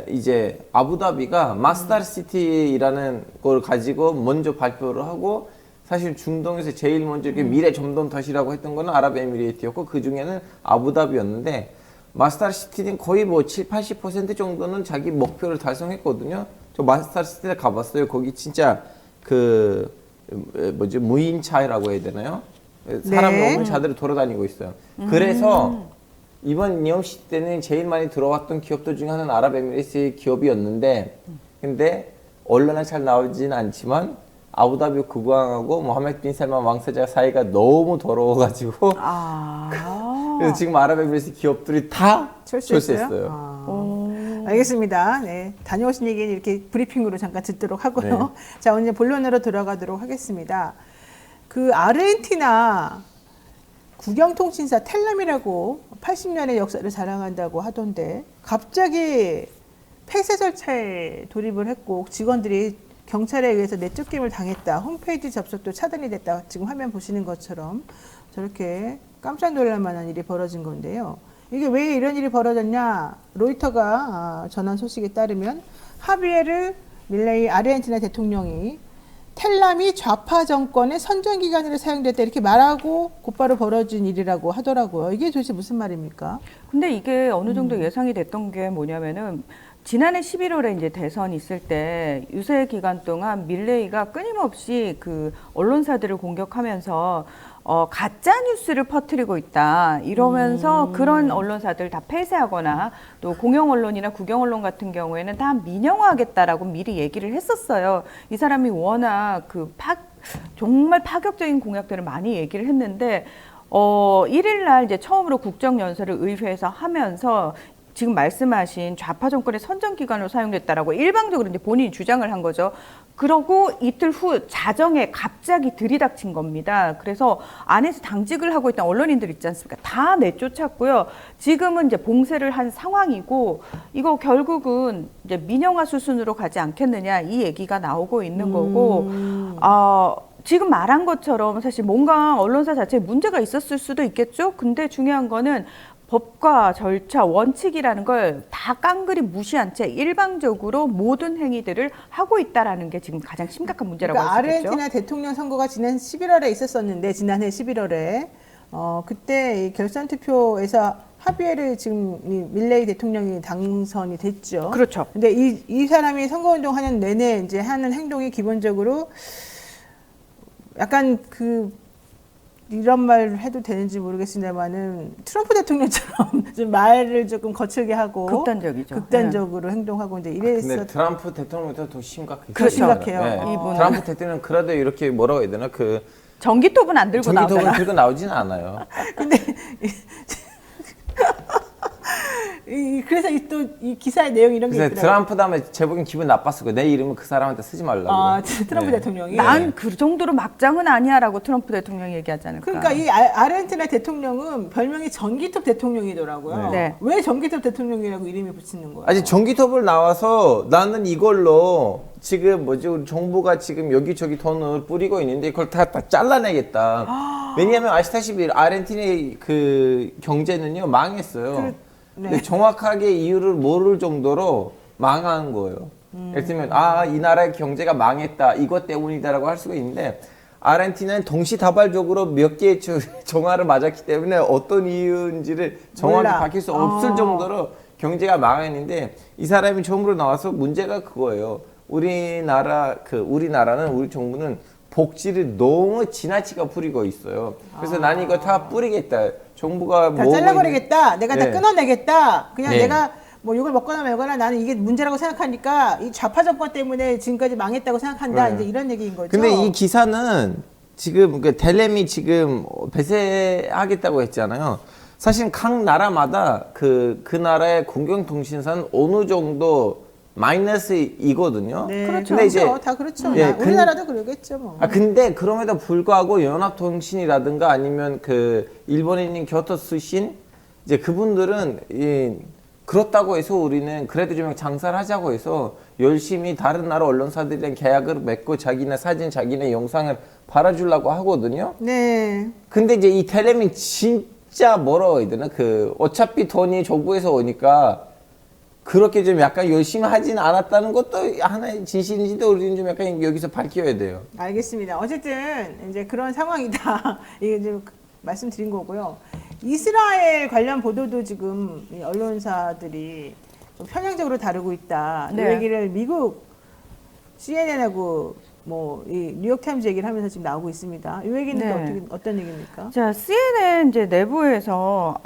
[SPEAKER 12] 이제 아부다비가 마스터 시티라는 걸 가지고 먼저 발표를 하고 사실 중동에서 제일 먼저 이렇게 미래 첨단 도시라고 했던 거는 아랍에미레이트였고 그 중에는 아부다비였는데 마스터 시티는 거의 뭐 70-80% 정도는 자기 목표를 달성했거든요. 저 마스터 시티에 가봤어요. 거기 진짜 그 뭐지 무인차라고 해야 되나요? 사람 없는 차들이 돌아다니고 있어요. 그래서 이번 니엄시티 때는 제일 많이 들어왔던 기업들 중에 하나는 아랍에미레이트의 기업이었는데 근데 언론에 잘 나오지는 않지만 아부다비 국왕하고 모하메드 빈 살만 왕세자 사이가 너무 더러워가지고 그래서 지금 아랍에미레이트 기업들이 다 철수했어요.
[SPEAKER 1] 알겠습니다. 네, 다녀오신 얘기는 이렇게 브리핑으로 잠깐 듣도록 하고요.
[SPEAKER 12] 네.
[SPEAKER 1] 자, 오늘 본론으로 들어가도록 하겠습니다. 그 아르헨티나 국영통신사 텔람이라고 80년의 역사를 자랑한다고 하던데 갑자기 폐쇄 절차에 돌입을 했고 직원들이 경찰에 의해서 내쫓김을 당했다. 홈페이지 접속도 차단이 됐다. 지금 화면 보시는 것처럼 저렇게 깜짝 놀랄 만한 일이 벌어진 건데요. 이게 왜 이런 일이 벌어졌냐? 로이터가 전한 소식에 따르면 하비에르 밀레이 아르헨티나 대통령이 텔람이 좌파 정권의 선전기관으로 사용됐다 이렇게 말하고 곧바로 벌어진 일이라고 하더라고요. 이게 도대체 무슨 말입니까?
[SPEAKER 8] 근데 이게 어느 정도 예상이 됐던 게 뭐냐면은 지난해 11월에 이제 대선 있을 때 유세 기간 동안 밀레이가 끊임없이 그 언론사들을 공격하면서 가짜 뉴스를 퍼뜨리고 있다 이러면서 그런 언론사들 다 폐쇄하거나 또 공영 언론이나 국영 언론 같은 경우에는 다 민영화하겠다라고 미리 얘기를 했었어요. 이 사람이 워낙 정말 파격적인 공약들을 많이 얘기를 했는데 1일 날 이제 처음으로 국정연설을 의회에서 하면서 지금 말씀하신 좌파 정권의 선전기관으로 사용됐다라고 일방적으로 이제 본인이 주장을 한 거죠. 그러고 이틀 후 자정에 갑자기 들이닥친 겁니다. 그래서 안에서 당직을 하고 있던 언론인들 있지 않습니까? 다 내쫓았고요. 지금은 이제 봉쇄를 한 상황이고 이거 결국은 이제 민영화 수순으로 가지 않겠느냐 이 얘기가 나오고 있는 거고 지금 말한 것처럼 사실 뭔가 언론사 자체에 문제가 있었을 수도 있겠죠. 근데 중요한 거는 법과 절차, 원칙이라는 걸 다 깡그리 무시한 채 일방적으로 모든 행위들을 하고 있다라는 게 지금 가장 심각한 문제라고
[SPEAKER 1] 그러니까
[SPEAKER 8] 할 수 있겠죠.
[SPEAKER 1] 아르헨티나 대통령 선거가 지난 11월에 있었었는데 지난해 11월에 그때 이 결선 투표에서 하비에르 지금 이 밀레이 대통령이 당선이 됐죠.
[SPEAKER 8] 그렇죠.
[SPEAKER 1] 근데 이 사람이 선거운동 하는 내내 이제 하는 행동이 기본적으로 약간 이런 말 해도 되는지 모르겠습니다만은 트럼프 대통령처럼 좀 말을 조금 거칠게 하고
[SPEAKER 8] 극단적이죠.
[SPEAKER 1] 극단적으로 행동하고 이제
[SPEAKER 12] 근데
[SPEAKER 1] 이랬었.
[SPEAKER 12] 트럼프 대통령보다 더 심각해요.
[SPEAKER 1] 더 심각해요.
[SPEAKER 8] 이분은.
[SPEAKER 12] 트럼프 대통령은 그래도 이렇게 뭐라고 해야 되나
[SPEAKER 8] 전기톱은 안 들고
[SPEAKER 12] 전기톱을
[SPEAKER 8] 나오잖아.
[SPEAKER 12] 들고 나오지는 않아요.
[SPEAKER 1] 그래서 또 이 기사의 내용 이런 게
[SPEAKER 12] 그래서
[SPEAKER 1] 있더라고요.
[SPEAKER 12] 트럼프 다음에 제보긴 기분 나빴을 거예요. 내 이름은 그 사람한테 쓰지 말라고.
[SPEAKER 1] 트럼프
[SPEAKER 12] 네.
[SPEAKER 1] 대통령이.
[SPEAKER 8] 난 그 정도로 막장은 아니야라고 트럼프 대통령이 얘기하지 않을까.
[SPEAKER 1] 그러니까 이 아르헨티나 대통령은 별명이 전기톱 대통령이더라고요.
[SPEAKER 8] 네.
[SPEAKER 1] 왜 전기톱 대통령이라고 이름이 붙이는 거예요?
[SPEAKER 12] 아직 전기톱을 나와서 나는 이걸로 지금 우리 정부가 지금 여기저기 돈을 뿌리고 있는데 그걸 다 잘라내겠다. 왜냐하면 아시다시피 아르헨티나의 그 경제는요 망했어요. 근데 정확하게 이유를 모를 정도로 망한 거예요. 예를 들면 이 나라의 경제가 망했다 이것 때문이다라고 할 수가 있는데 아르헨티나는 동시다발적으로 몇 개의 종아를 맞았기 때문에 어떤 이유인지를 정확히 밝힐 수 없을 정도로 경제가 망했는데 이 사람이 처음으로 나와서 문제가 그거예요. 우리나라는 우리 정부는 복지를 너무 지나치게 뿌리고 있어요. 그래서 난 이거 다 뿌리겠다. 정부가
[SPEAKER 1] 다 잘라버리겠다. 내가 다
[SPEAKER 12] 네.
[SPEAKER 1] 끊어내겠다. 그냥
[SPEAKER 12] 네.
[SPEAKER 1] 내가 뭐 욕을 먹거나 말거나 나는 이게 문제라고 생각하니까 이 좌파 정권 때문에 지금까지 망했다고 생각한다.
[SPEAKER 12] 네.
[SPEAKER 1] 이제 이런 얘기인 거죠.
[SPEAKER 12] 근데 이 기사는 지금 텔렘이 지금 배제하겠다고 했잖아요. 사실 각 나라마다 그 나라의 공공통신사는 어느 정도 마이너스이거든요.
[SPEAKER 1] 네,
[SPEAKER 12] 근데
[SPEAKER 1] 그렇죠. 다 그렇죠.
[SPEAKER 12] 예,
[SPEAKER 1] 우리나라도 그러겠죠. 뭐.
[SPEAKER 12] 근데 그럼에도 불구하고 연합통신이라든가 아니면 일본인인 교토 수신 이제 그분들은 그렇다고 해서 우리는 그래도 좀 장사를 하자고 해서 열심히 다른 나라 언론사들이랑 계약을 맺고 자기네 사진, 자기네 영상을 팔아주려고 하거든요.
[SPEAKER 1] 네.
[SPEAKER 12] 근데 이제 이 텔렘이 진짜 뭐라고 해야 되나 어차피 돈이 정부에서 오니까 그렇게 좀 약간 열심히 하진 않았다는 것도 하나의 진실인지도 우리는 좀 약간 여기서 밝혀야 돼요.
[SPEAKER 1] 알겠습니다. 어쨌든 이제 그런 상황이다. 이게 좀 말씀드린 거고요. 이스라엘 관련 보도도 지금 이 언론사들이 좀 편향적으로 다루고 있다.
[SPEAKER 8] 네.
[SPEAKER 1] 이 얘기를 미국 CNN하고 이 뉴욕타임즈 얘기를 하면서 지금 나오고 있습니다. 이 얘기는
[SPEAKER 8] 네.
[SPEAKER 1] 또 어떤 얘기입니까?
[SPEAKER 8] 자, CNN 이제 내부에서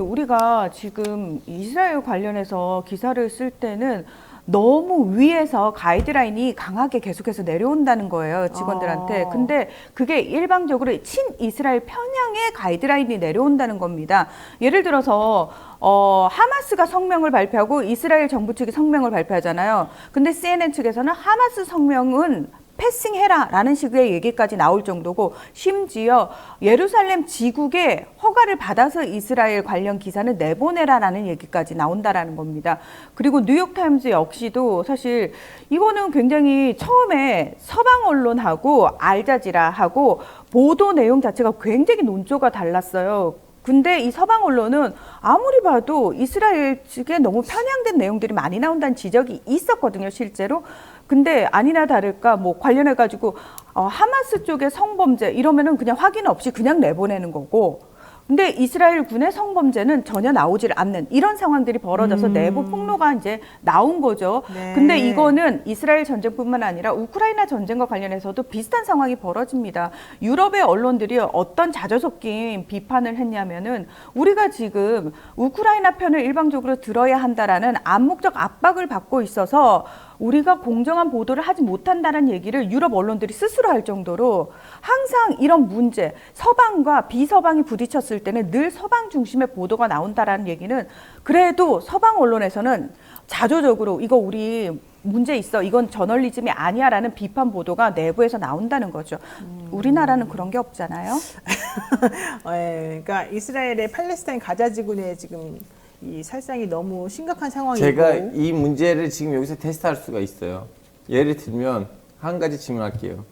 [SPEAKER 8] 우리가 지금 이스라엘 관련해서 기사를 쓸 때는 너무 위에서 가이드라인이 강하게 계속해서 내려온다는 거예요, 직원들한테. 근데 그게 일방적으로 친이스라엘 편향의 가이드라인이 내려온다는 겁니다. 예를 들어서 하마스가 성명을 발표하고 이스라엘 정부 측이 성명을 발표하잖아요. 근데 CNN 측에서는 하마스 성명은 패싱해라 라는 식의 얘기까지 나올 정도고, 심지어 예루살렘 지국의 허가를 받아서 이스라엘 관련 기사는 내보내라 라는 얘기까지 나온다라는 겁니다. 그리고 뉴욕타임즈 역시도 사실 이거는 굉장히 처음에 서방 언론하고 알자지라하고 보도 내용 자체가 굉장히 논조가 달랐어요. 근데 이 서방 언론은 아무리 봐도 이스라엘 측에 너무 편향된 내용들이 많이 나온다는 지적이 있었거든요, 실제로. 근데 아니나 다를까 관련해가지고 하마스 쪽의 성범죄 이러면은 그냥 확인 없이 그냥 내보내는 거고, 근데 이스라엘 군의 성범죄는 전혀 나오질 않는 이런 상황들이 벌어져서 내부 폭로가 이제 나온 거죠.
[SPEAKER 1] 네.
[SPEAKER 8] 근데 이거는 이스라엘 전쟁뿐만 아니라 우크라이나 전쟁과 관련해서도 비슷한 상황이 벌어집니다. 유럽의 언론들이 어떤 자조 섞인 비판을 했냐면은 우리가 지금 우크라이나 편을 일방적으로 들어야 한다라는 암묵적 압박을 받고 있어서 우리가 공정한 보도를 하지 못한다는 얘기를 유럽 언론들이 스스로 할 정도로 항상 이런 문제, 서방과 비서방이 부딪혔을 때는 늘 서방 중심의 보도가 나온다라는 얘기는 그래도 서방 언론에서는 자조적으로 이거 우리 문제 있어, 이건 저널리즘이 아니야라는 비판 보도가 내부에서 나온다는 거죠. 우리나라는 그런 게 없잖아요.
[SPEAKER 1] 그러니까 이스라엘의 팔레스타인 가자 지구내 지금 이 살상이 너무 심각한 상황이고,
[SPEAKER 12] 제가 이 문제를 지금 여기서 테스트할 수가 있어요. 예를 들면 한 가지 질문할게요.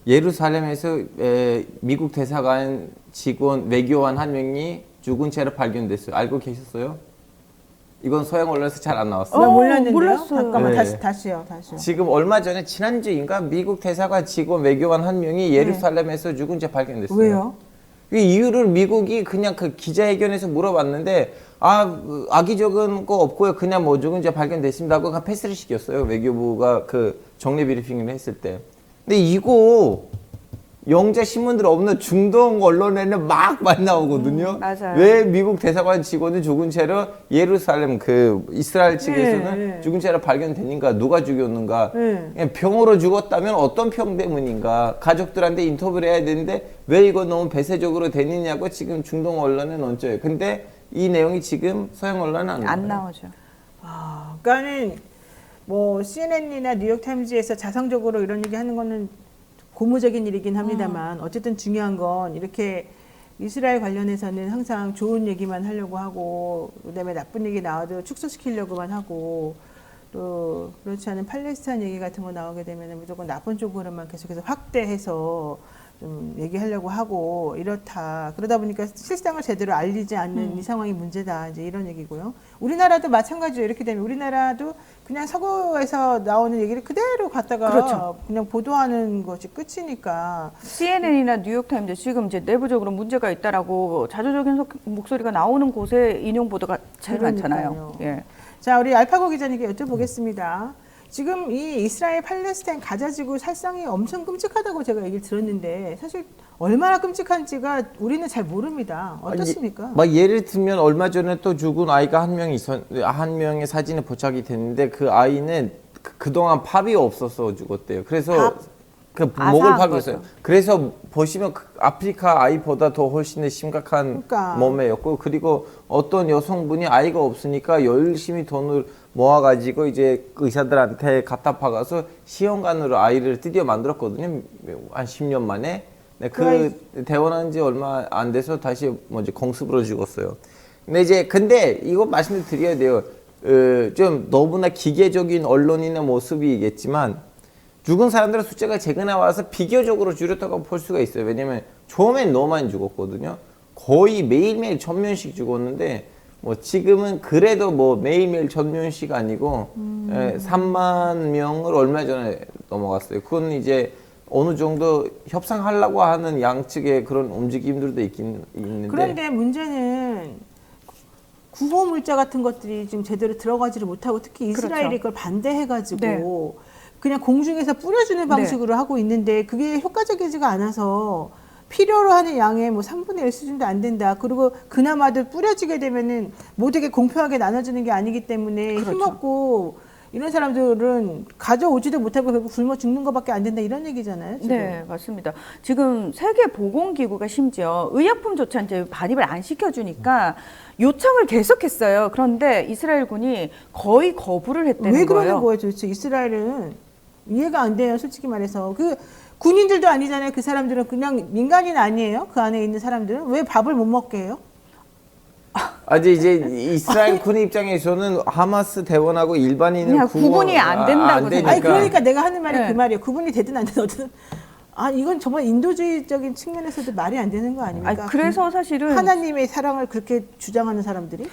[SPEAKER 12] 예루살렘에서 미국 대사관 직원 외교관 한 명이 죽은 채로 발견됐어요. 알고 계셨어요? 이건 서양 언론에서 잘 안 나왔어요.
[SPEAKER 1] 나 몰랐는데요.
[SPEAKER 8] 몰랐어요.
[SPEAKER 1] 잠깐만
[SPEAKER 12] 네.
[SPEAKER 1] 다시요.
[SPEAKER 12] 지금 얼마 전에 지난주인가 미국 대사관 직원 외교관 한 명이 예루살렘에서 죽은 채 발견됐어요.
[SPEAKER 1] 왜요?
[SPEAKER 12] 그 이유를 미국이 그냥 그 기자회견에서 물어봤는데 악의적인 거 없고요. 그냥 뭐 죽은 채 발견됐습니다 하고 그냥 패스를 시켰어요. 외교부가 그 정례 브리핑을 했을 때. 근데 이거 영자 신문들 없는 중동 언론에는 막 많이 나오거든요.
[SPEAKER 8] 맞아요.
[SPEAKER 12] 왜 미국 대사관 직원이 죽은 채로 예루살렘 그 이스라엘 측에서는 죽은 채로 발견됐는가, 누가 죽였는가, 그냥 병으로 죽었다면 어떤 병 때문인가, 가족들한테 인터뷰를 해야 되는데 왜 이거 너무 배세적으로 됐느냐고 지금 중동 언론에 얹혀요. 근데 이 내용이 지금 서양 언론은
[SPEAKER 8] 안 나오죠.
[SPEAKER 1] 그러니까는 뭐 CNN이나 뉴욕타임즈에서 자성적으로 이런 얘기 하는 거는 고무적인 일이긴 합니다만 어쨌든 중요한 건 이렇게 이스라엘 관련해서는 항상 좋은 얘기만 하려고 하고 그다음에 나쁜 얘기 나와도 축소시키려고만 하고 또 그렇지 않은 팔레스타인 얘기 같은 거 나오게 되면 무조건 나쁜 쪽으로만 계속해서 확대해서 좀 얘기하려고 하고 이렇다. 그러다 보니까 실상을 제대로 알리지 않는 이 상황이 문제다. 이제 이런 얘기고요. 우리나라도 마찬가지예요. 이렇게 되면 우리나라도 그냥 서구에서 나오는 얘기를 그대로 갖다가
[SPEAKER 8] 그렇죠.
[SPEAKER 1] 그냥 보도하는 것이 끝이니까.
[SPEAKER 8] CNN이나 뉴욕타임즈 지금 이제 내부적으로 문제가 있다라고 자조적인 목소리가 나오는 곳에 인용 보도가 제일 많잖아요. 예.
[SPEAKER 1] 자, 우리 알파고 기자님께 여쭤보겠습니다. 지금 이 이스라엘 팔레스타인 가자지구 살상이 엄청 끔찍하다고 제가 얘기를 들었는데 사실 얼마나 끔찍한지가 우리는 잘 모릅니다. 어떻습니까?
[SPEAKER 12] 막 예를 들면 얼마 전에 또 죽은 아이가 한 명의 사진에 포착이 됐는데 그 아이는 그동안 밥이 없어서 죽었대요. 그래서 그 목을 파괴했어요. 그래서 보시면 아프리카 아이보다 더 훨씬 더 심각한 몸매였고, 그리고 어떤 여성분이 아이가 없으니까 열심히 돈을 모아가지고 이제 의사들한테 갖다 박아서 시험관으로 아이를 드디어 만들었거든요. 한 10년 만에. 네, 그 대원한 지 얼마 안 돼서 다시 뭐지 공습으로 죽었어요. 근데 이거 말씀을 드려야 돼요. 좀 너무나 기계적인 언론인의 모습이겠지만 죽은 사람들의 숫자가 최근에 와서 비교적으로 줄였다고 볼 수가 있어요. 왜냐면 처음엔 너무 많이 죽었거든요. 거의 매일매일 1000명씩 죽었는데 뭐 지금은 그래도 뭐 매일매일 1000명씩 아니고 3만 명을 얼마 전에 넘어갔어요. 그건 이제 어느 정도 협상하려고 하는 양측의 그런 움직임들도 있는데.
[SPEAKER 1] 그런데 문제는 구호 물자 같은 것들이 지금 제대로 들어가지를 못하고 특히 이스라엘이 그걸 반대해가지고 그냥 공중에서 뿌려주는 방식으로 하고 있는데 그게 효과적이지가 않아서 필요로 하는 양의 뭐 3분의 1 수준도 안 된다. 그리고 그나마도 뿌려지게 되면은 모두에게 공평하게 나눠주는 게 아니기 때문에 힘없고 이런 사람들은 가져오지도 못하고 결국 굶어 죽는 것밖에 안 된다 이런 얘기잖아요. 지금.
[SPEAKER 8] 네, 맞습니다. 지금 세계보건기구가 심지어 의약품조차 이제 반입을 안 시켜주니까 요청을 계속했어요. 그런데 이스라엘군이 거의 거부를 했다는 거예요.
[SPEAKER 1] 왜 그러는 거예요, 도대체? 이스라엘은 이해가 안 돼요, 솔직히 말해서. 그 군인들도 아니잖아요. 그 사람들은 그냥 민간인 아니에요? 그 안에 있는 사람들은 왜 밥을 못 먹게 해요?
[SPEAKER 12] 이제 이스라엘 군 입장에서는 하마스 대원하고 일반인은
[SPEAKER 8] 구분이 안 된다고
[SPEAKER 12] 되니까.
[SPEAKER 1] 아니 그러니까 내가 하는 말이 그 말이에요. 구분이 되든 안 되든 어쨌든 이건 정말 인도주의적인 측면에서도 말이 안 되는 거 아닙니까?
[SPEAKER 8] 그래서 사실은
[SPEAKER 1] 하나님의 사랑을 그렇게 주장하는 사람들이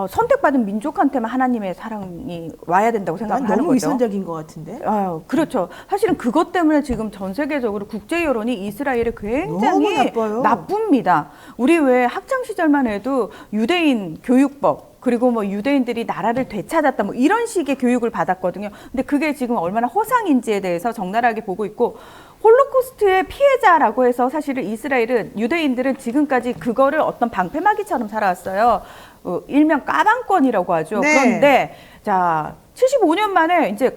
[SPEAKER 8] 선택받은 민족한테만 하나님의 사랑이 와야 된다고 생각하는 거죠.
[SPEAKER 1] 너무 위선적인 것 같은데.
[SPEAKER 8] 그렇죠. 사실은 그것 때문에 지금 전 세계적으로 국제 여론이 이스라엘이 굉장히 나쁩니다. 우리 왜 학창 시절만 해도 유대인 교육법 그리고 뭐 유대인들이 나라를 되찾았다 뭐 이런 식의 교육을 받았거든요. 근데 그게 지금 얼마나 허상인지에 대해서 적나라하게 보고 있고 홀로코스트의 피해자라고 해서 사실은 이스라엘은 유대인들은 지금까지 그거를 어떤 방패막이처럼 살아왔어요. 일명 까방권이라고 하죠. 그런데 자 75년 만에 이제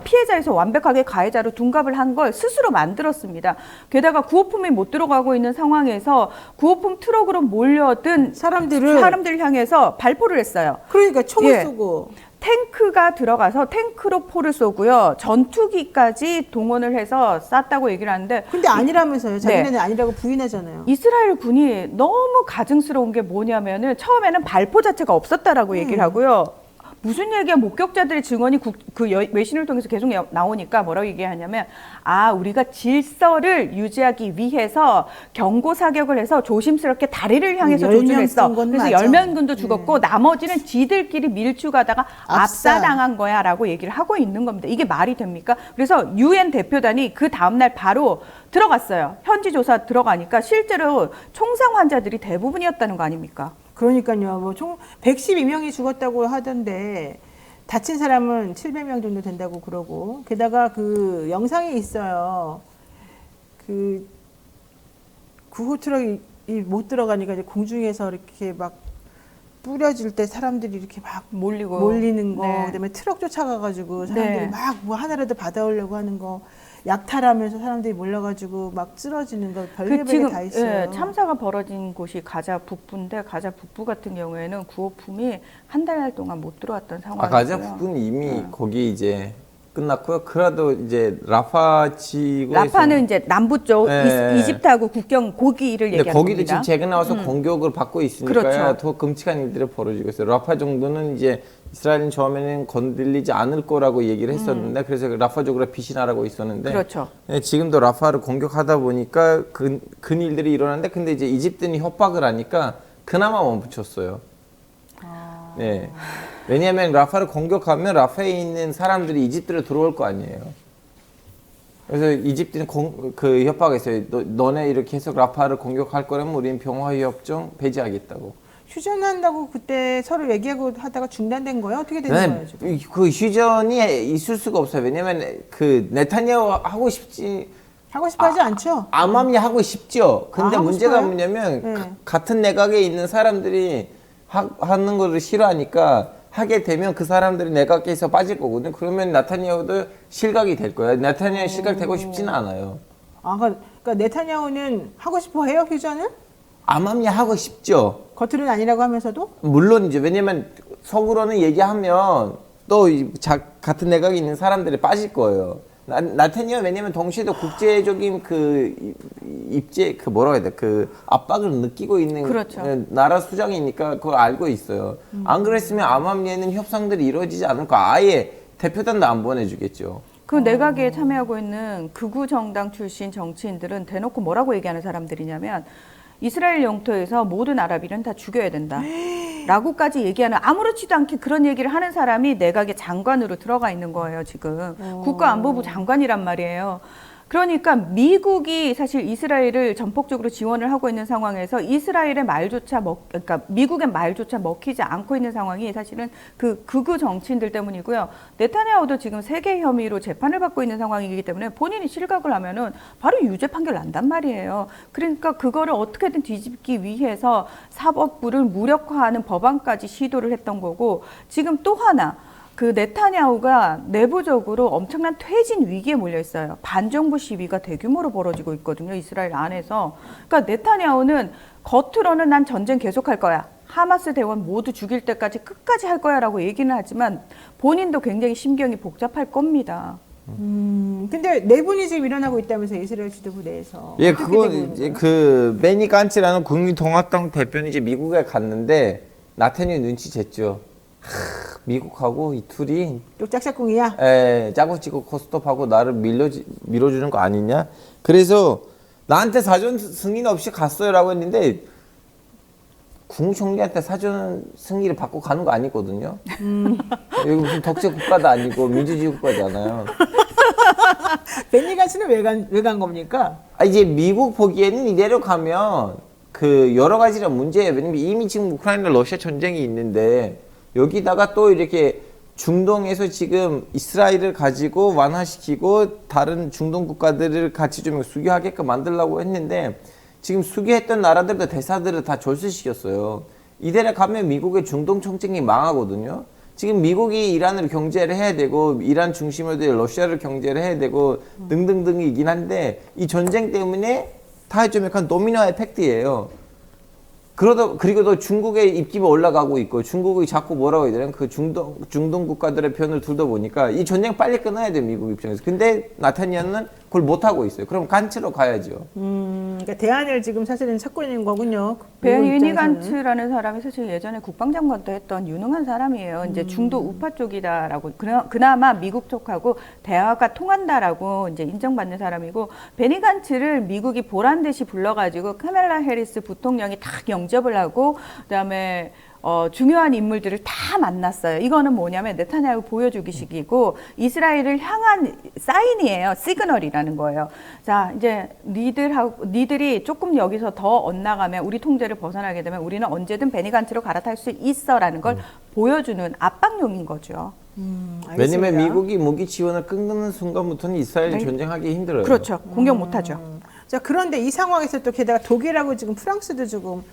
[SPEAKER 8] 피해자에서 완벽하게 가해자로 둔갑을 한 걸 스스로 만들었습니다. 게다가 구호품이 못 들어가고 있는 상황에서 구호품 트럭으로 몰려든 사람들을 향해서 발포를 했어요.
[SPEAKER 1] 그러니까 총을 쏘고.
[SPEAKER 8] 탱크가 들어가서 탱크로 포를 쏘고요. 전투기까지 동원을 해서 쐈다고 얘기를 하는데.
[SPEAKER 1] 근데 아니라면서요. 자기네는 아니라고 부인하잖아요.
[SPEAKER 8] 이스라엘 군이 너무 가증스러운 게 뭐냐면은 처음에는 발포 자체가 없었다라고 얘기를 하고요. 무슨 얘기야? 목격자들의 증언이 외신을 통해서 계속 나오니까 뭐라고 얘기하냐면 우리가 질서를 유지하기 위해서 경고 사격을 해서 조심스럽게 다리를 향해서 조준했어. 그래서 10명군도 죽었고 나머지는 지들끼리 밀축하다가 압사당한 거야 라고 얘기를 하고 있는 겁니다. 이게 말이 됩니까? 그래서 UN 대표단이 그 다음날 바로 들어갔어요. 현지 조사 들어가니까 실제로 총상 환자들이 대부분이었다는 거 아닙니까?
[SPEAKER 1] 그러니까요. 뭐 총 112명이 죽었다고 하던데 다친 사람은 700명 정도 된다고 그러고 게다가 그 영상이 있어요. 그 구호 트럭이 못 들어가니까 이제 공중에서 이렇게 막 뿌려질 때 사람들이 이렇게 막 몰리는 거,
[SPEAKER 8] 네.
[SPEAKER 1] 그다음에 트럭 쫓아가가지고 사람들이
[SPEAKER 8] 네.
[SPEAKER 1] 막 뭐 하나라도 받아오려고 하는 거, 약탈하면서 사람들이 몰려가지고 막 쓰러지는 거 별의별 게 다 있어요.
[SPEAKER 8] 예, 참사가 벌어진 곳이 가자 북부인데 가자 북부 같은 경우에는 구호품이 한 달 동안 못 들어왔던 상황이고요.
[SPEAKER 12] 가자 북부는 이미 거기 이제 끝났고요. 그래도 이제 라파 지구에서
[SPEAKER 8] 라파는 이제 남부 쪽
[SPEAKER 12] 네.
[SPEAKER 8] 이집트하고 국경 고기를
[SPEAKER 12] 근데
[SPEAKER 8] 얘기하는
[SPEAKER 12] 거기도
[SPEAKER 8] 겁니다.
[SPEAKER 12] 지금 최근 나와서 공격을 받고 있으니까
[SPEAKER 8] 그렇죠.
[SPEAKER 12] 더 끔찍한 일들이 벌어지고 있어요. 라파 정도는 이제 이스라엘은 처음에는 건들리지 않을 거라고 얘기를 했었는데 그래서 라파 쪽으로 피신하라고 있었는데
[SPEAKER 8] 그렇죠.
[SPEAKER 12] 네, 지금도 라파를 공격하다 보니까 그 일들이 일어났는데 근데 이제 이집트는 협박을 하니까 그나마 멈췄어요. 네. 왜냐하면 라파를 공격하면 라파에 있는 사람들이 이집트로 들어올 거 아니에요. 그래서 이집트는 그 협박했어요. 너네 이렇게 계속 라파를 공격할 거라면 우리는 평화협정 폐지하겠다고.
[SPEAKER 1] 휴전한다고 그때 서로 얘기하고 하다가 중단된 거예요? 어떻게 된 거예요 지금?
[SPEAKER 12] 그 휴전이 있을 수가 없어요. 왜냐면 그 네타냐후 하고 싶어
[SPEAKER 1] 하지 않죠?
[SPEAKER 12] 암암리 하고 싶죠. 근데
[SPEAKER 1] 하고
[SPEAKER 12] 문제가
[SPEAKER 1] 싶어요?
[SPEAKER 12] 뭐냐면
[SPEAKER 1] 네.
[SPEAKER 12] 같은 내각에 있는 사람들이 하는 거를 싫어하니까 하게 되면 그 사람들이 내각에서 빠질 거거든요. 그러면 네타냐후도 실각이 될 거예요. 네타냐후 실각되고 싶지는 않아요.
[SPEAKER 1] 그러니까 네타냐후는 하고 싶어 해요, 휴전을?
[SPEAKER 12] 암암리 하고 싶죠.
[SPEAKER 1] 겉으로는 아니라고 하면서도?
[SPEAKER 12] 물론 이제 왜냐면 속으로는 얘기하면 또 같은 내각에 있는 사람들이 빠질 거예요. 네타냐후 왜냐면 동시에도 국제적인 그 뭐라고 해야 돼? 그 압박을 느끼고 있는
[SPEAKER 8] 그렇죠.
[SPEAKER 12] 나라 수장이니까 그걸 알고 있어요. 안 그랬으면 암암리에는 협상들이 이루어지지 않을 거 아예 대표단도 안 보내주겠죠.
[SPEAKER 8] 그 내각에 참여하고 있는 극우 정당 출신 정치인들은 대놓고 뭐라고 얘기하는 사람들이냐면 이스라엘 영토에서 모든 아랍인은 다 죽여야 된다. 라고까지 얘기하는 아무렇지도 않게 그런 얘기를 하는 사람이 내각의 장관으로 들어가 있는 거예요, 지금. 국가안보부 장관이란 말이에요. 그러니까 미국이 사실 이스라엘을 전폭적으로 지원을 하고 있는 상황에서 이스라엘의 말조차 그러니까 미국의 말조차 먹히지 않고 있는 상황이 사실은 그 극우 정치인들 때문이고요. 네타냐후도 지금 세계 혐의로 재판을 받고 있는 상황이기 때문에 본인이 실각을 하면은 바로 유죄 판결 난단 말이에요. 그러니까 그거를 어떻게든 뒤집기 위해서 사법부를 무력화하는 법안까지 시도를 했던 거고 지금 또 하나 그 네타냐후가 내부적으로 엄청난 퇴진 위기에 몰려 있어요. 반정부 시위가 대규모로 벌어지고 있거든요. 이스라엘 안에서. 그러니까 네타냐후는 겉으로는 난 전쟁 계속할 거야. 하마스 대원 모두 죽일 때까지 끝까지 할 거야라고 얘기는 하지만 본인도 굉장히 심경이 복잡할 겁니다.
[SPEAKER 1] 근데 내분이 지금 일어나고 있다면서 이스라엘 지도부 내에서.
[SPEAKER 12] 예, 그거 이제 그 베니 간츠라는 국민통합당 대표는 이제 미국에 갔는데 나타냐후 눈치챘죠. 미국하고 이 둘이
[SPEAKER 1] 또 짝짝꿍이야?
[SPEAKER 12] 짜고 치고 코스톱하고 나를 밀어주는 거 아니냐? 그래서 나한테 사전 승인 없이 갔어요라고 했는데 국무총리한테 사전 승인을 받고 가는 거 아니거든요. 여기 무슨 독재 국가도 아니고 민주주의 국가잖아요.
[SPEAKER 1] 베니 간츠는 왜 간 겁니까?
[SPEAKER 12] 이제 미국 보기에는 이대로 가면 그 여러 가지란 문제예요. 왜냐면 이미 지금 우크라이나 러시아 전쟁이 있는데 여기다가 또 이렇게 중동에서 지금 이스라엘을 가지고 완화시키고 다른 중동 국가들을 같이 좀 수교하게끔 만들려고 했는데 지금 수교했던 나라들도 대사들을 다 졸수시켰어요. 이대로 가면 미국의 중동 정책이 망하거든요. 지금 미국이 이란을 경제를 해야 되고 이란 중심으로 러시아를 경제를 해야 되고 등등등이긴 한데 이 전쟁 때문에 다 좀 약간 도미노 에펙트예요. 그리고 또 중국의 입김이 올라가고 있고 중국이 자꾸 뭐라고 해야 되나 그 중동 국가들의 편을 들다 보니까 이 전쟁 빨리 끊어야 돼 미국 입장에서. 근데 나타냐후는 그걸 못 하고 있어요. 그럼 간츠로 가야죠.
[SPEAKER 1] 그러니까 대안을 지금 사실은 찾고 있는 거군요.
[SPEAKER 8] 베
[SPEAKER 1] 미국 입장에서는.
[SPEAKER 8] 유니간츠라는 사람이 사실 예전에 국방장관도 했던 유능한 사람이에요. 이제 중도 우파 쪽이다라고 그나마 미국 쪽하고 대화가 통한다라고 이제 인정받는 사람이고 베니간츠를 미국이 보란 듯이 불러가지고 카멜라 해리스 부통령이 딱 영접을 하고 그다음에 중요한 인물들을 다 만났어요. 이거는 뭐냐면 네타냐후 보여주기식이고 이스라엘을 향한 사인이에요. 시그널이라는 거예요. 자, 이제 니들이 조금 여기서 더 엇나가면 우리 통제를 벗어나게 되면 우리는 언제든 베니간츠로 갈아탈 수 있어라는 걸 보여주는 압박용인 거죠.
[SPEAKER 12] 왜냐면 미국이 무기 지원을 끊는 순간부터는 이스라엘이
[SPEAKER 8] 네.
[SPEAKER 12] 전쟁하기 힘들어요.
[SPEAKER 8] 그렇죠. 공격 못하죠.
[SPEAKER 1] 자, 그런데 이 상황에서 또 게다가 독일하고 지금 프랑스도 조금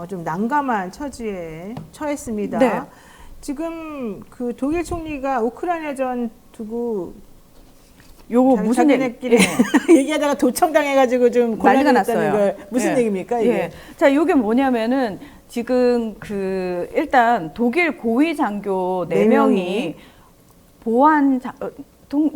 [SPEAKER 1] 좀 난감한 처지에 처했습니다.
[SPEAKER 8] 네.
[SPEAKER 1] 지금 그 독일 총리가 우크라이나전 두고
[SPEAKER 8] 요거 무슨
[SPEAKER 1] 자기네끼리 얘기하다가 도청당해가지고 좀
[SPEAKER 8] 난리가
[SPEAKER 1] 곤란했다는
[SPEAKER 8] 났어요.
[SPEAKER 1] 걸 무슨
[SPEAKER 8] 예.
[SPEAKER 1] 얘기입니까 이게?
[SPEAKER 8] 예. 자, 요게 뭐냐면은 지금 그 일단 독일 고위 장교
[SPEAKER 1] 네
[SPEAKER 8] 4명이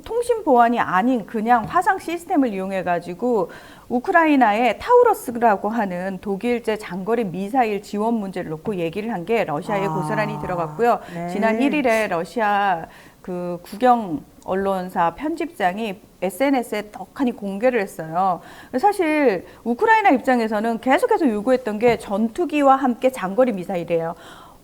[SPEAKER 8] 통신 보안이 아닌 그냥 화상 시스템을 이용해 가지고 우크라이나의 타우러스라고 하는 독일제 장거리 미사일 지원 문제를 놓고 얘기를 한 게 러시아에 고스란히 들어갔고요.
[SPEAKER 1] 네.
[SPEAKER 8] 지난 1일에 러시아 그 국영 언론사 편집장이 SNS에 떡하니 공개를 했어요. 사실 우크라이나 입장에서는 계속해서 요구했던 게 전투기와 함께 장거리 미사일이에요.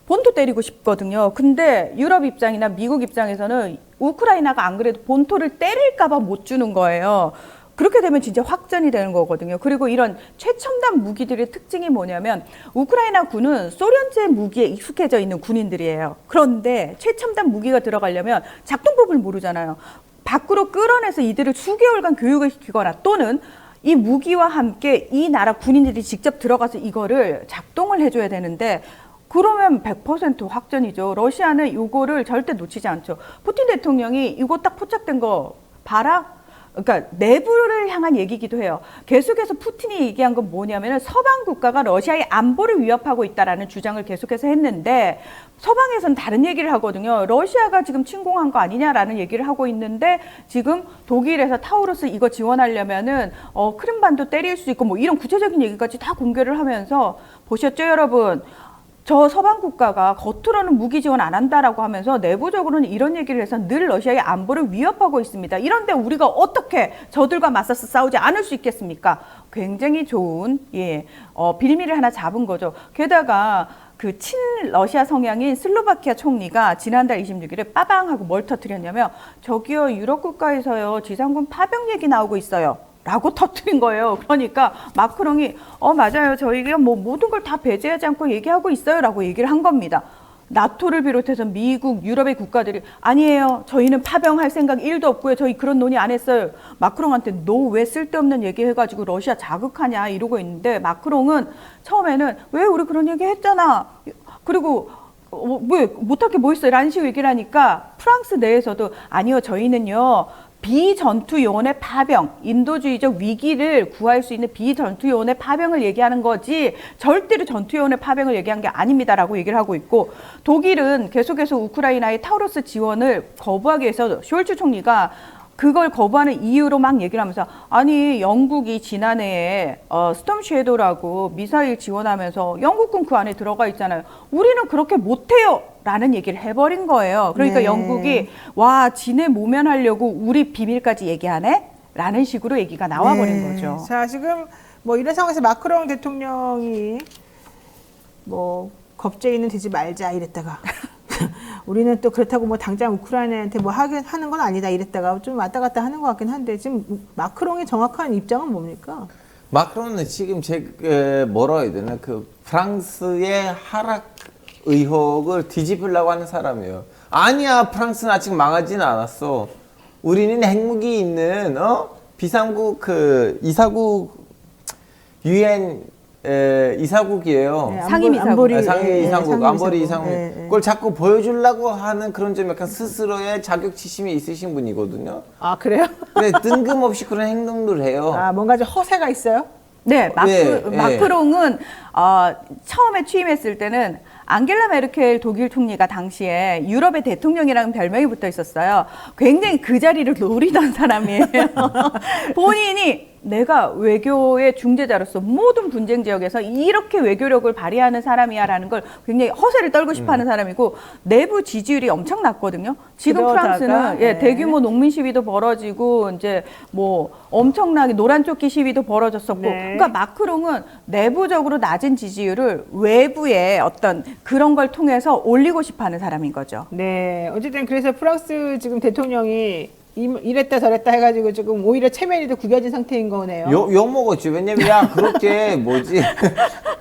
[SPEAKER 8] 본토 때리고 싶거든요. 근데 유럽 입장이나 미국 입장에서는 우크라이나가 안 그래도 본토를 때릴까 봐 못 주는 거예요. 그렇게 되면 진짜 확전이 되는 거거든요. 그리고 이런 최첨단 무기들의 특징이 뭐냐면 우크라이나 군은 소련제 무기에 익숙해져 있는 군인들이에요. 그런데 최첨단 무기가 들어가려면 작동법을 모르잖아요. 밖으로 끌어내서 이들을 수개월간 교육을 시키거나 또는 이 무기와 함께 이 나라 군인들이 직접 들어가서 이거를 작동을 해줘야 되는데 그러면 100% 확전이죠. 러시아는 이거를 절대 놓치지 않죠. 푸틴 대통령이 이거 딱 포착된 거 봐라. 그러니까 내부를 향한 얘기기도 해요. 계속해서 푸틴이 얘기한 건 뭐냐면 서방 국가가 러시아의 안보를 위협하고 있다라는 주장을 계속해서 했는데 서방에서는 다른 얘기를 하거든요. 러시아가 지금 침공한 거 아니냐라는 얘기를 하고 있는데 지금 독일에서 타우루스 이거 지원하려면은 크림반도 때릴 수 있고 뭐 이런 구체적인 얘기까지 다 공개를 하면서 보셨죠, 여러분? 저 서방 국가가 겉으로는 무기 지원 안 한다라고 하면서 내부적으로는 이런 얘기를 해서 늘 러시아의 안보를 위협하고 있습니다. 이런데 우리가 어떻게 저들과 맞서서 싸우지 않을 수 있겠습니까? 굉장히 좋은 빌미를 하나 잡은 거죠. 게다가 그 친러시아 성향인 슬로바키아 총리가 지난달 26일에 빠방하고 뭘 터뜨렸냐면 저기요 유럽 국가에서요 지상군 파병 얘기 나오고 있어요. 라고 터뜨린 거예요. 그러니까 마크롱이 맞아요. 저희가 뭐 모든 걸 다 배제하지 않고 얘기하고 있어요. 라고 얘기를 한 겁니다. 나토를 비롯해서 미국, 유럽의 국가들이 아니에요. 저희는 파병할 생각 1도 없고요. 저희 그런 논의 안 했어요. 마크롱한테 너 왜 쓸데없는 얘기 해가지고 러시아 자극하냐 이러고 있는데 마크롱은 처음에는 왜 우리 그런 얘기 했잖아. 그리고 왜 못할 게 뭐 있어요. 라는 식으로 얘기를 하니까 프랑스 내에서도 아니요. 저희는요. 비전투 요원의 파병, 인도주의적 위기를 구할 수 있는 비전투 요원의 파병을 얘기하는 거지 절대로 전투 요원의 파병을 얘기한 게 아닙니다라고 얘기를 하고 있고 독일은 계속해서 우크라이나의 타우루스 지원을 거부하기 위해서 숄츠 총리가 그걸 거부하는 이유로 막 얘기를 하면서 아니 영국이 지난해에 스톰 섀도우라고 미사일 지원하면서 영국군 그 안에 들어가 있잖아요. 우리는 그렇게 못해요. 라는 얘기를 해버린 거예요. 그러니까
[SPEAKER 1] 네.
[SPEAKER 8] 영국이 와 지네 모면하려고 우리 비밀까지 얘기하네? 라는 식으로 얘기가 나와버린 거죠.
[SPEAKER 1] 자, 지금 뭐 이런 상황에서 마크롱 대통령이 뭐 겁쟁이는 되지 말자 이랬다가 우리는 또 그렇다고 뭐 당장 우크라이나한테 뭐 하는 건 아니다 이랬다가 좀 왔다 갔다 하는 것 같긴 한데 지금 마크롱의 정확한 입장은 뭡니까?
[SPEAKER 12] 마크롱은 지금 뭐라 해야 되나 그 프랑스의 하락 의혹을 뒤집으려고 하는 사람이에요. 아니야, 프랑스는 아직 망하지는 않았어. 우리는 핵무기 있는 비상국 그 이사국 유엔 이사국이에요.
[SPEAKER 1] 네,
[SPEAKER 8] 상임이사국.
[SPEAKER 12] 상임이사국, 안보리 이사국.
[SPEAKER 1] 네, 네.
[SPEAKER 12] 그걸 자꾸 보여주려고 하는 그런 좀 약간 스스로의 자격지심이 있으신 분이거든요.
[SPEAKER 1] 아, 그래요?
[SPEAKER 12] 근데 뜬금없이 그런 행동들을 해요.
[SPEAKER 1] 아, 뭔가 좀 허세가 있어요?
[SPEAKER 8] 네,
[SPEAKER 12] 네,
[SPEAKER 8] 마크롱은 처음에 취임했을 때는 앙겔라 메르켈 독일 총리가 당시에 유럽의 대통령이라는 별명이 붙어 있었어요. 굉장히 그 자리를 노리던 사람이에요. 본인이 내가 외교의 중재자로서 모든 분쟁 지역에서 이렇게 외교력을 발휘하는 사람이야라는 걸 굉장히 허세를 떨고 싶어하는 사람이고 내부 지지율이 엄청 낮거든요. 지금
[SPEAKER 1] 그러다가,
[SPEAKER 8] 프랑스는
[SPEAKER 1] 네.
[SPEAKER 8] 대규모 농민 시위도 벌어지고 이제 뭐 엄청나게 노란 조끼 시위도 벌어졌었고,
[SPEAKER 1] 네.
[SPEAKER 8] 그러니까 마크롱은 내부적으로 낮은 지지율을 외부의 어떤 그런 걸 통해서 올리고 싶어하는 사람인 거죠.
[SPEAKER 1] 네, 어쨌든 그래서 프랑스 지금 대통령이 이랬다 저랬다 해가지고 지금 오히려 체면이 더 구겨진 상태인 거네요.
[SPEAKER 12] 욕 먹었지. 왜냐면 야 그렇게 뭐지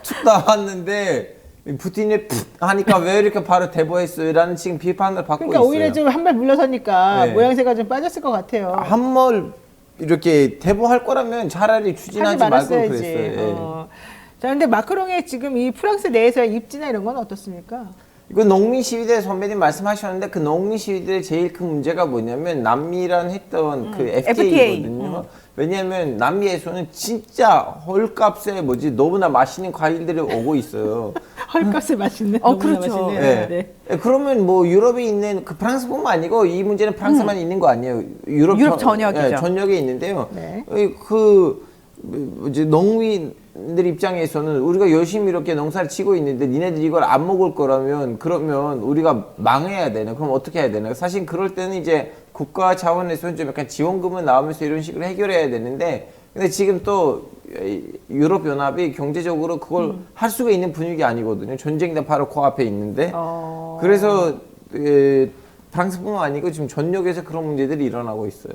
[SPEAKER 12] 축 나왔는데 푸틴이 푹 하니까 왜 이렇게 바로 대보했어요라는 지금 비판을 받고
[SPEAKER 1] 그러니까
[SPEAKER 12] 있어요.
[SPEAKER 1] 오히려 좀 한 발 물러서니까
[SPEAKER 12] 네.
[SPEAKER 1] 모양새가 좀 빠졌을 것 같아요.
[SPEAKER 12] 한 번 이렇게 대보할 거라면 차라리 추진하지 말고
[SPEAKER 1] 말았어야지.
[SPEAKER 12] 그랬어요. 예.
[SPEAKER 1] 자, 근데 마크롱의 지금 이 프랑스 내에서의 입지나 이런 건 어떻습니까?
[SPEAKER 12] 이거 농민 시위대 선배님 말씀하셨는데 그 농민 시위대의 제일 큰 문제가 뭐냐면 남미랑 했던 그 FTA거든요. 왜냐하면 남미에서는 진짜 헐값에 뭐지 너무나 맛있는 과일들이 오고 있어요.
[SPEAKER 1] 헐값에 맛있는.
[SPEAKER 8] 그렇죠.
[SPEAKER 1] 맛있네요.
[SPEAKER 12] 네.
[SPEAKER 1] 네.
[SPEAKER 12] 그러면 뭐 유럽에 있는 그 프랑스뿐만 아니고 이 문제는 프랑스만 있는 거 아니에요. 유럽
[SPEAKER 8] 전역이죠.
[SPEAKER 12] 전역에 있는데요.
[SPEAKER 1] 네.
[SPEAKER 12] 그 뭐지 농민들 입장에서는 우리가 열심히 이렇게 농사를 치고 있는데 니네들이 이걸 안 먹을 거라면 그러면 우리가 망해야 되나? 그럼 어떻게 해야 되나? 사실 그럴 때는 이제 국가 차원에서 좀 약간 지원금을 나오면서 이런 식으로 해결해야 되는데 근데 지금 또 유럽 연합이 경제적으로 그걸 할 수가 있는 분위기 아니거든요. 전쟁도 바로 코앞에 있는데 그래서 프랑스뿐만 아니고 지금 전역에서 그런 문제들이 일어나고 있어요.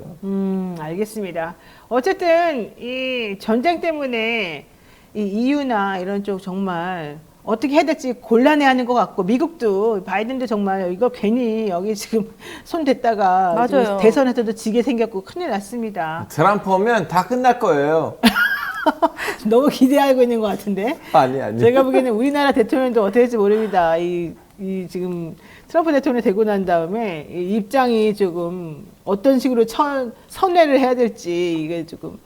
[SPEAKER 1] 알겠습니다. 어쨌든 이 전쟁 때문에 이 EU나 이런 쪽 정말 어떻게 해야 될지 곤란해하는 것 같고 미국도 바이든도 정말 이거 괜히 여기 지금 손 댔다가
[SPEAKER 8] 맞아요.
[SPEAKER 1] 대선에서도 지게 생겼고 큰일 났습니다.
[SPEAKER 12] 트럼프 오면 다 끝날 거예요.
[SPEAKER 1] 너무 기대하고 있는 것 같은데.
[SPEAKER 12] 아니.
[SPEAKER 1] 제가 보기에는 우리나라 대통령도 어떻게 될지 모릅니다. 이 지금 트럼프 대통령이 되고 난 다음에 이 입장이 조금 어떤 식으로 선회를 해야 될지 이게 조금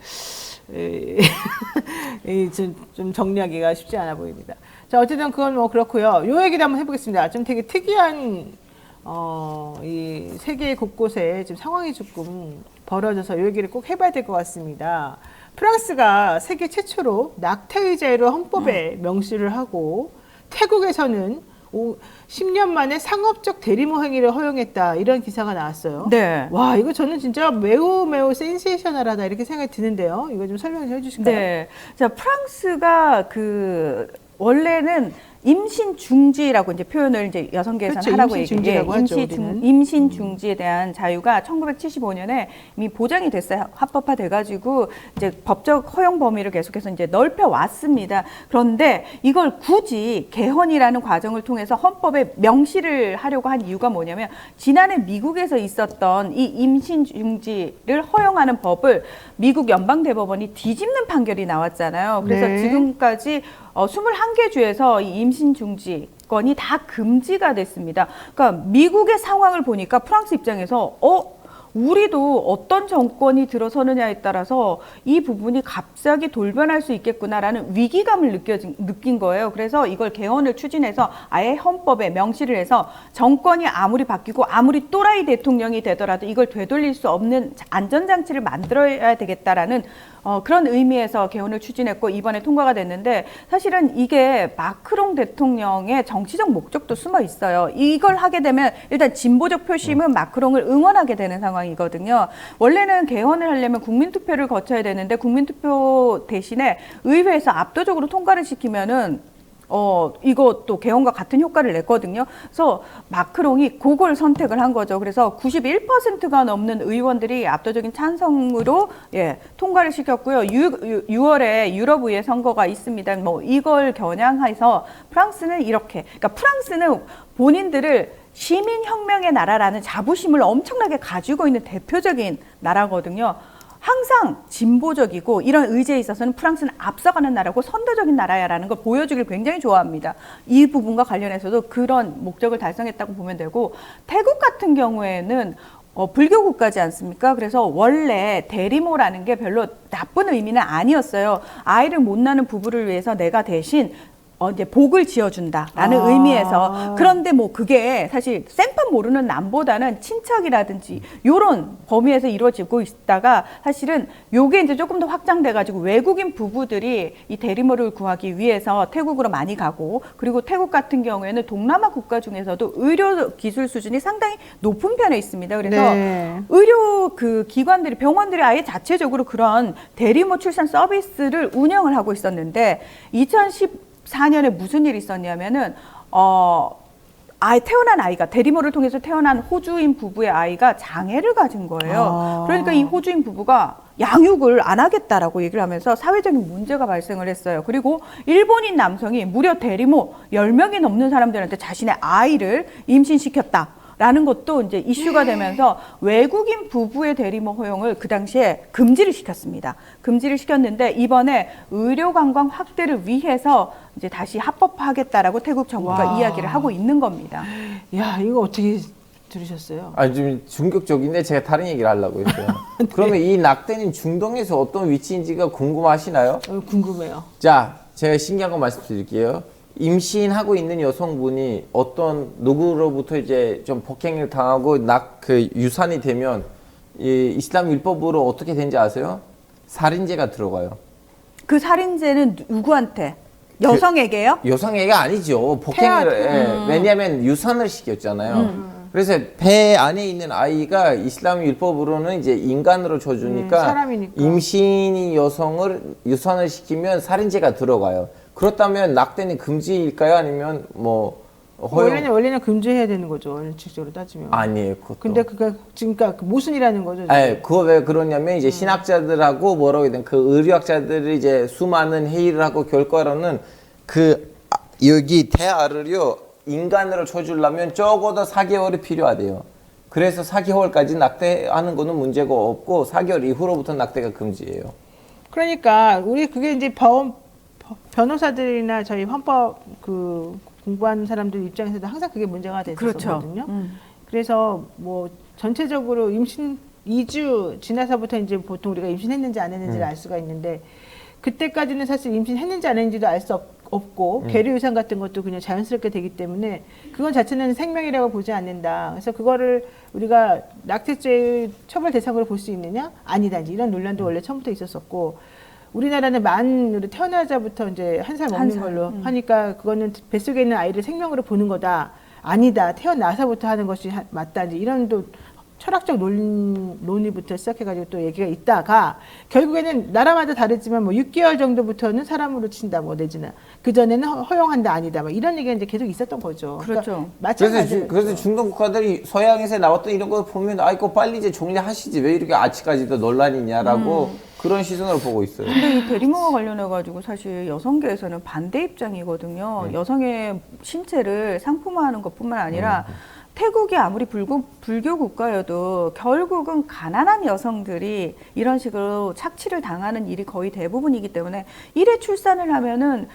[SPEAKER 1] 좀 정리하기가 쉽지 않아 보입니다. 자, 어쨌든 그건 뭐 그렇고요. 요 얘기도 한번 해보겠습니다. 좀 되게 특이한 이 세계 곳곳에 지금 상황이 조금 벌어져서 요 얘기를 꼭 해봐야 될 것 같습니다. 프랑스가 세계 최초로 낙태의자로 헌법에 명시를 하고 태국에서는 10년 만에 상업적 대리모 행위를 허용했다 이런 기사가 나왔어요.
[SPEAKER 8] 네.
[SPEAKER 1] 와, 이거 저는 진짜 매우 센세이셔널하다 이렇게 생각이 드는데요. 이거 좀 설명 좀 해주실까요?
[SPEAKER 8] 네. 자, 프랑스가 원래는 임신 중지라고 이제 표현을 이제 여성 계산
[SPEAKER 1] 그렇죠.
[SPEAKER 8] 하라고
[SPEAKER 1] 임신 중지라고 하죠,
[SPEAKER 8] 임신 중지에 대한 자유가 1975년에 이미 보장이 됐어요. 합법화 돼가지고 이제 법적 허용 범위를 계속해서 이제 넓혀 왔습니다. 그런데 이걸 굳이 개헌이라는 과정을 통해서 헌법에 명시를 하려고 한 이유가 뭐냐면 지난해 미국에서 있었던 이 임신 중지를 허용하는 법을 미국 연방대법원이 뒤집는 판결이 나왔잖아요. 그래서
[SPEAKER 1] 네.
[SPEAKER 8] 지금까지 21개 주에서 이 임신 중지권이 다 금지가 됐습니다. 그러니까 미국의 상황을 보니까 프랑스 입장에서 우리도 어떤 정권이 들어서느냐에 따라서 이 부분이 갑자기 돌변할 수 있겠구나라는 위기감을 느낀 거예요. 그래서 이걸 개헌을 추진해서 아예 헌법에 명시를 해서 정권이 아무리 바뀌고 아무리 또라이 대통령이 되더라도 이걸 되돌릴 수 없는 안전장치를 만들어야 되겠다라는 그런 의미에서 개헌을 추진했고 이번에 통과가 됐는데 사실은 이게 마크롱 대통령의 정치적 목적도 숨어 있어요. 이걸 하게 되면 일단 진보적 표심은 마크롱을 응원하게 되는 상황이거든요. 원래는 개헌을 하려면 국민투표를 거쳐야 되는데 국민투표 대신에 의회에서 압도적으로 통과를 시키면은 이것도 개헌과 같은 효과를 냈거든요. 그래서 마크롱이 그걸 선택을 한 거죠. 그래서 91%가 넘는 의원들이 압도적인 찬성으로 통과를 시켰고요. 6월에 유럽의회 선거가 있습니다. 뭐 이걸 겨냥해서 프랑스는 이렇게, 그러니까 프랑스는 본인들을 시민혁명의 나라라는 자부심을 엄청나게 가지고 있는 대표적인 나라거든요. 항상 진보적이고 이런 의제에 있어서는 프랑스는 앞서가는 나라고 선도적인 나라야라는 걸 보여주길 굉장히 좋아합니다. 이 부분과 관련해서도 그런 목적을 달성했다고 보면 되고 태국 같은 경우에는 불교 국가지 않습니까? 그래서 원래 대리모라는 게 별로 나쁜 의미는 아니었어요. 아이를 못 낳는 부부를 위해서 내가 대신 이제 복을 지어준다라는 의미에서. 그런데 뭐 그게 사실 생판 모르는 남보다는 친척이라든지 요런 범위에서 이루어지고 있다가 사실은 요게 이제 조금 더 확장돼가지고 외국인 부부들이 이 대리모를 구하기 위해서 태국으로 많이 가고, 그리고 태국 같은 경우에는 동남아 국가 중에서도 의료 기술 수준이 상당히 높은 편에 있습니다. 그래서
[SPEAKER 1] 네.
[SPEAKER 8] 의료 그 기관들이, 병원들이 아예 자체적으로 그런 대리모 출산 서비스를 운영을 하고 있었는데 2014년에 무슨 일이 있었냐면은 태어난 아이가, 대리모를 통해서 태어난 호주인 부부의 아이가 장애를 가진 거예요. 그러니까 이 호주인 부부가 양육을 안 하겠다라고 얘기를 하면서 사회적인 문제가 발생을 했어요. 그리고 일본인 남성이 무려 대리모 10명이 넘는 사람들한테 자신의 아이를 임신시켰다 라는 것도 이제 이슈가 되면서 외국인 부부의 대리모 허용을 그 당시에 금지를 시켰습니다. 금지를 시켰는데 이번에 의료 관광 확대를 위해서 이제 다시 합법화하겠다라고 태국 정부가 이야기를 하고 있는 겁니다.
[SPEAKER 1] 야, 이거 어떻게 들으셨어요?
[SPEAKER 12] 좀 충격적인데 제가 다른 얘기를 하려고 했어요.
[SPEAKER 1] 네.
[SPEAKER 12] 그러면 이 낙태는 중동에서 어떤 위치인지가 궁금하시나요?
[SPEAKER 1] 궁금해요.
[SPEAKER 12] 자, 제가 신기한 거 말씀드릴게요. 임신하고 있는 여성분이 어떤 누구로부터 이제 좀 폭행을 당하고 그 유산이 되면 이 이슬람 율법으로 어떻게 되는지 아세요? 살인죄가 들어가요.
[SPEAKER 8] 그 살인죄는 누구한테? 여성에게요?
[SPEAKER 12] 여성에게 아니죠. 폭행을 왜냐하면 유산을 시켰잖아요. 그래서 배 안에 있는 아이가 이슬람 율법으로는 이제 인간으로 줘주니까
[SPEAKER 1] 사람이니까.
[SPEAKER 12] 임신인 여성을 유산을 시키면 살인죄가 들어가요. 그렇다면 낙태는 금지일까요? 아니면 뭐 허용?
[SPEAKER 1] 원래는 금지해야 되는 거죠. 원칙적으로 따지면.
[SPEAKER 12] 아니에요. 그것도.
[SPEAKER 1] 근데 그가 지금 그러니까 모순이라는 거죠.
[SPEAKER 12] 네, 그거 왜 그러냐면 이제 신학자들하고 뭐라고 해야 되나 그 의료학자들이 이제 수많은 회의를 하고 결과로는 여기 태아를요 인간으로 쳐주려면 적어도 4개월이 필요하대요. 그래서 4개월까지 낙태하는 거는 문제가 없고 4개월 이후로부터 낙태가 금지예요.
[SPEAKER 1] 그러니까 우리 그게 이제 변호사들이나 저희 헌법 공부하는 사람들 입장에서도 항상 그게 문제가 됐었거든요. 그래서 뭐 전체적으로 임신 2주 지나서부터 이제 보통 우리가 임신했는지 안 했는지를 알 수가 있는데 그때까지는 사실 임신했는지 안 했는지도 알 수 없고 계류 유산 같은 것도 그냥 자연스럽게 되기 때문에 그건 자체는 생명이라고 보지 않는다. 그래서 그거를 우리가 낙태죄의 처벌 대상으로 볼 수 있느냐? 아니다. 이제 이런 논란도 원래 처음부터 있었었고 우리나라는 만으로 태어나자부터 이제 한 살 먹는 걸로 하니까 그거는 뱃속에 있는 아이를 생명으로 보는 거다. 아니다. 태어나서부터 하는 것이 맞다. 이제 이런 또 철학적 논의부터 시작해가지고 또 얘기가 있다가 결국에는 나라마다 다르지만 뭐 6개월 정도부터는 사람으로 친다 뭐 내지는 그 전에는 허용한다 아니다 뭐 이런 얘기가 이제 계속 있었던 거죠.
[SPEAKER 8] 그렇죠.
[SPEAKER 1] 그러니까
[SPEAKER 12] 그래서 중동 국가들이 서양에서 나왔던 이런 거 보면 이거 빨리 이제 정리하시지 왜 이렇게 아직까지도 논란이냐라고 그런 시선으로 보고 있어요.
[SPEAKER 8] 근데 이 대리모와 관련해가지고 사실 여성계에서는 반대 입장이거든요. 여성의 신체를 상품화하는 것뿐만 아니라 태국이 아무리 불교 국가여도 결국은 가난한 여성들이 이런 식으로 착취를 당하는 일이 거의 대부분이기 때문에 1회 출산을 하면은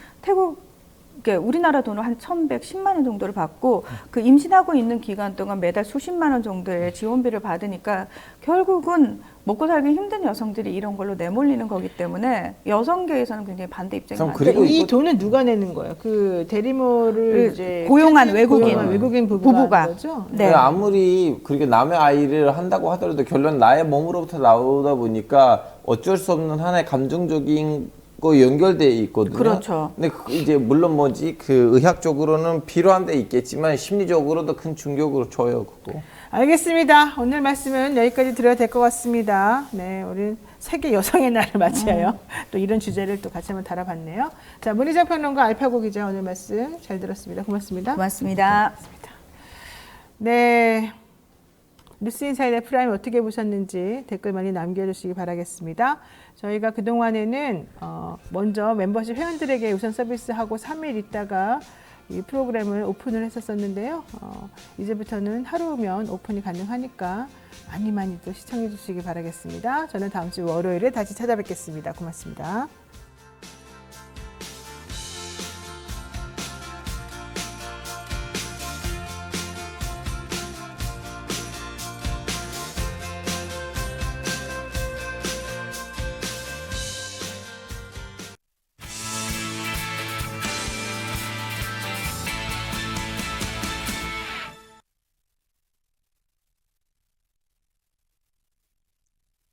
[SPEAKER 8] 우리나라 돈으로 한 1,110만 원 정도를 받고 그 임신하고 있는 기간 동안 매달 수십만 원 정도의 지원비를 받으니까 결국은 먹고 살기 힘든 여성들이 이런 걸로 내몰리는 거기 때문에 여성계에서는 굉장히 반대 입장이 많아요.
[SPEAKER 1] 그리고 이 돈은 누가 내는 거예요? 그 대리모를 이제
[SPEAKER 8] 고용한 외국인 부부가
[SPEAKER 1] 거죠?
[SPEAKER 8] 네.
[SPEAKER 12] 아무리 그렇게 남의 아이를 한다고 하더라도 결론 나의 몸으로부터 나오다 보니까 어쩔 수 없는 하나의 감정적인 거 연결돼 있거든요.
[SPEAKER 8] 그렇죠.
[SPEAKER 12] 근데 이제 물론 의학적으로는 필요한 데 있겠지만 심리적으로도 큰 충격으로 줘요, 그거.
[SPEAKER 1] 알겠습니다. 오늘 말씀은 여기까지 드려야 될 것 같습니다. 네, 우리 세계 여성의 날을 맞이하여 또 이런 주제를 또 같이 한번 다뤄봤네요. 자, 문희정 평론가 알파고 기자 오늘 말씀 잘 들었습니다. 고맙습니다.
[SPEAKER 8] 고맙습니다.
[SPEAKER 1] 네. 뉴스인사이드 프라임 어떻게 보셨는지 댓글 많이 남겨주시기 바라겠습니다. 저희가 그동안에는 먼저 멤버십 회원들에게 우선 서비스하고 3일 있다가 이 프로그램을 오픈을 했었는데요. 이제부터는 하루면 오픈이 가능하니까 많이 또 시청해 주시기 바라겠습니다. 저는 다음 주 월요일에 다시 찾아뵙겠습니다. 고맙습니다.